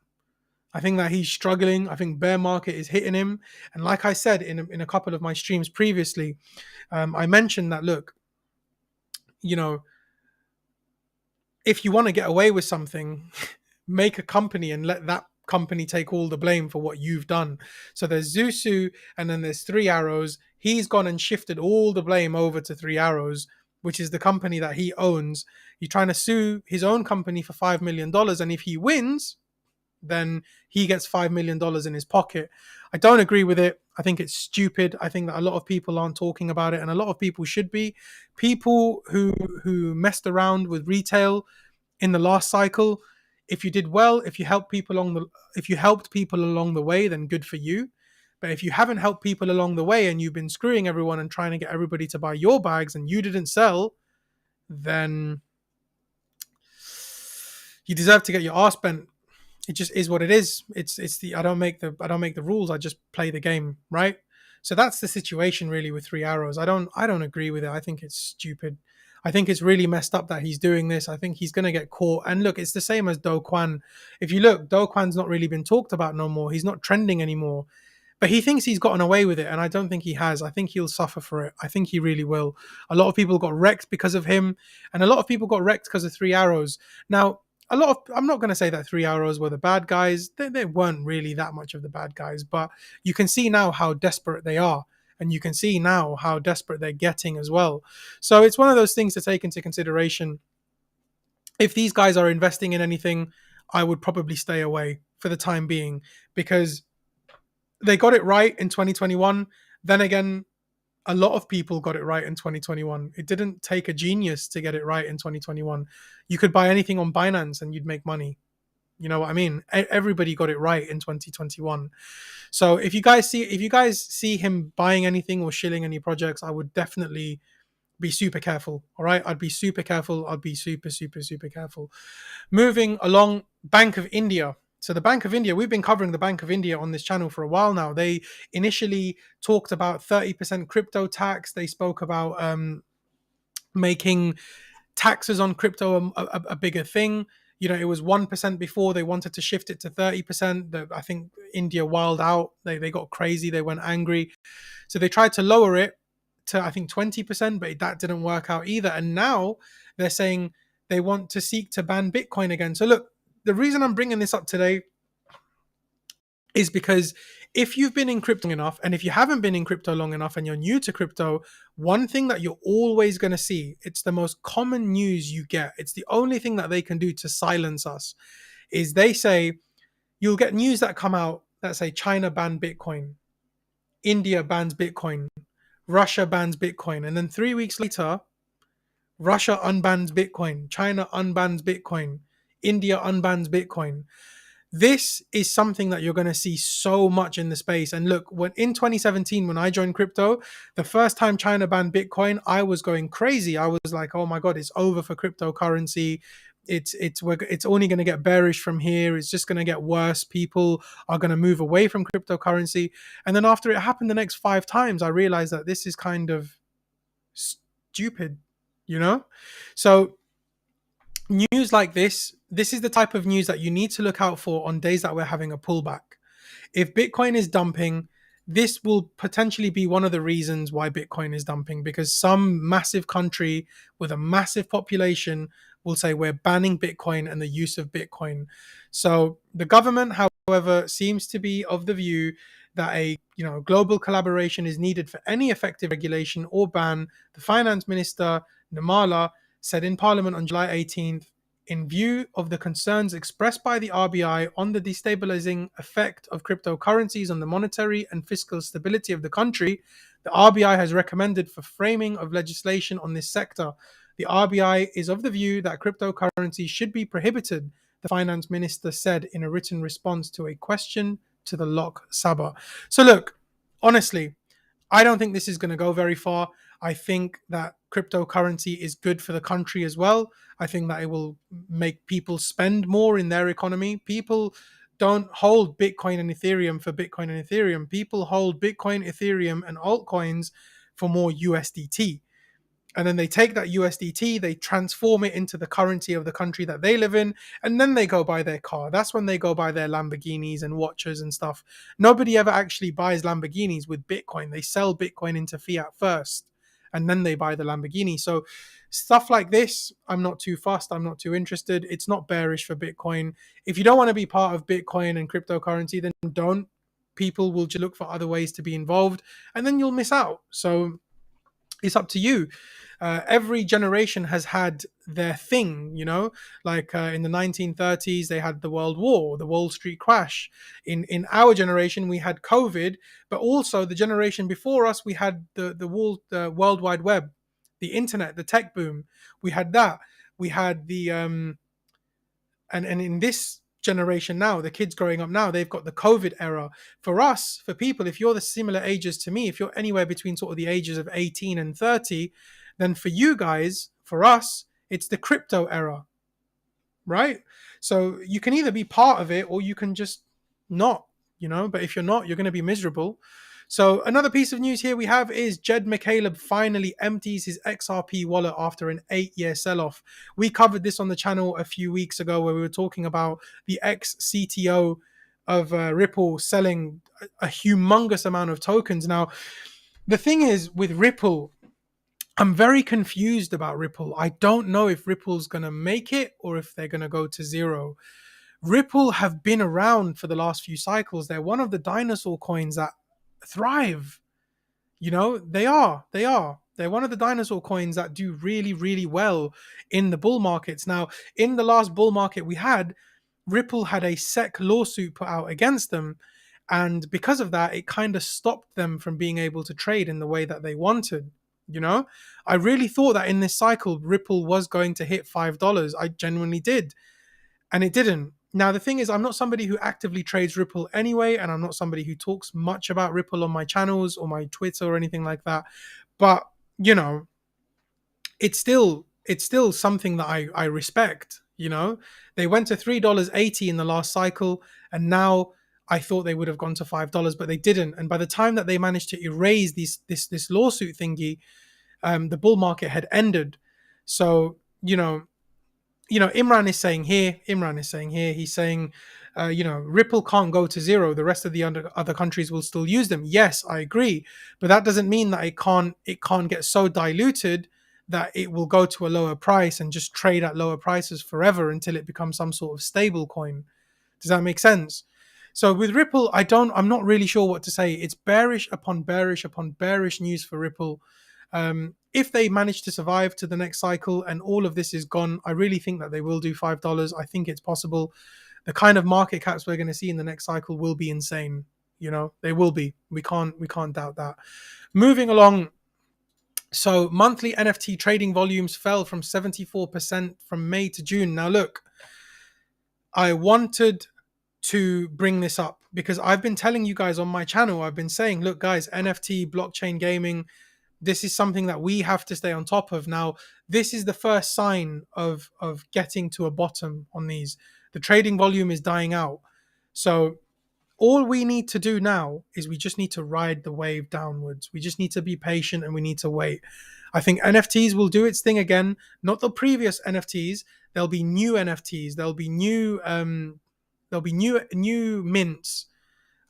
I think that he's struggling. I think bear market is hitting him. And like I said in a couple of my streams previously, I mentioned that, look, you know, if you want to get away with something, make a company and let that company take all the blame for what you've done. So there's Zhu Su and then there's Three Arrows. He's gone and shifted all the blame over to Three Arrows, which is the company that he owns. He's trying to sue his own company for $5 million. And if he wins, then he gets $5 million in his pocket. I don't agree with it. I think it's stupid. I think that a lot of people aren't talking about it, and a lot of people should be. People who messed around with retail in the last cycle, if you did well, if you helped people along the way, then good for you. But if you haven't helped people along the way and you've been screwing everyone and trying to get everybody to buy your bags and you didn't sell, then you deserve to get your ass bent. It just is what it is. It's the I don't make the rules. I just play the game, right? So that's the situation really with Three Arrows. I don't agree with it. I think it's stupid. I think it's really messed up that he's doing this. I think he's going to get caught. And look, it's the same as Do Kwon. If you look, Do Kwon's not really been talked about no more. He's not trending anymore. But he thinks he's gotten away with it, and I don't think he has. I think he'll suffer for it. I think he really will. A lot of people got wrecked because of him, and a lot of people got wrecked because of Three Arrows. Now, I'm not going to say that Three Arrows were the bad guys. They weren't really that much of the bad guys, but you can see now how desperate they are, and you can see now how desperate they're getting as well. So it's one of those things to take into consideration. If these guys are investing in anything, I would probably stay away for the time being, because they got it right in 2021. Then again, a lot of people got it right in 2021. It didn't take a genius to get it right in 2021. You could buy anything on Binance and you'd make money. You know what I mean? Everybody got it right in 2021. So if you guys see him buying anything or shilling any projects, I would definitely be super careful. All right, I'd be super careful. I'd be super, super, super careful. Moving along, Bank of India. So the Bank of India, we've been covering the Bank of India on this channel for a while now. They initially talked about 30% crypto tax. They spoke about making taxes on crypto a bigger thing. You know, it was 1% before. They wanted to shift it to 30%. I think India wilded out. They got crazy. They went angry. So they tried to lower it to, I think, 20%, but that didn't work out either. And now they're saying they want to seek to ban Bitcoin again. So look, the reason I'm bringing this up today is because if you've been in crypto long enough, and if you haven't been in crypto long enough and you're new to crypto, one thing that you're always going to see, it's the most common news you get. It's the only thing that they can do to silence us, is they say, you'll get news that come out that say China banned Bitcoin, India bans Bitcoin, Russia bans Bitcoin. And then 3 weeks later, Russia unbans Bitcoin, China unbans Bitcoin, India unbans Bitcoin. This is something that you're going to see so much in the space. And look, when in 2017, when I joined crypto, the first time China banned Bitcoin, I was going crazy. I was like, oh my God, it's over for cryptocurrency. It's only going to get bearish from here. It's just going to get worse. People are going to move away from cryptocurrency. And then after it happened the next 5 times, I realized that this is kind of stupid, you know? So news like this is the type of news that you need to look out for on days that we're having a pullback. If Bitcoin is dumping, this will potentially be one of the reasons why Bitcoin is dumping, because some massive country with a massive population will say we're banning Bitcoin and the use of Bitcoin. So the government, however, seems to be of the view that a global collaboration is needed for any effective regulation or ban. The finance minister, Nirmala, said in Parliament on July 18th, in view of the concerns expressed by the RBI on the destabilizing effect of cryptocurrencies on the monetary and fiscal stability of the country, the RBI has recommended for framing of legislation on this sector. The RBI is of the view that cryptocurrency should be prohibited, the finance minister said in a written response to a question to the Lok Sabha. So look, honestly, I don't think this is going to go very far. I think that cryptocurrency is good for the country as well. I think that it will make people spend more in their economy. People don't hold Bitcoin and Ethereum for Bitcoin and Ethereum. People hold Bitcoin, Ethereum, and altcoins for more USDT. And then they take that USDT, they transform it into the currency of the country that they live in, and then they go buy their car. That's when they go buy their Lamborghinis and watches and stuff. Nobody ever actually buys Lamborghinis with Bitcoin. They sell Bitcoin into fiat first, and then they buy the Lamborghini. So stuff like this, I'm not too fussed. I'm not too interested. It's not bearish for Bitcoin. If you don't want to be part of Bitcoin and cryptocurrency, then don't. People will just look for other ways to be involved, and then you'll miss out. So it's up to you. Every generation has had their thing, like in the 1930s, they had the World War, the Wall Street crash. In our generation, we had COVID, but also the generation before us, we had the World Wide Web, the internet, the tech boom. We had that. We had the, and in this generation now, the kids growing up now, they've got the COVID era. For us, for people, if you're the similar ages to me, if you're anywhere between sort of the ages of 18 and 30, then for you guys, for us, it's the crypto era, right? So you can either be part of it or you can just not, but if you're not, you're going to be miserable. So another piece of news here we have is Jed McCaleb finally empties his XRP wallet after an 8-year sell-off. We covered this on the channel a few weeks ago where we were talking about the ex-CTO of Ripple selling a humongous amount of tokens. Now, the thing is with Ripple, I'm very confused about Ripple. I don't know if Ripple's going to make it or if they're going to go to zero. Ripple have been around for the last few cycles. They're one of the dinosaur coins that thrive. They are. They're one of the dinosaur coins that do really, really well in the bull markets. Now, in the last bull market we had, Ripple had a SEC lawsuit put out against them. And because of that, it kind of stopped them from being able to trade in the way that they wanted. I really thought that in this cycle, Ripple was going to hit $5. I genuinely did. And it didn't. Now, the thing is, I'm not somebody who actively trades Ripple anyway, and I'm not somebody who talks much about Ripple on my channels or my Twitter or anything like that. But, it's still something that I respect. They went to $3.80 in the last cycle, and now I thought they would have gone to $5, but they didn't. And by the time that they managed to erase this lawsuit thingy, the bull market had ended. So Imran is saying here, he's saying, Ripple can't go to zero. The rest of the other countries will still use them. Yes, I agree, but that doesn't mean that it can't get so diluted that it will go to a lower price and just trade at lower prices forever until it becomes some sort of stable coin. Does that make sense? So with Ripple, I'm not really sure what to say. It's bearish upon bearish upon bearish news for Ripple. If they manage to survive to the next cycle and all of this is gone, I really think that they will do $5. I think it's possible. The kind of market caps we're going to see in the next cycle will be insane. They will be. We can't doubt that. Moving along. So monthly NFT trading volumes fell from 74% from May to June. Now look, I wanted to bring this up because I've been telling you guys on my channel, I've been saying, look guys, NFT, blockchain gaming, this is something that we have to stay on top of. Now, this is the first sign of getting to a bottom on these. The trading volume is dying out. So all we need to do now is we just need to ride the wave downwards. We just need to be patient and we need to wait. I think NFTs will do its thing again, not the previous NFTs. There'll be new NFTs. There'll be new mints.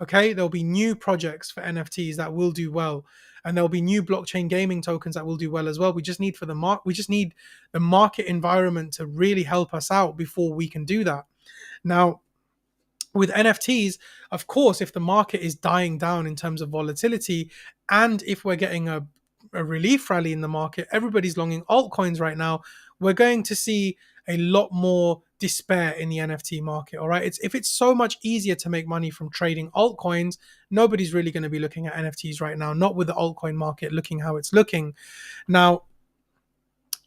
Okay, there'll be new projects for NFTs that will do well, and there'll be new blockchain gaming tokens that will do well as well. We just need the market environment to really help us out before we can do that. Now, with NFTs, of course, if the market is dying down in terms of volatility, and if we're getting a relief rally in the market, everybody's longing altcoins right now, we're going to see a lot more despair in the NFT market. All right. If it's so much easier to make money from trading altcoins, nobody's really going to be looking at NFTs right now, not with the altcoin market looking how it's looking. Now,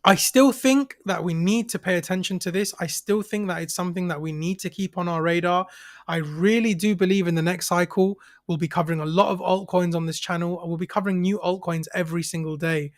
I still think that we need to pay attention to this. I still think that it's something that we need to keep on our radar. I really do believe in the next cycle, we'll be covering a lot of altcoins on this channel. We'll be covering new altcoins every single day.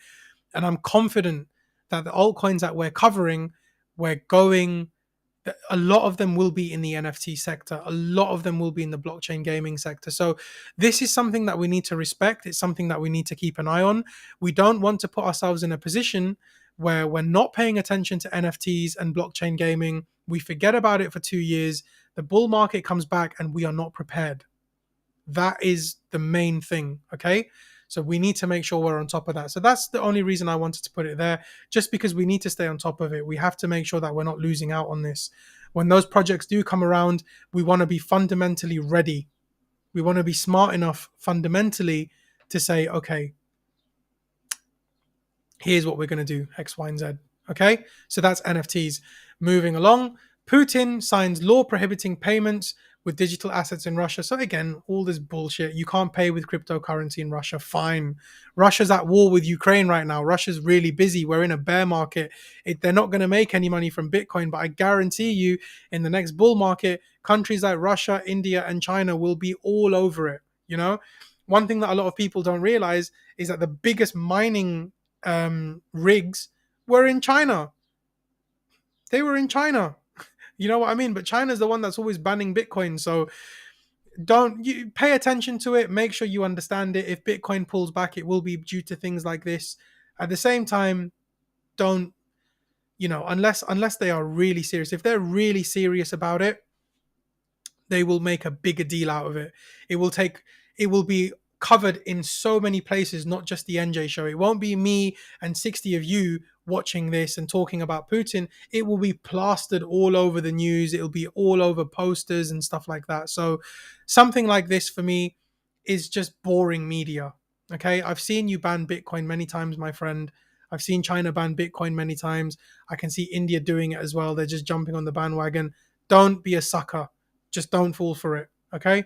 And I'm confident that the altcoins that we're covering, a lot of them will be in the NFT sector. A lot of them will be in the blockchain gaming sector. So this is something that we need to respect. It's something that we need to keep an eye on. We don't want to put ourselves in a position where we're not paying attention to NFTs and blockchain gaming. We forget about it for 2 years. The bull market comes back and we are not prepared. That is the main thing, okay? So we need to make sure we're on top of that. So that's the only reason I wanted to put it there, just because we need to stay on top of it. We have to make sure that we're not losing out on this. When those projects do come around, we want to be fundamentally ready. We want to be smart enough fundamentally to say, okay, here's what we're going to do, X, Y, and Z. Okay, so that's NFTs. Moving along, Putin signs law prohibiting payments with digital assets in Russia. So again, all this bullshit. You can't pay with cryptocurrency in Russia. Fine. Russia's at war with Ukraine right now. Russia's really busy. We're in a bear market. They're not going to make any money from Bitcoin, but I guarantee you in the next bull market, countries like Russia, India, and China will be all over it. One thing that a lot of people don't realize is that the biggest mining rigs were in China. They were in China. You know what I mean? But China's the one that's always banning Bitcoin. So you pay attention to it. Make sure you understand it. If Bitcoin pulls back, it will be due to things like this. At the same time, don't, unless they are really serious. If they're really serious about it, they will make a bigger deal out of it. It will be covered in so many places, not just the NJ show. It won't be me and 60 of you watching this and talking about Putin. It will be plastered all over the news. It'll be all over posters and stuff like that. So something like this for me is just boring media. Okay, I've seen you ban Bitcoin many times, my friend. I've seen China ban Bitcoin many times. I can see India doing it as well. They're just jumping on the bandwagon. Don't be a sucker. Just don't fall for it. Okay,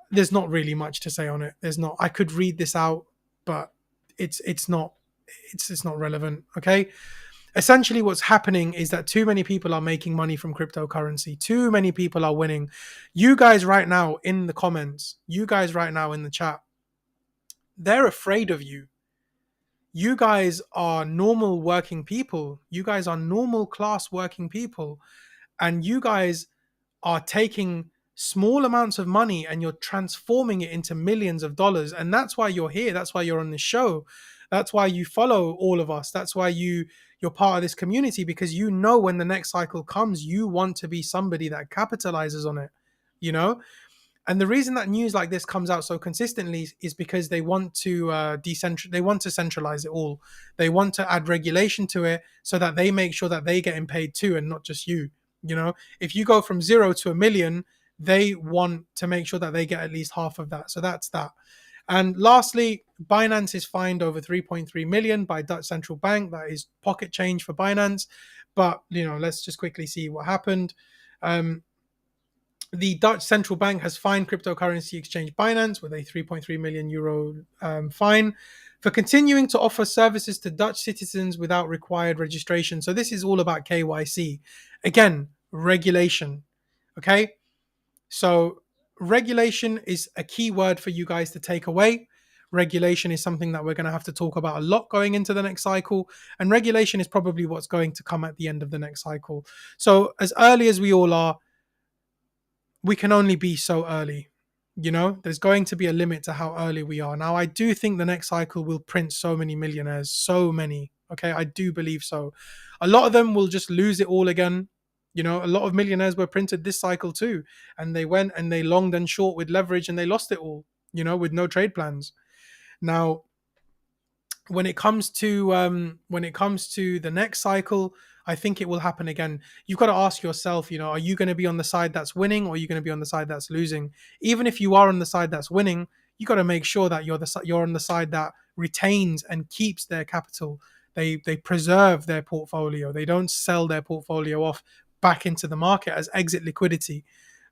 there's not really much to say on it. There's not. I could read this out, but it's not relevant. Okay. Essentially, what's happening is that too many people are making money from cryptocurrency. Too many people are winning. You guys right now in the comments, you guys right now in the chat, they're afraid of you. You guys are normal working people. You guys are normal class working people. And you guys are taking small amounts of money and you're transforming it into millions of dollars. And that's why you're here. That's why you're on this show. That's why you follow all of us. That's why you're part of this community, because you know when the next cycle comes, you want to be somebody that capitalizes on it, you know? And the reason that news like this comes out so consistently is because they want to they want to centralize it all. They want to add regulation to it so that they make sure that they getting paid too, and not just you. You know, if you go from 0 to 1 million, they want to make sure that they get at least half of that. So that's that. And lastly, Binance is fined over 3.3 million by Dutch central bank. That is pocket change for Binance. But let's just quickly see what happened. The Dutch central bank has fined cryptocurrency exchange Binance with a 3.3 million euro fine for continuing to offer services to Dutch citizens without required registration. So this is all about KYC. Again, regulation. Okay? So regulation is a key word for you guys to take away. Regulation is something that we're going to have to talk about a lot going into the next cycle. And regulation is probably what's going to come at the end of the next cycle. So as early as we all are, we can only be so early. There's going to be a limit to how early we are. Now, I do think the next cycle will print so many millionaires, so many. Okay, I do believe so. A lot of them will just lose it all again. A lot of millionaires were printed this cycle too, and they went and they longed and short with leverage and they lost it all, with no trade plans. Now, when it comes to the next cycle, I think it will happen again. You've got to ask yourself, are you going to be on the side that's winning, or are you going to be on the side that's losing? Even if you are on the side that's winning, you got to make sure that you're on the side that retains and keeps their capital. They preserve their portfolio. They don't sell their portfolio off back into the market as exit liquidity.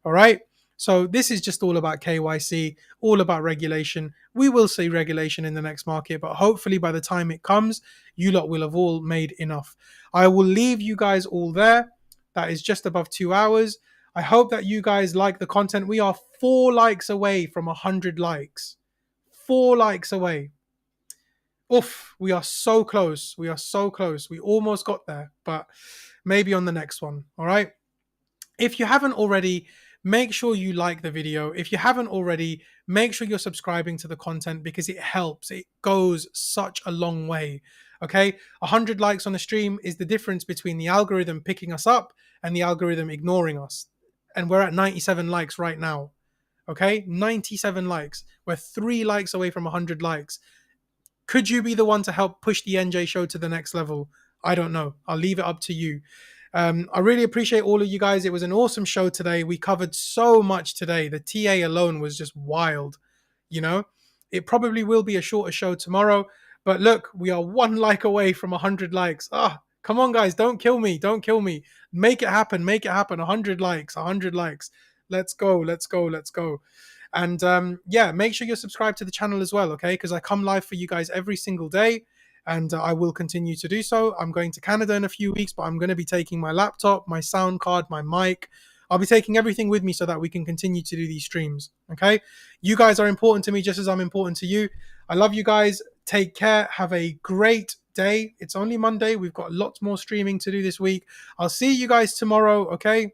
All right. So this is just all about KYC, all about regulation. We will see regulation in the next market, but hopefully by the time it comes, you lot will have all made enough. I will leave you guys all there. That is just above 2 hours. I hope that you guys like the content. We are 4 likes away from 100 likes. 4 likes away. Oof, we are so close. We are so close. We almost got there, but maybe on the next one. All right. If you haven't already, make sure you like the video. If you haven't already, make sure you're subscribing to the content, because it helps. It goes such a long way. Okay, 100 likes on a stream is the difference between the algorithm picking us up and the algorithm ignoring us. And we're at 97 likes right now. Okay, 97 likes. We're 3 likes away from 100 likes. Could you be the one to help push the NJ show to the next level? I don't know. I'll leave it up to you. I really appreciate all of you guys. It was an awesome show today. We covered so much today. The TA alone was just wild. It probably will be a shorter show tomorrow, but look, we are 1 like away from 100 likes. Come on, guys. Don't kill me. Don't kill me. Make it happen. Make it happen. 100 likes. 100 likes. Let's go. Let's go. Let's go. And make sure you're subscribed to the channel as well, okay? Because I come live for you guys every single day. And I will continue to do so. I'm going to Canada in a few weeks, but I'm going to be taking my laptop, my sound card, my mic. I'll be taking everything with me so that we can continue to do these streams. Okay? You guys are important to me just as I'm important to you. I love you guys. Take care. Have a great day. It's only Monday. We've got lots more streaming to do this week. I'll see you guys tomorrow. Okay?